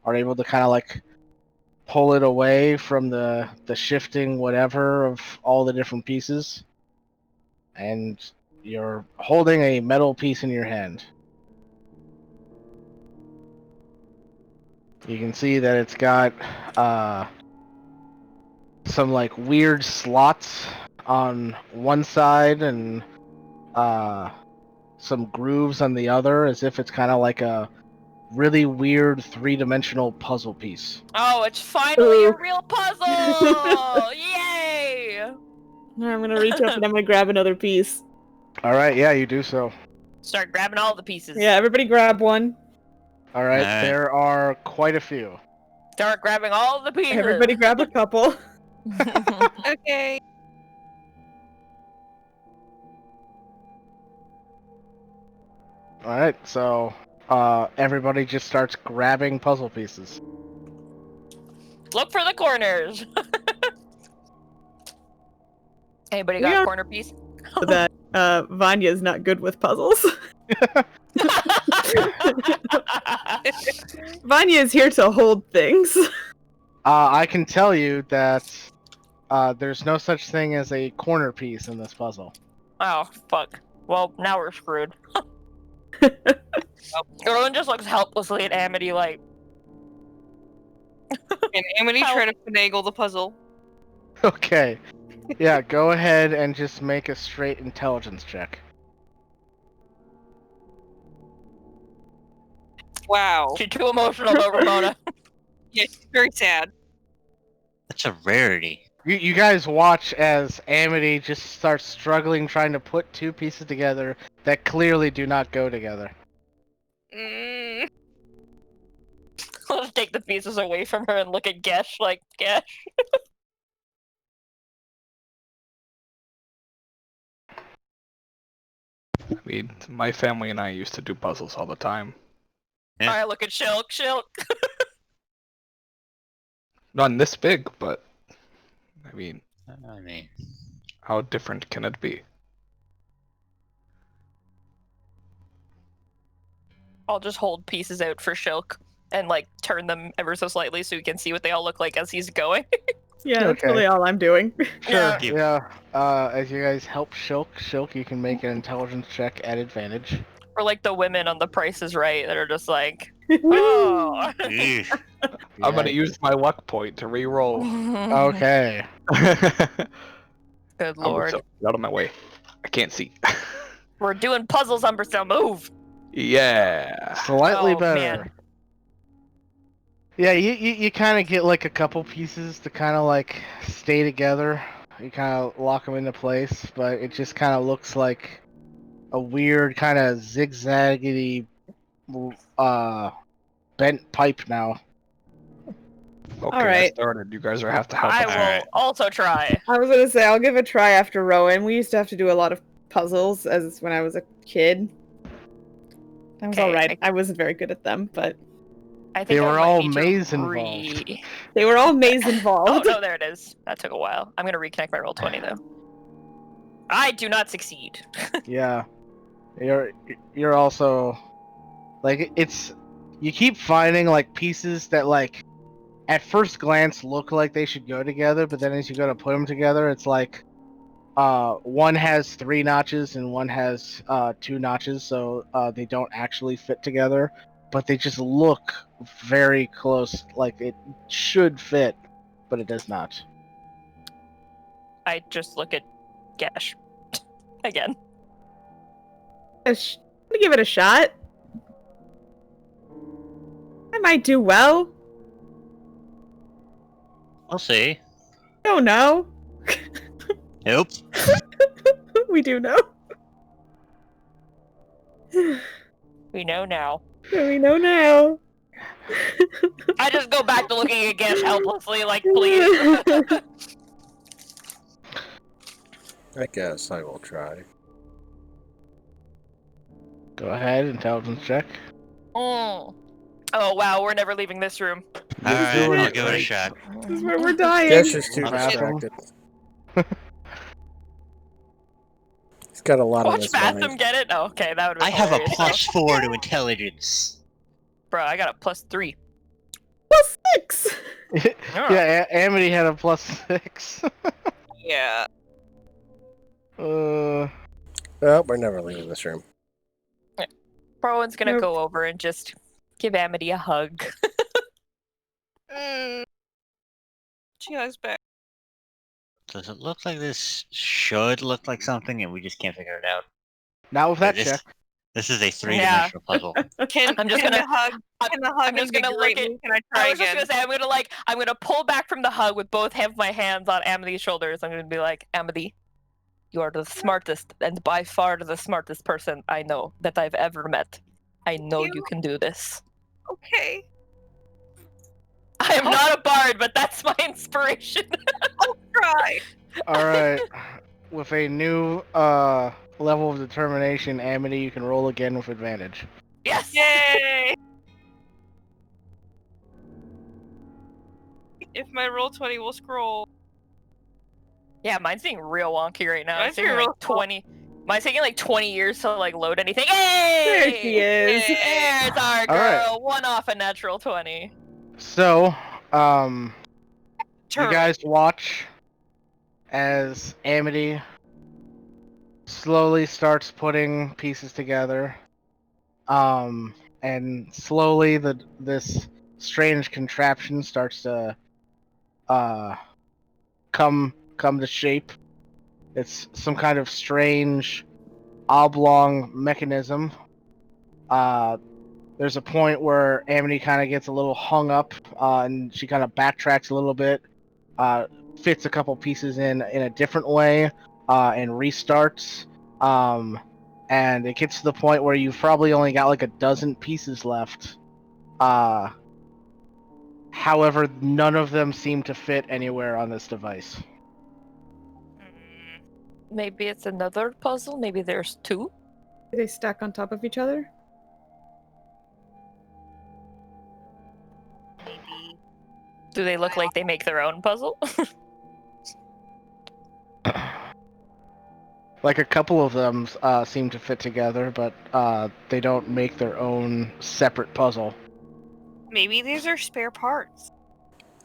are able to kind of like pull it away from the shifting whatever of all the different pieces. And you're holding a metal piece in your hand. You can see that it's got some like weird slots on one side and some grooves on the other, as if it's kind of like a really weird 3-dimensional puzzle piece.
Oh, it's finally a
Ooh.
real puzzle! Yay!
I'm gonna reach up and I'm gonna grab another piece.
All right, yeah, you do so.
Start grabbing all the pieces.
Yeah, everybody grab one.
All right,
Alright.
there are quite a few.
Start grabbing all the pieces.
Everybody grab a couple.
Okay.
All right, so everybody just starts grabbing puzzle pieces.
Look for the corners. Anybody got
Yeah.
a corner piece?
That Vanya's not good with puzzles. Vanya is here to hold things.
I can tell you that there's no such thing as a corner piece in this puzzle.
Oh, fuck. Well, now we're screwed. Erlen just looks helplessly at Amity like,
Can Amity try to finagle the puzzle?
Okay. Yeah, go ahead and just make a straight intelligence check.
Wow.
she's too emotional about Ramona.
Yeah, she's very sad.
That's a rarity.
You guys watch as Amity just starts struggling trying to put two pieces together that clearly do not go together.
Mm.
Let's take the pieces away from her and look at Gesh like, Gesh.
I mean, my family and I used to do puzzles all the time.
Yeah.
I look at Shilk, Shilk.
Not this big, but I mean,
I mean,
how different can it be?
I'll just hold pieces out for Shilk and like turn them ever so slightly so we can see what they all look like as he's going.
Yeah, that's
Okay.
really all I'm doing.
Sure.
Yeah.
Yeah. As you guys help Shilk, you can make an intelligence check at advantage.
Or like the women on The Price is Right that are just like, oh.
eesh.
I'm gonna
Yeah.
use my luck point to re-roll.
Okay.
Good
Oh,
lord.
so, get out of my way. I can't see.
We're doing puzzles, Umberstone. Move.
Yeah.
Slightly
Oh,
better.
man.
Yeah, you kind of get like a couple pieces to kind of like stay together. You kind of lock them into place, but it just kind of looks like a weird kind of zigzaggedy bent pipe now.
Okay, I
Alright.
started. You guys are have to help
I
us.
will
Alright.
also try.
I was gonna say I'll give a try after Rowan. We used to have to do a lot of puzzles as when I was a kid. I was
Okay,
alright. I wasn't very good at them, but
I think
They
I
were
might
all
need to
maze involved.
they were all maze
Oh
involved.
no, there it is. That took a while. I'm gonna reconnect my roll 20 though. I do not succeed.
Yeah, you're also like it's you keep finding like pieces that like at first glance look like they should go together, but then as you go to put them together, it's like one has 3 notches and one has 2 notches, so they don't actually fit together, but they just look very close, like it should fit, but it does not.
I just look at Gash again.
I'm gonna give it a shot. I might do well.
We'll see.
Don't know.
Nope.
We do know.
We know now.
We know now.
I just go back to looking at Gash helplessly, like, please.
I guess I will try.
Go ahead, intelligence check.
Oh wow, we're never leaving this room.
Alright,
doing
I'll
it
give it a
right.
shot.
This is where we're dying.
Gesh is too
Bathroom.
distracted. He's got a lot on
Watch
his
Batham
mind.
get it? Oh, okay, that would be
I have a
hilarious.
+4 to intelligence.
Bro, I got a +3.
Plus 6.
Yeah, Amity had a +6.
Yeah.
Well, we're never leaving this room.
Rowan's gonna
Nope.
go over and just give Amity a hug.
She hugs back.
Does it look like this should look like something and we just can't figure it out?
Not with that
This-
check.
This is a 3-dimensional puzzle.
Can
I'm just
can
gonna-
the hug? Can the hug
I'm just gonna
invigorate
look at-
me? Can I
I
try
was just
again?
gonna say I'm gonna pull back from the hug with both of my hands on Amity's shoulders. I'm gonna be like, Amity, you are the smartest and by far the smartest person I know that I've ever met. I know you
you.
can do this.
Okay.
I am not a bard, but that's my inspiration.
I'll try.
All right. With a new level of determination, Amity, you can roll again with advantage.
Yes!
Yay! If my roll 20 will scroll.
Yeah, mine's being real wonky right now.
Mine's
It's taking
being
like
real slow.
20. Mine's taking like 20 years to like load anything. Hey!
There she is.
There's our girl.
All right.
One off a natural 20.
So,
Turn.
you guys watch as Amity slowly starts putting pieces together. And slowly this strange contraption starts to come to shape. It's some kind of strange oblong mechanism. There's a point where Amity kind of gets a little hung up, and she kind of backtracks a little bit, fits a couple pieces in a different way, and restarts. And it gets to the point where you've probably only got like a dozen pieces left. However, none of them seem to fit anywhere on this device.
Maybe it's another puzzle. Maybe there's 2.
Do they stack on top of each other?
Maybe.
Do they look like they make their own puzzle?
Like a couple of them seem to fit together, but they don't make their own separate puzzle.
Maybe these are spare parts.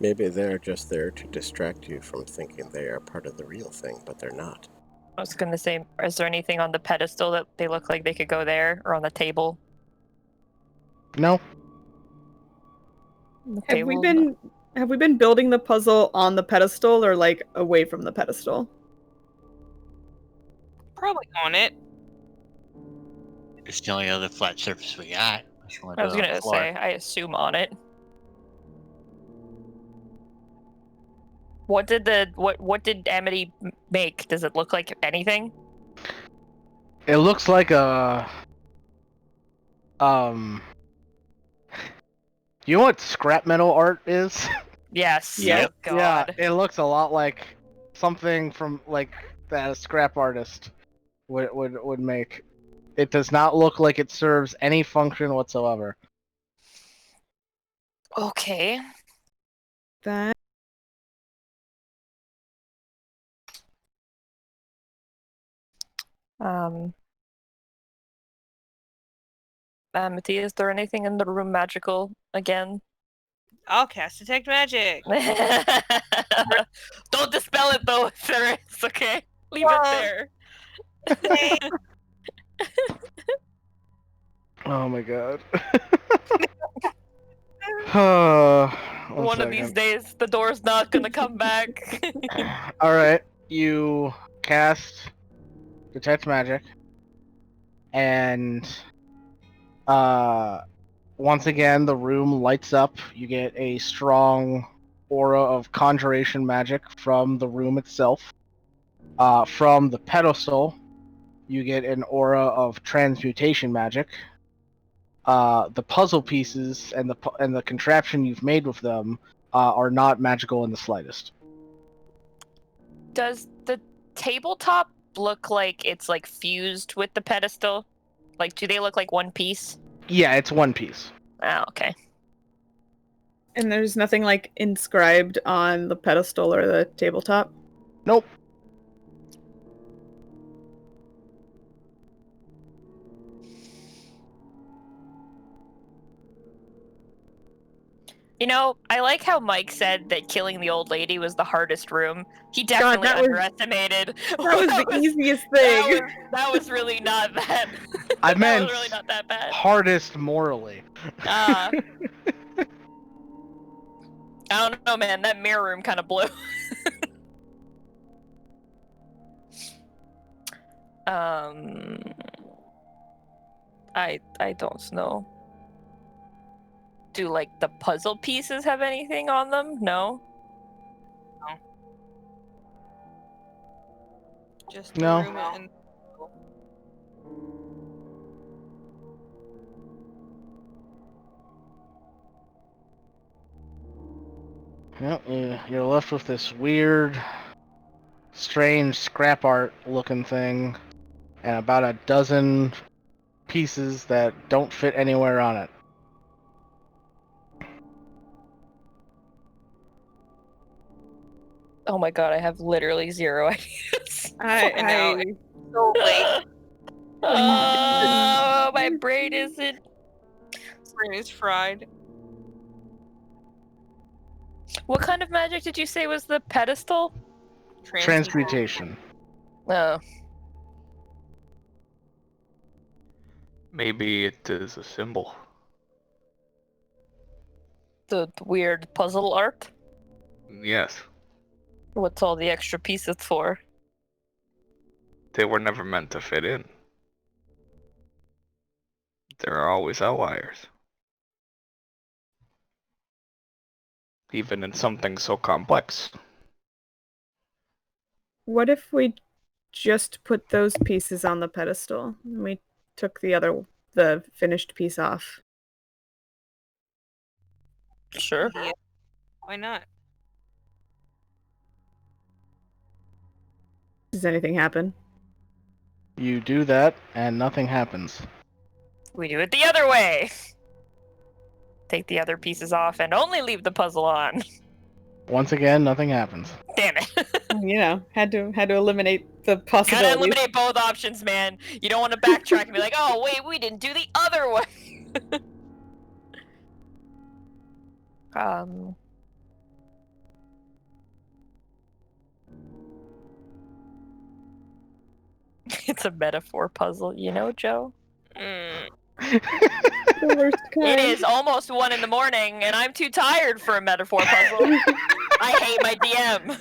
Maybe they're just there to distract you from thinking they are part of the real thing, but they're not.
I was gonna say, is there anything on the pedestal that they look like they could go there, or on the table?
No.
The
Have we
table?
been building the puzzle on the pedestal or like away from the pedestal?
Probably on it.
It's the only other flat surface we got. Unless you want
I
to
was
do it on
gonna
the floor.
say, I assume on it. What did Amity make? Does it look like anything?
It looks like a You know what scrap metal art is?
Yes.
Yep.
Thank God.
Yeah, it looks a lot like something from like that a scrap artist would make. It does not look like it serves any function whatsoever.
Okay.
That
Amity, is there anything in the room magical again?
I'll cast detect magic.
Don't dispel it though, if there is, okay? Leave it there.
Yay.
Oh my god.
One of these days, the door's not gonna come back.
Alright, you cast Detect Magic, and once again the room lights up. You get a strong aura of conjuration magic from the room itself. From the pedestal, you get an aura of transmutation magic. The puzzle pieces and the contraption you've made with them are not magical in the slightest.
Does the tabletop look like it's like fused with the pedestal? Like, do they look like one piece?
Yeah, it's one piece.
Oh, okay.
and there's nothing like inscribed on the pedestal or the tabletop.
Nope.
You know, I like how Mike said that killing the old lady was the hardest room. He definitely underestimated.
That was the easiest thing.
That was really not that.
I
that
meant
was really not that bad.
hardest morally.
I don't know, man. That mirror room kind of blew. I don't know. Do like the puzzle pieces have anything on them? No.
Just the
No.
room and
Yep, you're left with this weird, strange scrap art looking thing, and about a dozen pieces that don't fit anywhere on it.
Oh my god, I have literally zero ideas.
I know. So late.
Oh, my brain isn't.
Brain is fried.
What kind of magic did you say was the pedestal?
Transmutation.
Oh.
Maybe it is a symbol.
The weird puzzle art?
Yes.
What's all the extra pieces for?
They were never meant to fit in. There are always outliers. Even in something so complex.
What if we just put those pieces on the pedestal and we took the finished piece off?
Sure.
Yeah. Why not?
Does anything happen?
You do that, and nothing happens.
We do it the other way. Take the other pieces off and only leave the puzzle on.
Once again, nothing happens.
Damn it.
You know, had to eliminate the
Gotta
possibilities.
eliminate both options, man. You don't want to backtrack and be like, oh, wait, we didn't do the other way. It's a metaphor puzzle, you know, Joe?
The worst kind.
It is almost 1 in the morning, and I'm too tired for a metaphor puzzle. I hate my DM.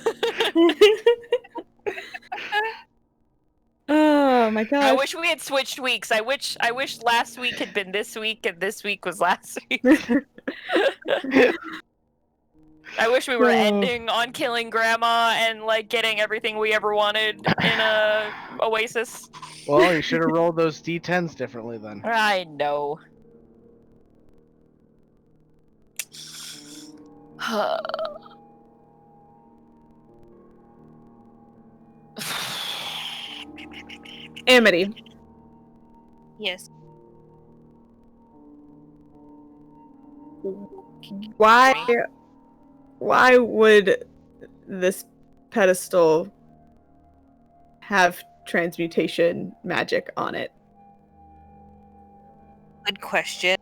Oh my
I
gosh.
wish we had switched weeks. I wish last week had been this week and this week was last week. I wish we were ending on killing Grandma and like getting everything we ever wanted in a oasis.
Well, you should have rolled those d10s differently then.
I know.
Amity,
Yes.
why would this pedestal have transmutation magic on it?
Good question.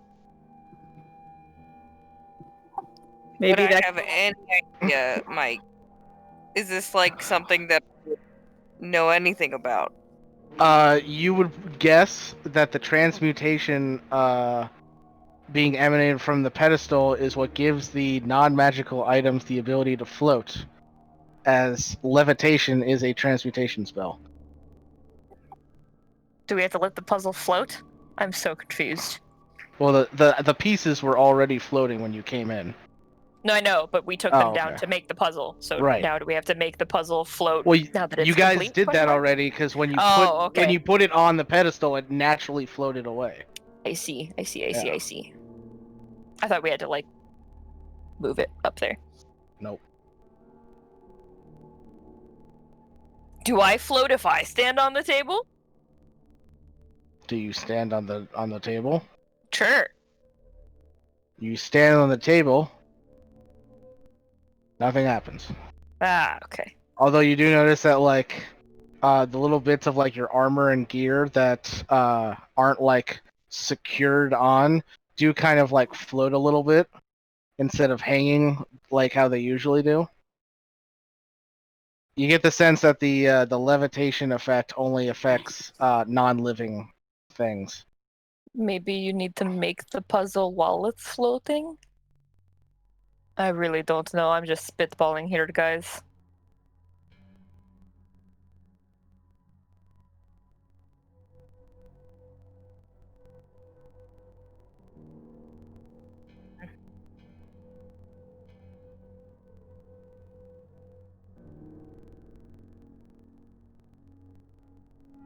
Maybe
Would I
that
have any idea, Mike? Is this like something that I would know anything about?
You would guess that the transmutation being emanated from the pedestal is what gives the non-magical items the ability to float, as levitation is a transmutation spell.
Do we have to let the puzzle float? I'm so confused.
Well, the pieces were already floating when you came in.
No, I know, but we took
Oh,
them down
okay.
to make the puzzle. So
Right.
now do we have to make the puzzle float
Well,
now that it's
you guys
complete?
did
Question
that
mark?
already because when you
Oh,
when
okay.
you put it on the pedestal, it naturally floated away.
I see.
Yeah.
I see. I thought we had to like move it up there.
Nope.
Do I float if I stand on the table?
Do you stand on the table?
Sure.
You stand on the table. Nothing happens.
Ah, okay.
Although you do notice that like the little bits of like your armor and gear that aren't like secured on do kind of like float a little bit instead of hanging like how they usually do. You get the sense that the levitation effect only affects non-living things.
Maybe you need to make the puzzle while it's floating? I really don't know. I'm just spitballing here, guys.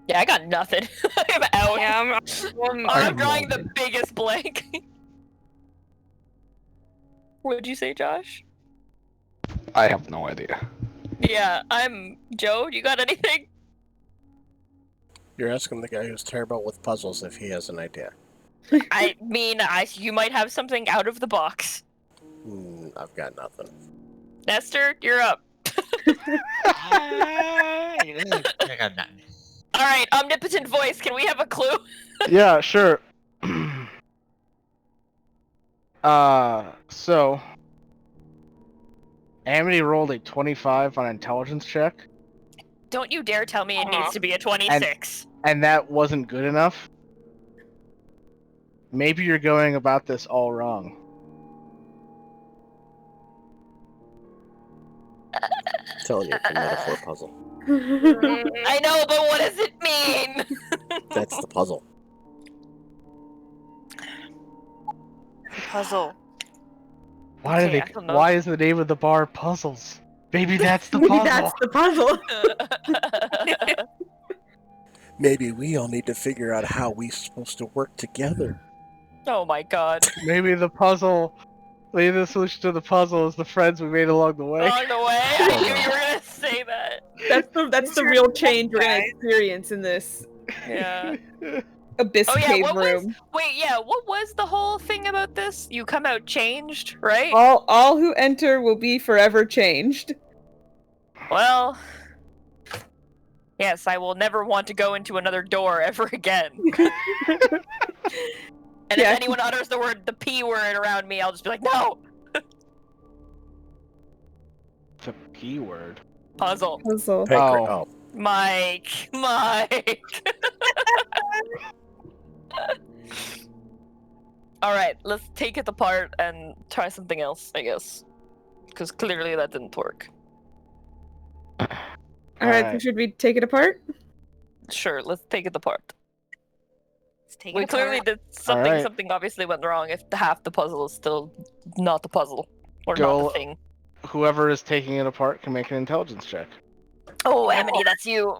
Yeah, I got nothing. I'm out.
Yeah,
I'm drawing the biggest blank. What'd you say, Josh?
I have no idea.
Yeah, I'm Joe. You got anything?
You're asking the guy who's terrible with puzzles if he has an idea.
I mean, you might have something out of the box.
I've got nothing.
Nestor, you're up.
I got nothing.
All right, omnipotent voice. Can we have a clue?
Yeah, sure. So Amity rolled a 25 on intelligence check,
Don't you dare tell me it needs to be a 26.
and that wasn't good enough. Maybe you're going about this all wrong.
Telling you, it's a metaphor puzzle.
I know, but what does it mean?
That's the puzzle.
puzzle.
Why
Okay,
do
I don't know.
Why is the name of the bar Puzzles? Maybe that's the puzzle.
Maybe that's the puzzle.
Maybe we all need to figure out how we're supposed to work together.
Oh my god.
Maybe the puzzle. Maybe the solution to the puzzle is the friends we made along the way.
Along the way, I knew you were gonna say that.
That's the real change we're gonna experience in this
Yeah.
abyss
Oh yeah,
cave
what
room.
was? Wait, yeah, what was the whole thing about this? You come out changed, right?
All who enter will be forever changed.
Well, yes, I will never want to go into another door ever again. And
Yeah.
if anyone utters the P word around me, I'll just be like, no!
The P word.
Puzzle.
Puzzle.
Oh.
Mike. Alright, let's take it apart and try something else, I guess. Because clearly that didn't work.
All right, so
Alright.
should we take it apart?
Sure, let's take it apart.
Let's take
We
it
clearly
apart.
did something.
Alright.
Something obviously went wrong if half the puzzle is still not the puzzle or not
Go-
the thing.
Whoever is taking it apart can make an intelligence check.
Oh, Amity, that's you.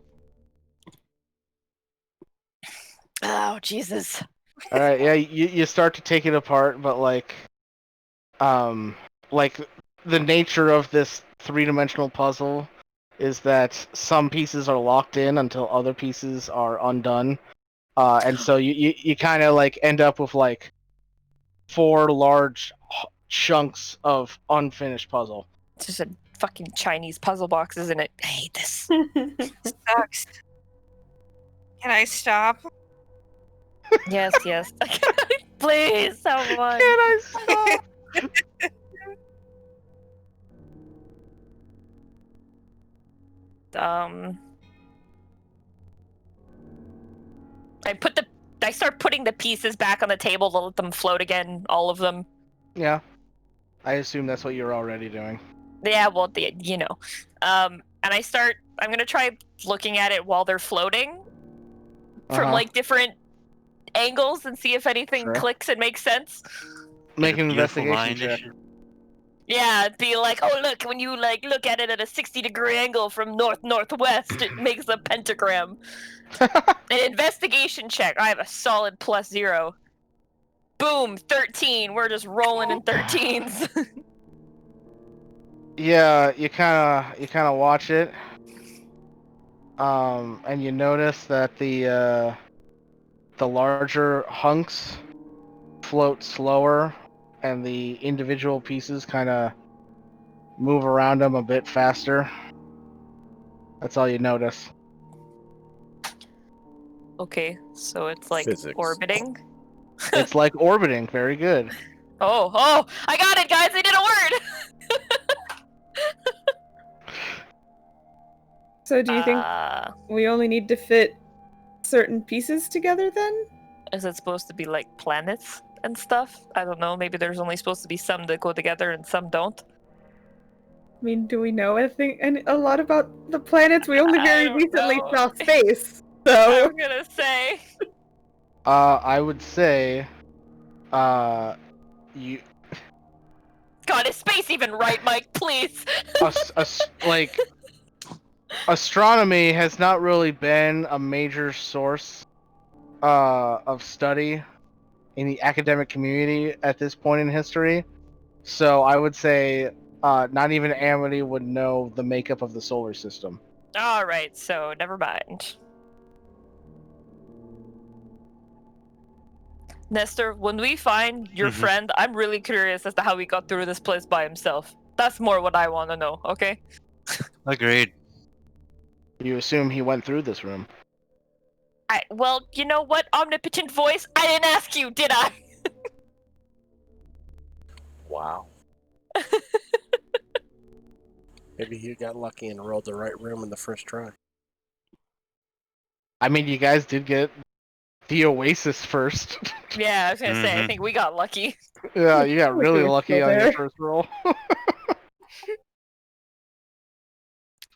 Oh, Jesus.
All right, yeah, you start to take it apart, but like the nature of this three-dimensional puzzle is that some pieces are locked in until other pieces are undone, and so you kind of like end up with like 4 large chunks of unfinished puzzle.
It's just a fucking Chinese puzzle box, isn't it? I hate this.
Sucks. Can I stop?
Yes, yes. Please, someone.
Can I stop?
I start putting the pieces back on the table to let them float again, all of them.
Yeah, I assume that's what you're already doing.
Yeah, well, you know. And I'm gonna try looking at it while they're floating from
Uh-huh.
like different angles and see if anything
Sure.
clicks and makes sense.
Make an
Beautiful
investigation
mind
check.
issue.
Yeah, it'd be like, oh look, when you like look at it at a 60-degree angle from north-northwest, it makes a pentagram. An investigation check. I have a solid +0. Boom, 13. We're just rolling in 13s.
Yeah, you kind of watch it, and you notice that the larger hunks float slower, and the individual pieces kind of move around them a bit faster. That's all you notice.
Okay, so it's like
Physics.
orbiting.
It's like orbiting. Very good.
Oh, I got it, guys. I did a word.
So do you think we only need to fit certain pieces together then?
Is it supposed to be like planets and stuff? I don't know. Maybe there's only supposed to be some that go together and some don't.
I mean, do we know a lot about the planets? We only
I
very
don't
recently
know.
saw space, so
I'm gonna say.
I would say, you
God, is space even right, Mike? Please.
like astronomy has not really been a major source of study in the academic community at this point in history. So I would say not even Amity would know the makeup of the solar system.
All right, so never mind. Nestor, when we find your friend, I'm really curious as to how he got through this place by himself. That's more what I want to know, okay?
Agreed.
You assume he went through this room.
Well, you know what, omnipotent voice? I didn't ask you, did I?
Wow. Maybe he got lucky and rolled the right room in the first try.
I mean, you guys did get the Oasis first.
Yeah, I was gonna say, I think we got lucky.
Yeah, you got
Wish
really
we were
lucky
still
on your
there.
first roll.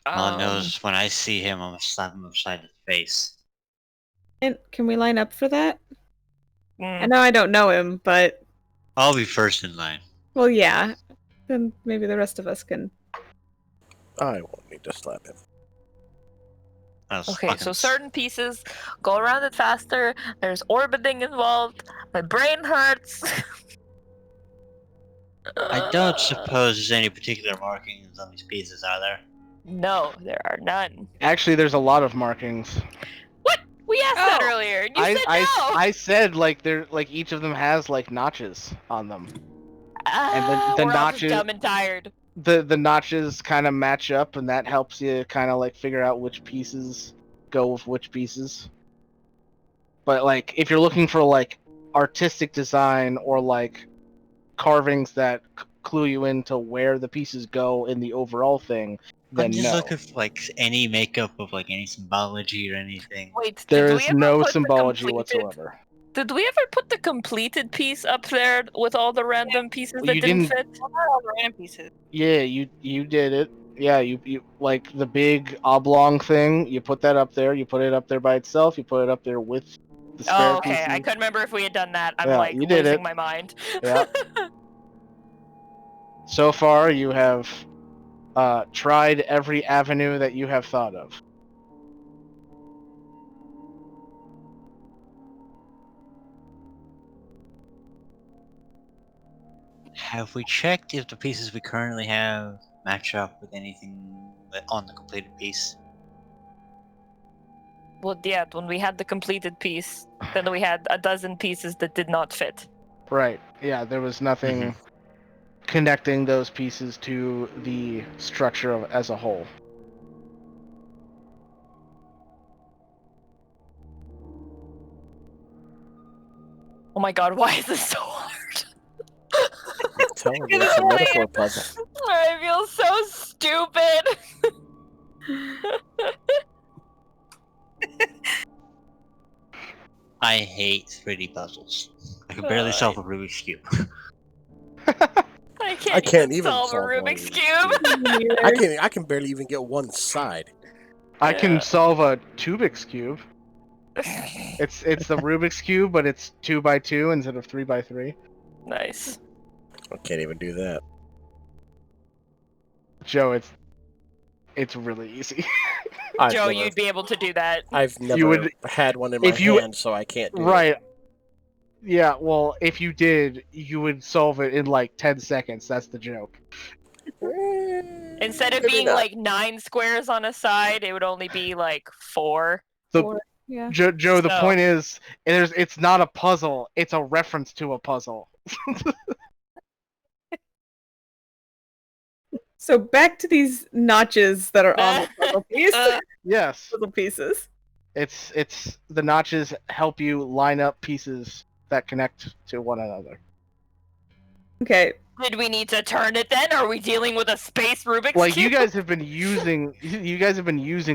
All knows when I see him, I'm gonna slap him upside the face.
And can we line up for that?
mm,
I know I don't know him, but
I'll be first in line.
well, yeah. Then maybe the rest of us can.
I won't need to slap him.
Okay, so certain pieces go around it faster. There's orbiting involved. My brain hurts.
I don't suppose there's any particular markings on these pieces, are there?
No, there are none.
Actually, there's a lot of markings.
What? We asked that
Oh.
earlier, and you said no.
I said like they're like each of them has like notches on them. and the
we're all just
notches-
dumb and tired.
The notches kind of match up, and that helps you kind of like figure out which pieces go with which pieces. But like if you're looking for like artistic design or like carvings that clue you into where the pieces go in the overall thing, then
I'm just
no.
looking for like any makeup of like any symbology or anything.
Wait,
There
did
is
we ever
no
put the
symbology
completed-
whatsoever.
Did we ever put the completed piece up there with all the random pieces
Well,
that
you
didn't
didn't-
fit?
What are all the random pieces?
Yeah, you did it. Yeah, you like the big oblong thing. You put that up there. You put it up there by itself. You put it up there with the spare
Oh, okay.
pieces.
I couldn't remember if we had done that. I'm
Yeah,
like
you did
losing
it.
my mind.
Yeah. So far, you have tried every avenue that you have thought of.
Have we checked if the pieces we currently have match up with anything on the completed piece?
Well, yeah, when we had the completed piece, then we had a dozen pieces that did not fit.
Right. Yeah, there was nothing connecting those pieces to the structure of as a whole.
Oh my god, why is this so hard?
Tell him it's a metaphor puzzle.
I feel so stupid.
I hate 3D puzzles. I can barely solve a Rubik's Cube.
I
I can't even
solve a
solve
Rubik's
one.
Cube.
I can barely even get one side.
I can
Yeah.
solve a Tubik's cube. It's the Rubik's cube, but it's 2x2 instead of 3x3.
Nice.
I can't even do that.
Joe, it's really easy.
Joe, you'd be able to do that.
I've never
would-
had one in my
if you-
hand, so I can't do it.
Right. Yeah, well, if you did, you would solve it in like 10 seconds. That's the joke.
Instead of
Maybe
being
not.
like 9 squares on a side, it would only be like 4.
Yeah.
Joe, the
So-
point is, it's not a puzzle. It's a reference to a puzzle.
So back to these notches that are on the puzzle piece.
Yes,
Puzzle pieces.
it's the notches help you line up pieces that connect to one another.
Okay.
Did we need to turn it then? Are we dealing with a space Rubik's
Like
Cube?
you guys have been using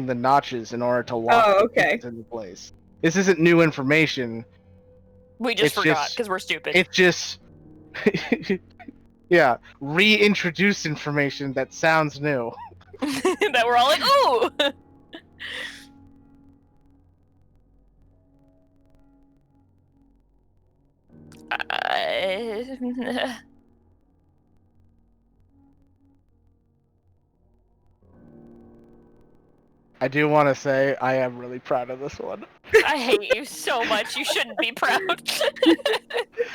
the notches in order to lock
Oh,
the
okay.
pieces into place. This isn't new information.
We just
it's
forgot
just-
because we're stupid.
It's just yeah, reintroduced information that sounds new.
That we're all like, ooh!
I do want to say I am really proud of this one.
I hate you so much. You shouldn't be proud.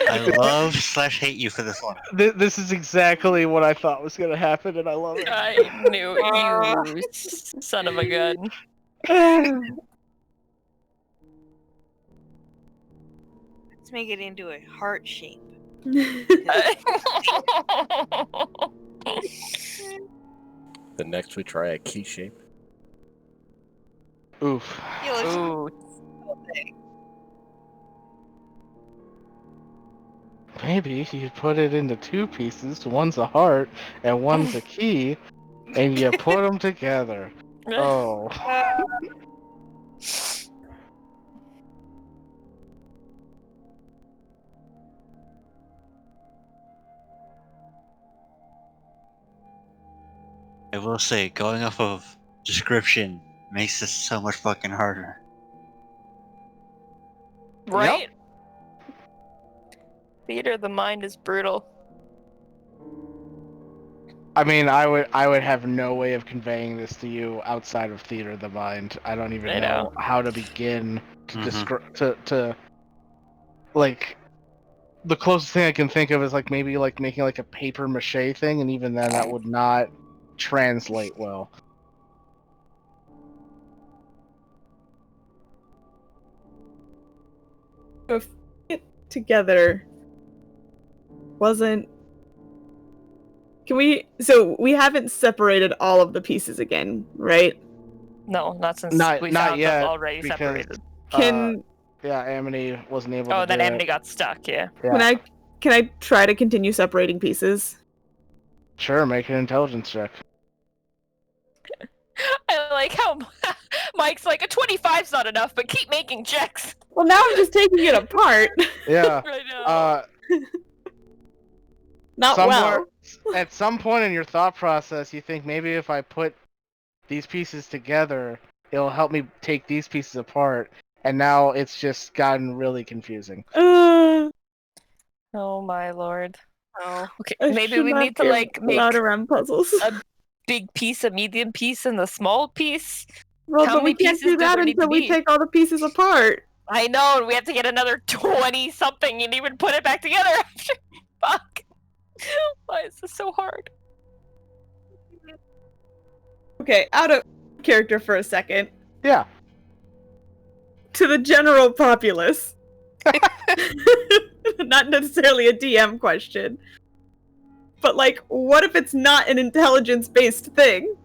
I love/hate you for this one.
This is exactly what I thought was going to happen, and I love it.
I knew you, son of a gun.
Let's make it into a heart shape.
The next we try a key shape.
Oof.
Yeah, let's
Ooh,
Maybe you put it into two pieces. One's a heart and one's a key, and you put them together. Oh.
I will say, going off of description makes this so much fucking harder.
right? Theater of the mind is brutal.
I mean, I would have no way of conveying this to you outside of Theater of the Mind. I don't even
I
know how to begin to
Mhm.
describe to like the closest thing I can think of is like maybe like making like a paper mache thing, and even then that would not translate well.
If it together wasn't. Can we? So we haven't separated all of the pieces again, right?
No, not since
Not
we
not
found
yet
them already
because
separated.
Can
yeah, Amity wasn't able to
Oh, then
do
Amity
it.
got stuck, yeah.
Yeah.
can I try to continue separating pieces?
Sure, make an intelligence check.
I like how Mike's like, a 25's not enough, but keep making checks.
Well, now I'm just taking it apart.
Yeah.
Right now.
Not
somewhere
well.
At some point in your thought process, you think maybe if I put these pieces together, it'll help me take these pieces apart. And now it's just gotten really confusing.
Uh,
Oh my lord.
Oh,
Okay,
I
maybe
should
we
not
need to
be
like make
allowed around puzzles.
a big piece, a medium piece, and a small piece.
Well,
How
but we
many
can't
pieces
do
do
that
there need to
until we
be?
take all the pieces apart.
I know, and we have to get another 20 something and even put it back together after. Fuck. Why is this so hard?
Okay, out of character for a second.
Yeah.
To the general populace. Not necessarily a DM question. But, like, what if it's not an intelligence-based thing?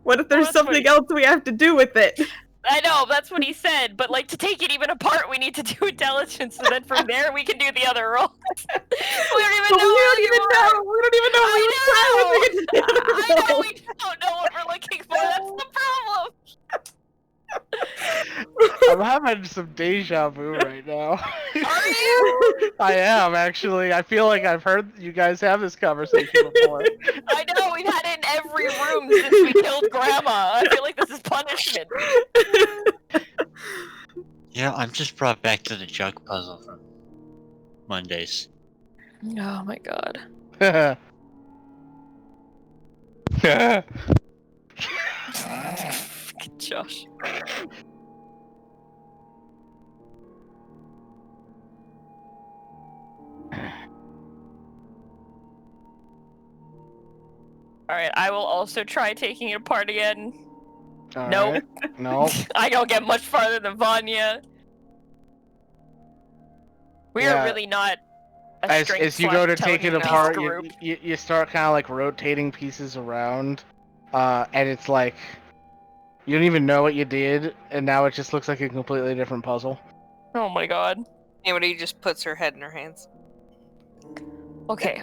What if there's
that's what
something else we have to do with it?
I know, that's what he said, but like to take it even apart, we need to do intelligence, so then from there we can do the other rolls. We don't even
But
know
we don't even
anymore.
know. We don't even know
I
which side we're gonna do the other
I know
roll.
we don't know what we're looking for. That's the problem.
I'm having some deja vu right now.
Are you?
I am, actually. I feel like I've heard you guys have this conversation before.
I know we've had it in every room since we killed Grandma. I feel like this is punishment.
Yeah, I'm just brought back to the jug puzzle from Mondays.
Oh my god. Josh. Alright, I will also try taking it apart again. Nope.
No.
I don't get much farther than Vanya. We
Yeah.
are really not a
As you go to take it apart,
group.
you start kind of like rotating pieces around, and it's like you don't even know what you did, and now it just looks like a completely different puzzle.
Oh my god.
Anybody just puts her head in her hands.
Okay.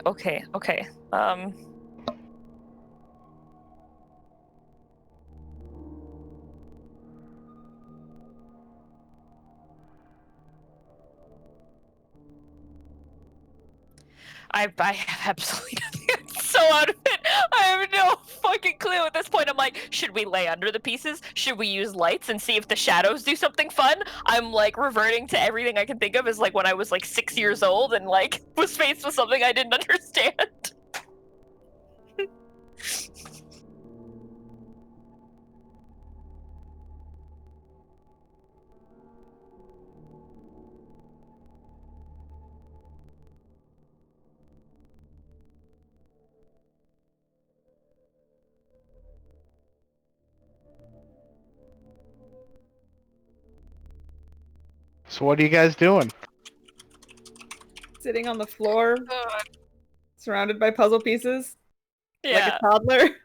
I have absolutely nothing. I'm so out of it. I have no fucking clue at this point. I'm like, should we lay under the pieces? Should we use lights and see if the shadows do something fun? I'm like reverting to everything I can think of as like when I was like 6 years old and like was faced with something I didn't understand.
So what are you guys doing?
Sitting on the floor,
God.
surrounded by puzzle pieces, like
Yeah.
a toddler.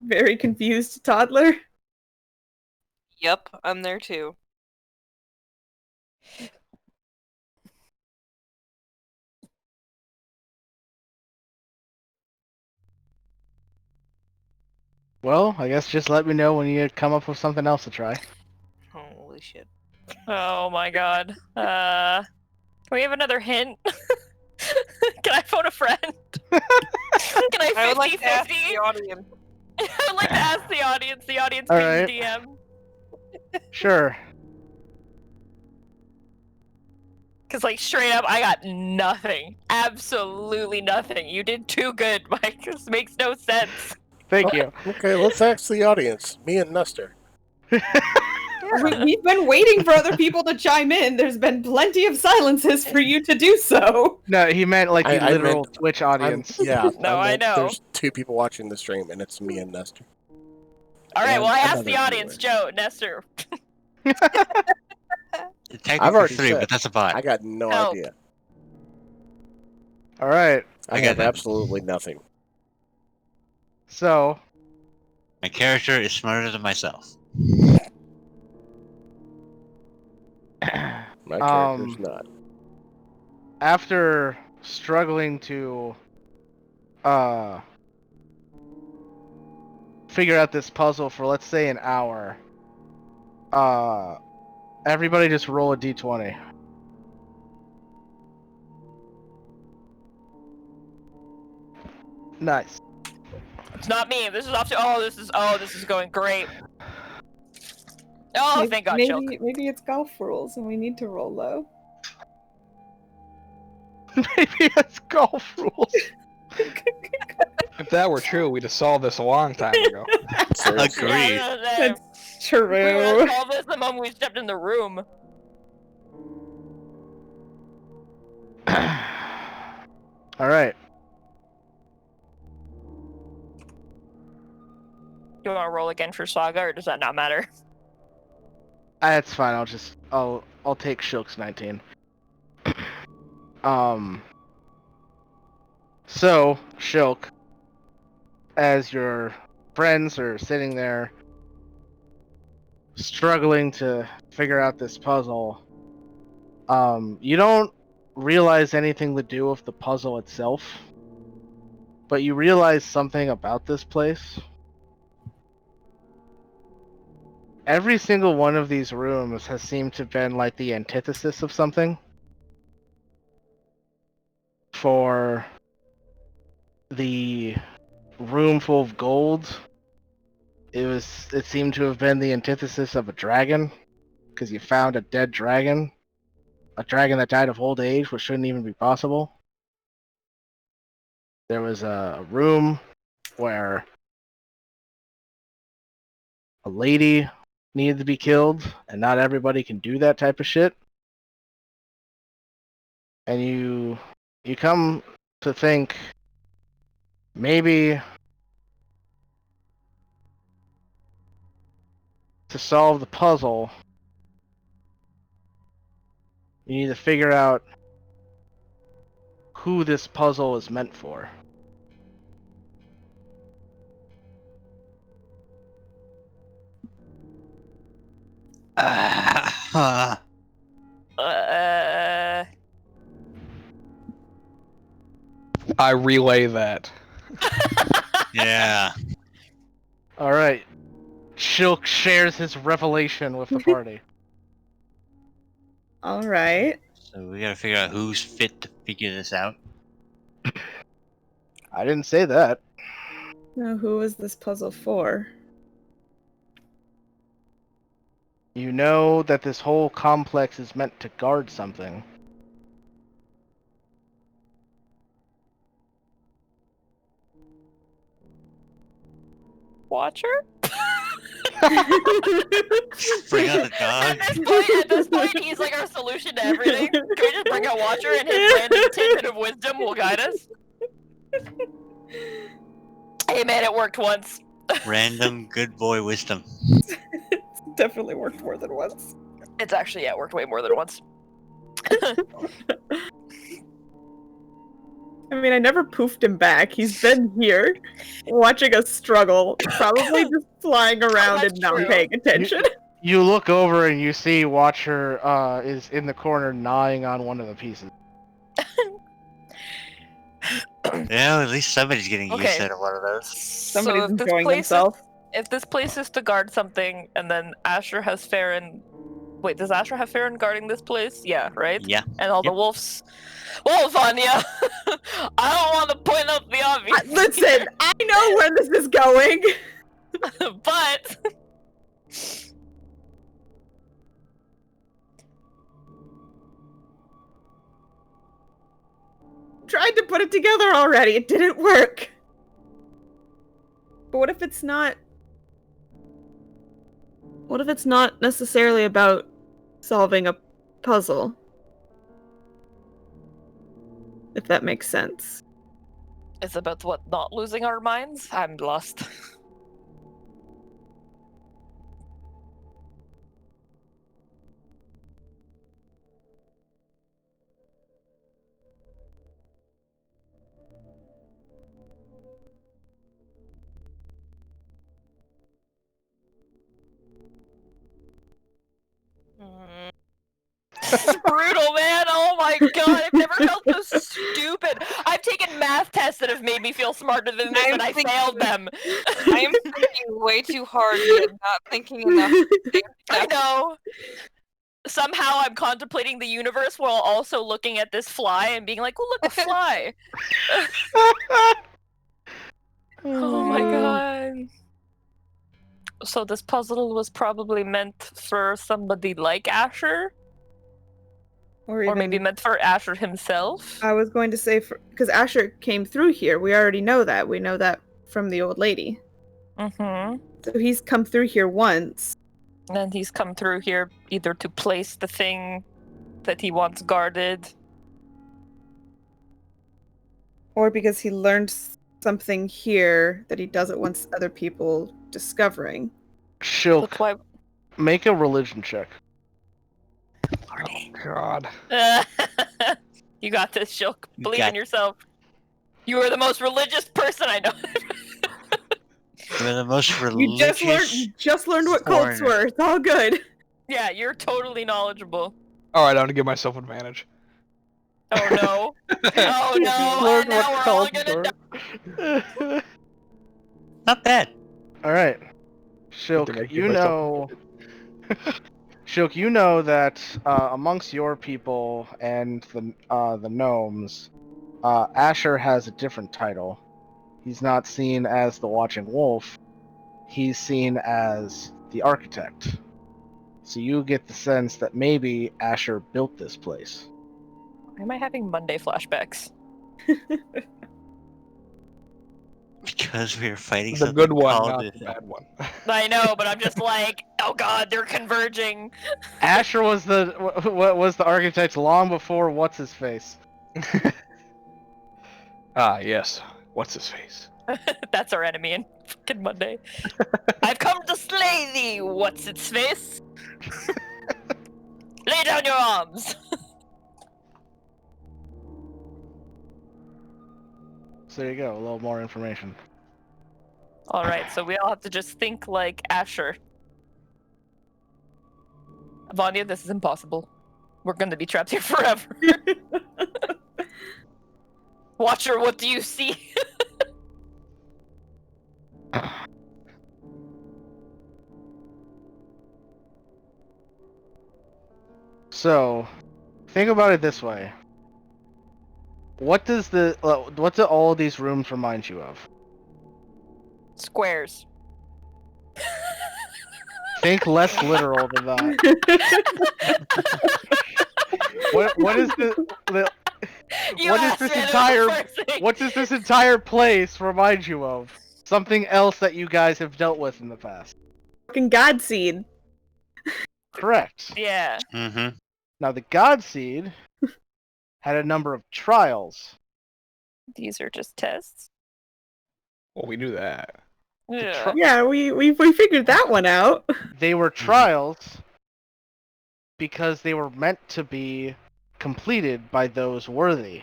Very confused toddler.
Yep, I'm there too.
Well, I guess just let me know when you come up with something else to try.
Holy shit.
Oh my god. Can we have another hint? Can I phone a friend? Can I 50-50?
I would like to ask the audience.
I would like to ask the audience being
Alright.
the DM.
Sure.
Because, like, straight up, I got nothing. Absolutely nothing. You did too good, Mike. This makes no sense.
Thank you.
Okay, let's ask the audience. Me and Nestor.
We've been waiting for other people to chime in. There's been plenty of silences for you to do so.
No, he meant like the
I
literal
meant-
Twitch audience.
Yeah,
No, I
meant
know.
There's 2 people watching the stream, and it's me and Nestor.
Alright,
And
well, I asked
another
the audience,
viewer.
Joe, Nestor.
Technically
already
3,
said.
but that's a bot.
I got no
Oh.
idea.
All right.
I
I got
have
that.
absolutely nothing.
So,
My character is smarter than myself.
My character's not.
after struggling to figure out this puzzle for, let's say, an hour, everybody just roll a d20. Nice.
It's not me. This is off to. This is going great. Oh, thank God, Choke.
Maybe it's golf rules and we need to roll low.
Maybe it's golf rules.
If that were true, we'd have solved this a long time ago.
Seriously.
Agreed.
That's
We would
true.
have solved this the moment we stepped in the room.
All right.
You want to roll again for Saga, or does that not matter?
That's fine. I'll take Shilk's 19. So Shilk, as your friends are sitting there struggling to figure out this puzzle, you don't realize anything to do with the puzzle itself, but you realize something about this place. Every single one of these rooms has seemed to have been like the antithesis of something. For the room full of gold, it seemed to have been the antithesis of a dragon, because you found a dead dragon. A dragon that died of old age, which shouldn't even be possible. There was a room where a lady needed to be killed, and not everybody can do that type of shit. And you come to think maybe to solve the puzzle, you need to figure out who this puzzle is meant for.
I relay that.
Yeah.
All right. Shilk shares his revelation with the party.
All right.
So we gotta figure out who's fit to figure this out.
I didn't say that.
Now, who is this puzzle for?
You know that this whole complex is meant to guard something.
Watcher?
Bring out the dog.
At this point, he's like our solution to everything. Can we just bring out Watcher and his random tidbit of wisdom will guide us? Hey man, it worked once.
Random good boy wisdom.
It's definitely worked more than once.
It's actually, yeah, it worked way more than once.
I mean, I never poofed him back. He's been here, watching us struggle, probably just flying around
That's
and not
true.
paying attention.
You look over and you see Watcher is in the corner gnawing on one of the pieces.
Yeah, at least somebody's getting use
Okay.
out of one of those.
Somebody's
if this
enjoying
place
themselves.
If this place is to guard something, and then Asher has Farron... Wait, does Asher have Farron guarding this place? Yeah, right?
Yeah.
And all the wolves... Wolf on ya! I don't want to point out the obvious.
Listen, I know where this is going.
But...
Tried to put it together already. It didn't work. But what if it's not... What if it's not necessarily about solving a puzzle? If that makes sense.
It's about what, not losing our minds? I'm lost. This is brutal, man. Oh my god, I've never felt so stupid. I've taken math tests that have made me feel smarter than this, and I failed them.
I am thinking way too hard, yet not thinking enough.
I know. Somehow I'm contemplating the universe while also looking at this fly and being like, "Oh, look, a fly." Oh my god. So this puzzle was probably meant for somebody like Asher?
Or
Or maybe meant for Asher himself?
I was going to say, because Asher came through here. We already know that. We know that from the old lady.
Mm-hmm.
So he's come through here once.
And he's come through here either to place the thing that he wants guarded.
Or because he learned something here that he doesn't want other people discovering.
Shilk,
That's why.
make a religion check.
God.
You got this, Shulk.
You
Believe
got-
in yourself. You are the most religious person I know.
You're the most
You
religious.
just learned what cults
foreigner.
were. It's all good.
Yeah, you're totally knowledgeable.
Alright, I'm gonna give myself advantage.
Oh no. Oh no.
Learn
And now
what
we're all
cults
gonna
were.
die.
Not bad.
All right,
Good thing I
Shilk,
give
you
myself
know. Shilk, you know that amongst your people and the gnomes, Asher has a different title. He's not seen as the Watching Wolf. He's seen as the Architect. So you get the sense that maybe Asher built this place.
Why am I having Monday flashbacks?
Because we were fighting
The
something
good one,
called
not
it.
the bad one.
I know, but I'm just like, oh god, they're converging.
Asher was the architect long before what's his face.
Ah, yes. What's his face?
That's our enemy in fucking Monday. I've come to slay thee, what's its face? Lay down your arms.
So there you go, a little more information.
Alright, so we all have to just think like Asher. Vanya, this is impossible. We're gonna be trapped here forever. Watcher, what do you see?
So, think about it this way. What do all these rooms remind you of?
Squares.
Think less literal than that. What is
You
what is
asked,
this
man, it was the
entire
first thing.
what does this entire place remind you of? Something else that you guys have dealt with in the past.
Fucking God Seed.
Correct.
Yeah.
Mm-hmm.
Now the God Seed had a number of trials.
These are just tests.
Well, we knew that.
Yeah.
Yeah, we figured that one out.
They were trials because they were meant to be completed by those worthy.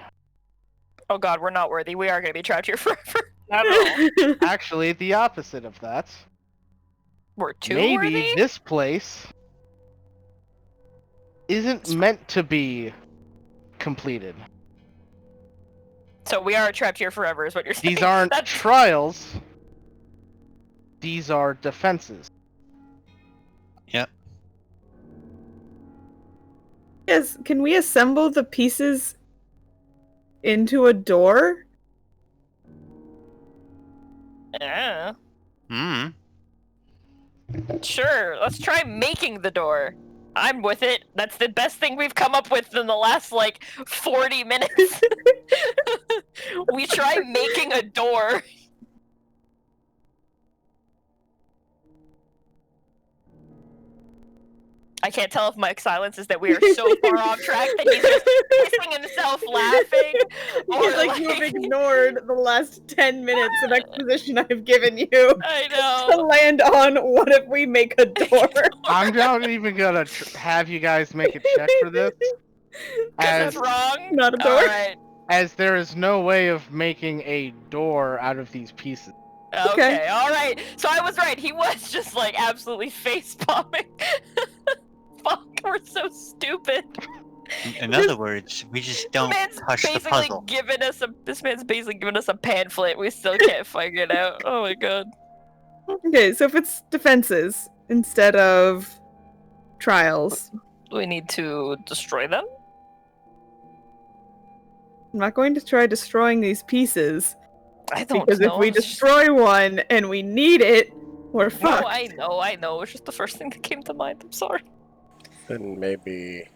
Oh god, we're not worthy. We are gonna be trapped here forever.
Actually, the opposite of that.
We're too
Maybe
worthy?
this place isn't meant to be completed.
So we are trapped here forever, is what you're saying.
These aren't
That's-
trials. These are defenses.
Yep.
Yes, can we assemble the pieces into a door?
Yeah.
Mm.
Sure, let's try making the door. I'm with it. That's the best thing we've come up with in the last, 40 minutes. We try making a door. I can't tell if my silence is that we are so far off track that he's just pissing himself laughing. Or
It's like you have ignored the last 10 minutes of exposition I've given you
I
to
know.
land on what if we make a door.
I'm not even gonna have you guys make a check for this,
Because
as
it's wrong.
Not a door.
Alright.
as there is no way of making a door out of these pieces.
Okay, alright. So I was right. He was just absolutely face bombing. Fuck, we're so stupid.
In other words, we just don't touch the puzzle.
This man's basically giving us a pamphlet. We still can't figure it out. Oh my god.
Okay, so if it's defenses instead of trials,
We need to destroy them?
I'm not going to try destroying these pieces.
I don't
Because
know.
if we destroy one and we need it, we're
No,
fucked.
I know. It's just the first thing that came to mind. I'm sorry.
Then maybe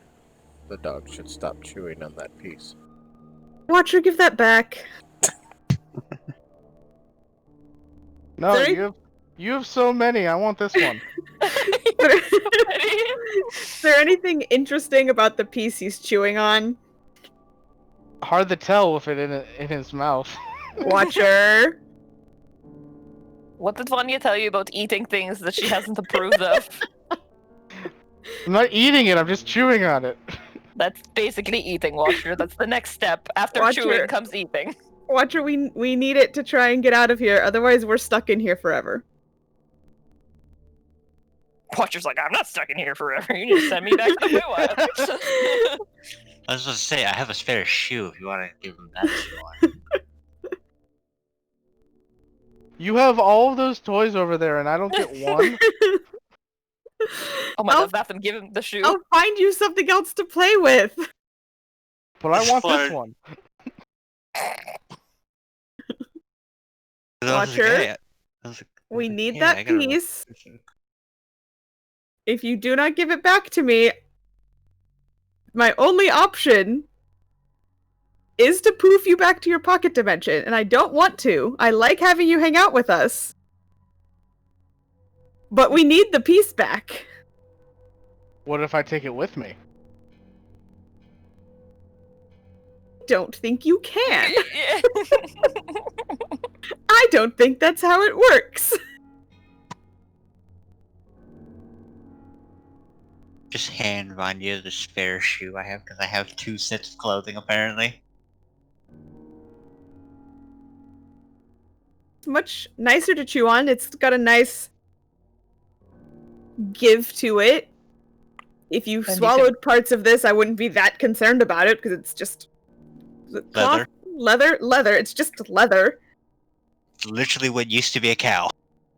the dog should stop chewing on that piece.
Watcher, give that back.
No,
Sorry?
you have so many. I want this one.
Is there anything interesting about the piece he's chewing on?
Hard to tell with it in his mouth.
Watcher.
What did Vanya tell you about eating things that she hasn't approved of?
I'm not eating it. I'm just chewing on it.
That's basically eating, Watcher. That's the next step. After
Watcher.
chewing comes eating.
Watcher, we need it to try and get out of here. Otherwise, we're stuck in here forever.
Watcher's like, I'm not stuck in here forever. You need to send me back to the Feywild.
I was going to say, I have a spare shoe if you want to give him that if you want.
You have all of those toys over there, and I don't get one.
Oh my
I'll-
god, Batham, give him the shoe.
I'll find you something else to play with.
But I want this
Flirt.
one.
Watcher, we need
Yeah, I
that
gotta-
piece. If you do not give it back to me, my only option is to poof you back to your pocket dimension, and I don't want to. I like having you hang out with us. But we need the piece back.
What if I take it with me?
Don't think you can. I don't think that's how it works.
Just hand Vanya the spare shoe I have, because I have 2 sets of clothing apparently.
It's much nicer to chew on. It's got a nice give to it. If you
you
swallowed parts of this, I wouldn't be that concerned about it because it's just cloth, leather. It's just leather.
It's literally what used to be a cow.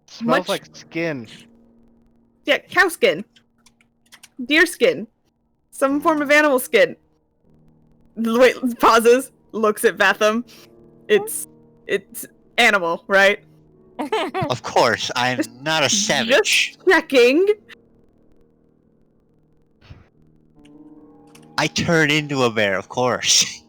Smells
Much-
like skin.
Yeah, cow skin, deer skin, some form of animal skin. Wait, pauses, looks at Batham. It's animal, right?
Of course, I'm not a savage.
Just checking.
I turn into a bear, of course.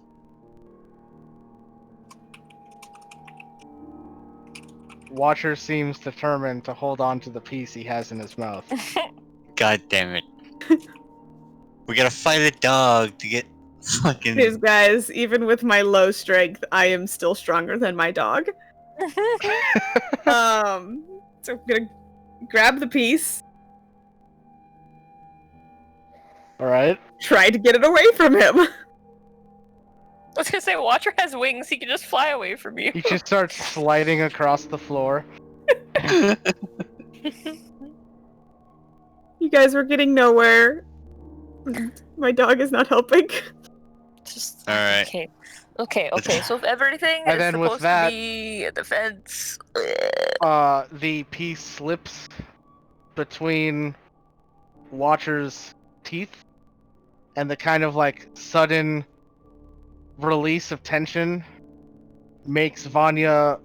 Watcher seems determined to hold on to the piece he has in his mouth.
God damn it. We gotta fight a dog to get fucking...
These guys, even with my low strength, I am still stronger than my dog. So I'm gonna grab the piece,
Alright?
try to get it away from him.
I was gonna say, Watcher has wings. He can just fly away from you.
He just starts sliding across the floor.
You guys were getting nowhere. My dog is not helping.
Just
Alright.
Okay. So if everything
And
is
then with
supposed
that-
to be a defense,
The piece slips between Watcher's teeth, and the kind of like sudden release of tension makes Vanya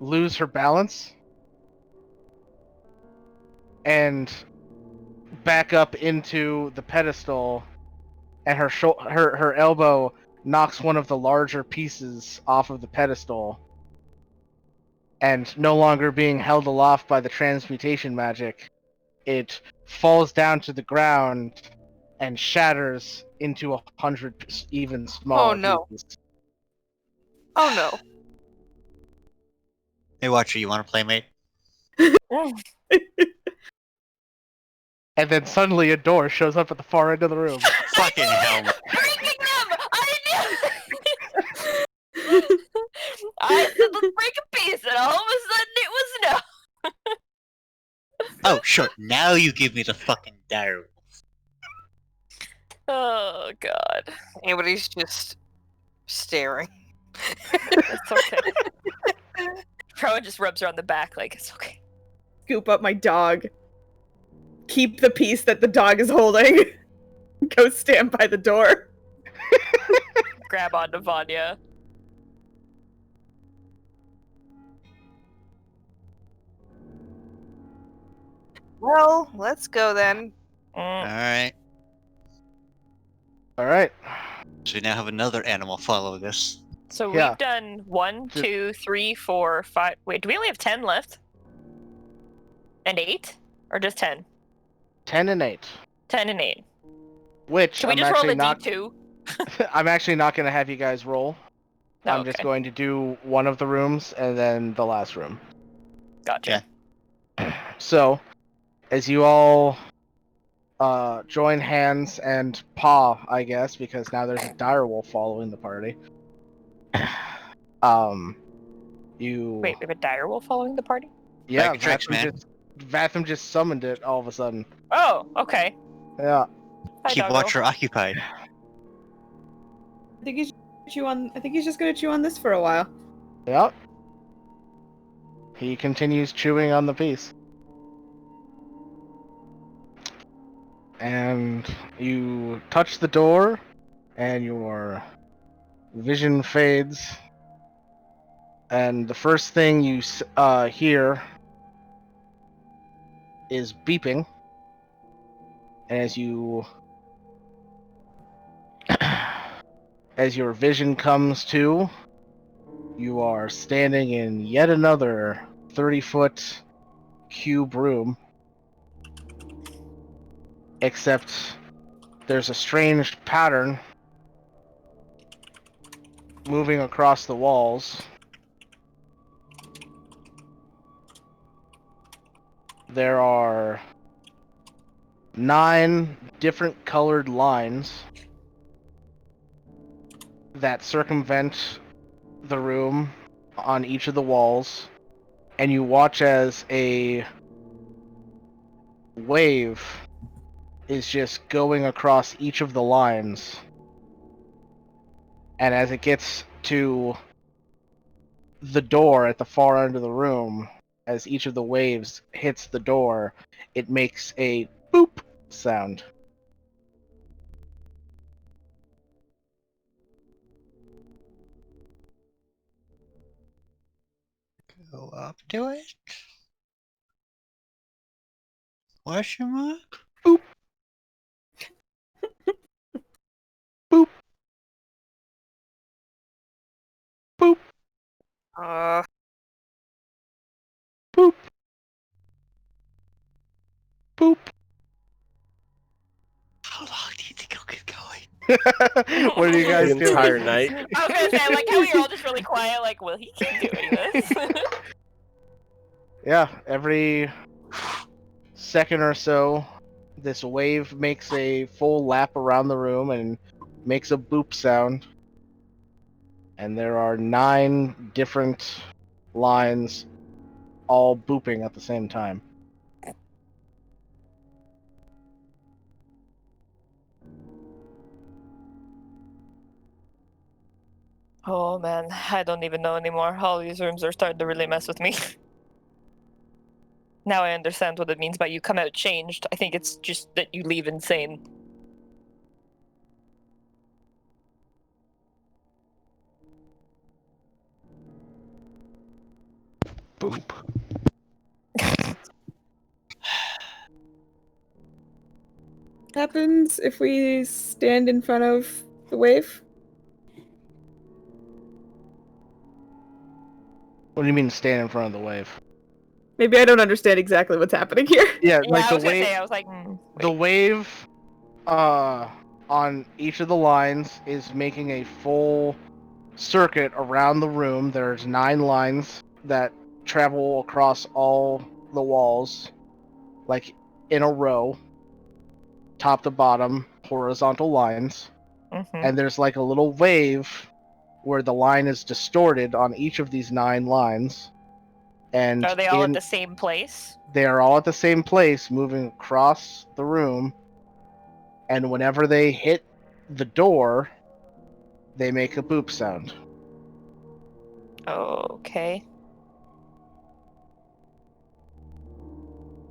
lose her balance and back up into the pedestal, and her elbow knocks one of the larger pieces off of the pedestal, and no longer being held aloft by the transmutation magic, it falls down to the ground and shatters into 100 even smaller
Oh, no.
pieces.
Oh no.
Hey Watcher, you want a playmate?
And then suddenly a door shows up at the far end of the room.
Fucking hell.
breaking them! I knew! I said let's break a piece, and all of a sudden it was no.
Oh, sure. Now you give me the fucking dire.
Oh god.
Anybody's just staring.
It's okay. Rowan just rubs her on the back like it's okay.
Scoop up my dog. Keep the piece that the dog is holding. Go stand by the door.
Grab onto Vanya.
Well, let's go then.
Mm.
All right.
All right.
So we now have another animal following us.
So
Yeah.
we've done 1,
Just-
2, 3, 4, 5. Wait, do we only have 10 left? And 8? Or just 10?
10 and 8.
10 and 8.
Which
Can we
I'm
just roll
actually
a
not.
D2?
I'm actually not going to have you guys roll.
Oh,
I'm just
okay.
going to do one of the rooms and then the last room.
Gotcha.
So, as you all join hands and paw, I guess, because now there's a direwolf following the party. You.
Wait, we have a direwolf following the party?
Yeah,
Bag of tricks, man.
Vatham just summoned it all of a sudden.
Oh, okay.
Yeah.
Hi,
Keep
doggo.
Watcher occupied.
I think he's just gonna chew on this for a while.
Yep. He continues chewing on the piece. And you touch the door, and your vision fades. And the first thing you hear is beeping. And as your vision comes to, you are standing in yet another 30-foot cube room. Except there's a strange pattern moving across the walls. There are 9 different colored lines that circumvent the room on each of the walls, and you watch as a wave is just going across each of the lines. And as it gets to the door at the far end of the room, as each of the waves hits the door, it makes a boop sound.
Go up to it. Question mark?
Boop. Boop. Boop. Boop. Boop.
How long do you think I'll get going?
What are you guys
The
doing?
entire night.
I was gonna say, I like how you're all just really quiet, like, will he keep doing this?
Yeah, every second or so, this wave makes a full lap around the room and makes a boop sound. And there are 9 different lines all booping at the same time.
Oh man, I don't even know anymore. All these rooms are starting to really mess with me. Now I understand what it means by you come out changed. I think it's just that you leave insane.
Boop.
Happens if we stand in front of the wave?
What do you mean stand in front of the wave?
Maybe I don't understand exactly what's happening here.
Yeah,
Yeah,
like
I
the
was gonna
wave.
say, I was like,
The wave on each of the lines is making a full circuit around the room. There's 9 lines that travel across all the walls, like in a row, top to bottom, horizontal lines. And there's like a little wave where the line is distorted on each of these 9 lines. And
Are they all at the same place?
they are all at the same place, moving across the room. And whenever they hit the door, they make a boop sound.
Okay.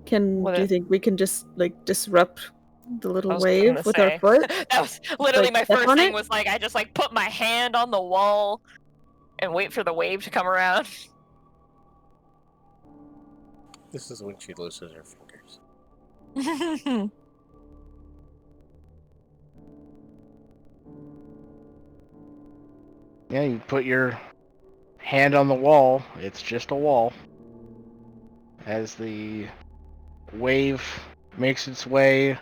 Do you think we can just like disrupt the
I
little
was
wave
gonna
with our
say.
foot?
That was literally
Like,
my
step
first
on
thing
it?
was like, I just like put my hand on the wall and wait for the wave to come around.
This is when she loses her fingers.
Yeah, you put your hand on the wall. It's just a wall. As the wave makes its way,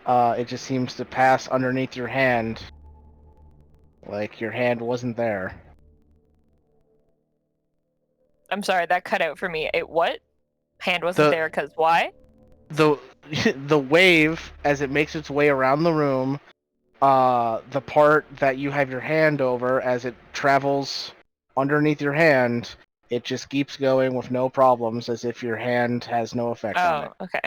it just seems to pass underneath your hand, like your hand wasn't there.
I'm sorry, that cut out for me. What? Hand wasn't there because why?
The the wave, as it makes its way around the room, the part that you have your hand over, as it travels underneath your hand, it just keeps going with no problems, as if your hand has no effect on it.
Oh, okay.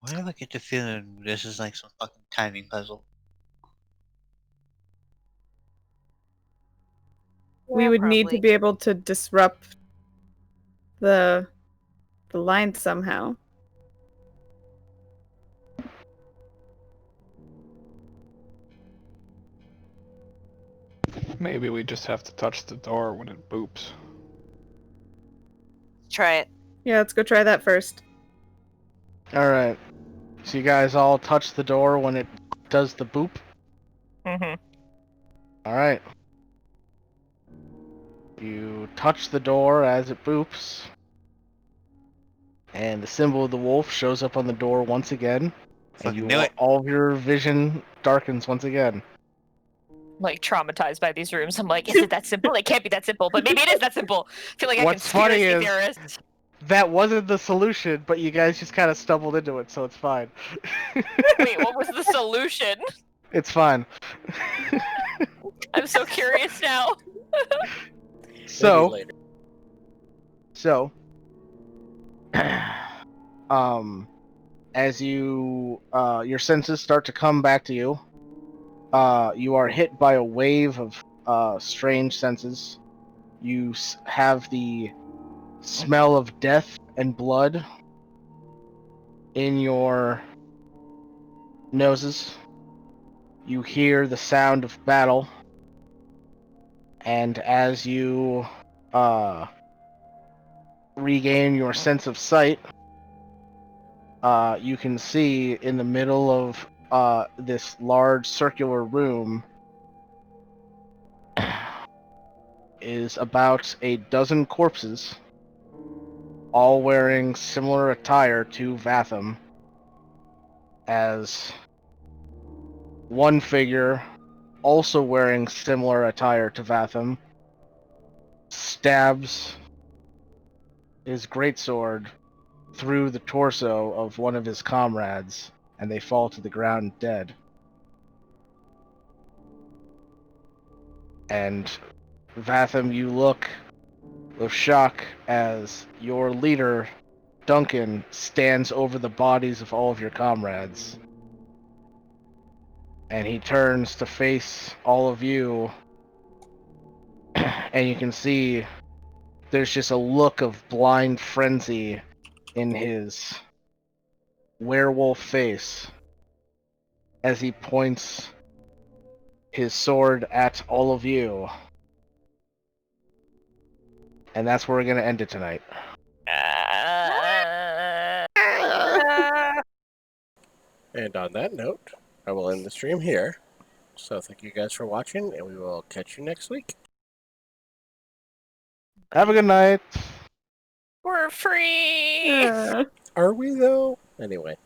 Why do I get the feeling this is like some fucking timing puzzle?
We would need to be able to disrupt the line somehow.
Maybe we just have to touch the door when it boops.
Try it.
Yeah, let's go try that first.
Alright. So you guys all touch the door when it does the boop?
Mm-hmm.
Alright. You touch the door as it boops. And the symbol of the wolf shows up on the door once again.
Fucking
And
knew it.
all of your vision darkens once again.
Like traumatized by these rooms. I'm like, is it that simple? It can't be that simple, but maybe it is that simple. I feel like
What's
a
funny
conspiracy
is-
theorist.
That wasn't the solution, but you guys just kind of stumbled into it, so it's fine.
Wait, what was the solution?
It's fine.
I'm so curious now.
Maybe later.
So, as you your senses start to come back to you, you are hit by a wave of strange senses. You have the smell of death and blood in your noses. You hear the sound of battle, and as you regain your sense of sight, you can see in the middle of this large circular room is about a dozen corpses, all wearing similar attire to Vatham, as one figure, also wearing similar attire to Vatham, stabs his greatsword through the torso of one of his comrades, and they fall to the ground dead. And Vatham, you look with shock as your leader, Duncan, stands over the bodies of all of your comrades. And he turns to face all of you, and you can see there's just a look of blind frenzy in his werewolf face as he points his sword at all of you. And that's where we're going to end it tonight.
And on that note, I will end the stream here. So thank you guys for watching, and we will catch you next week.
Have a good night.
We're free.
Are we, though? Anyway.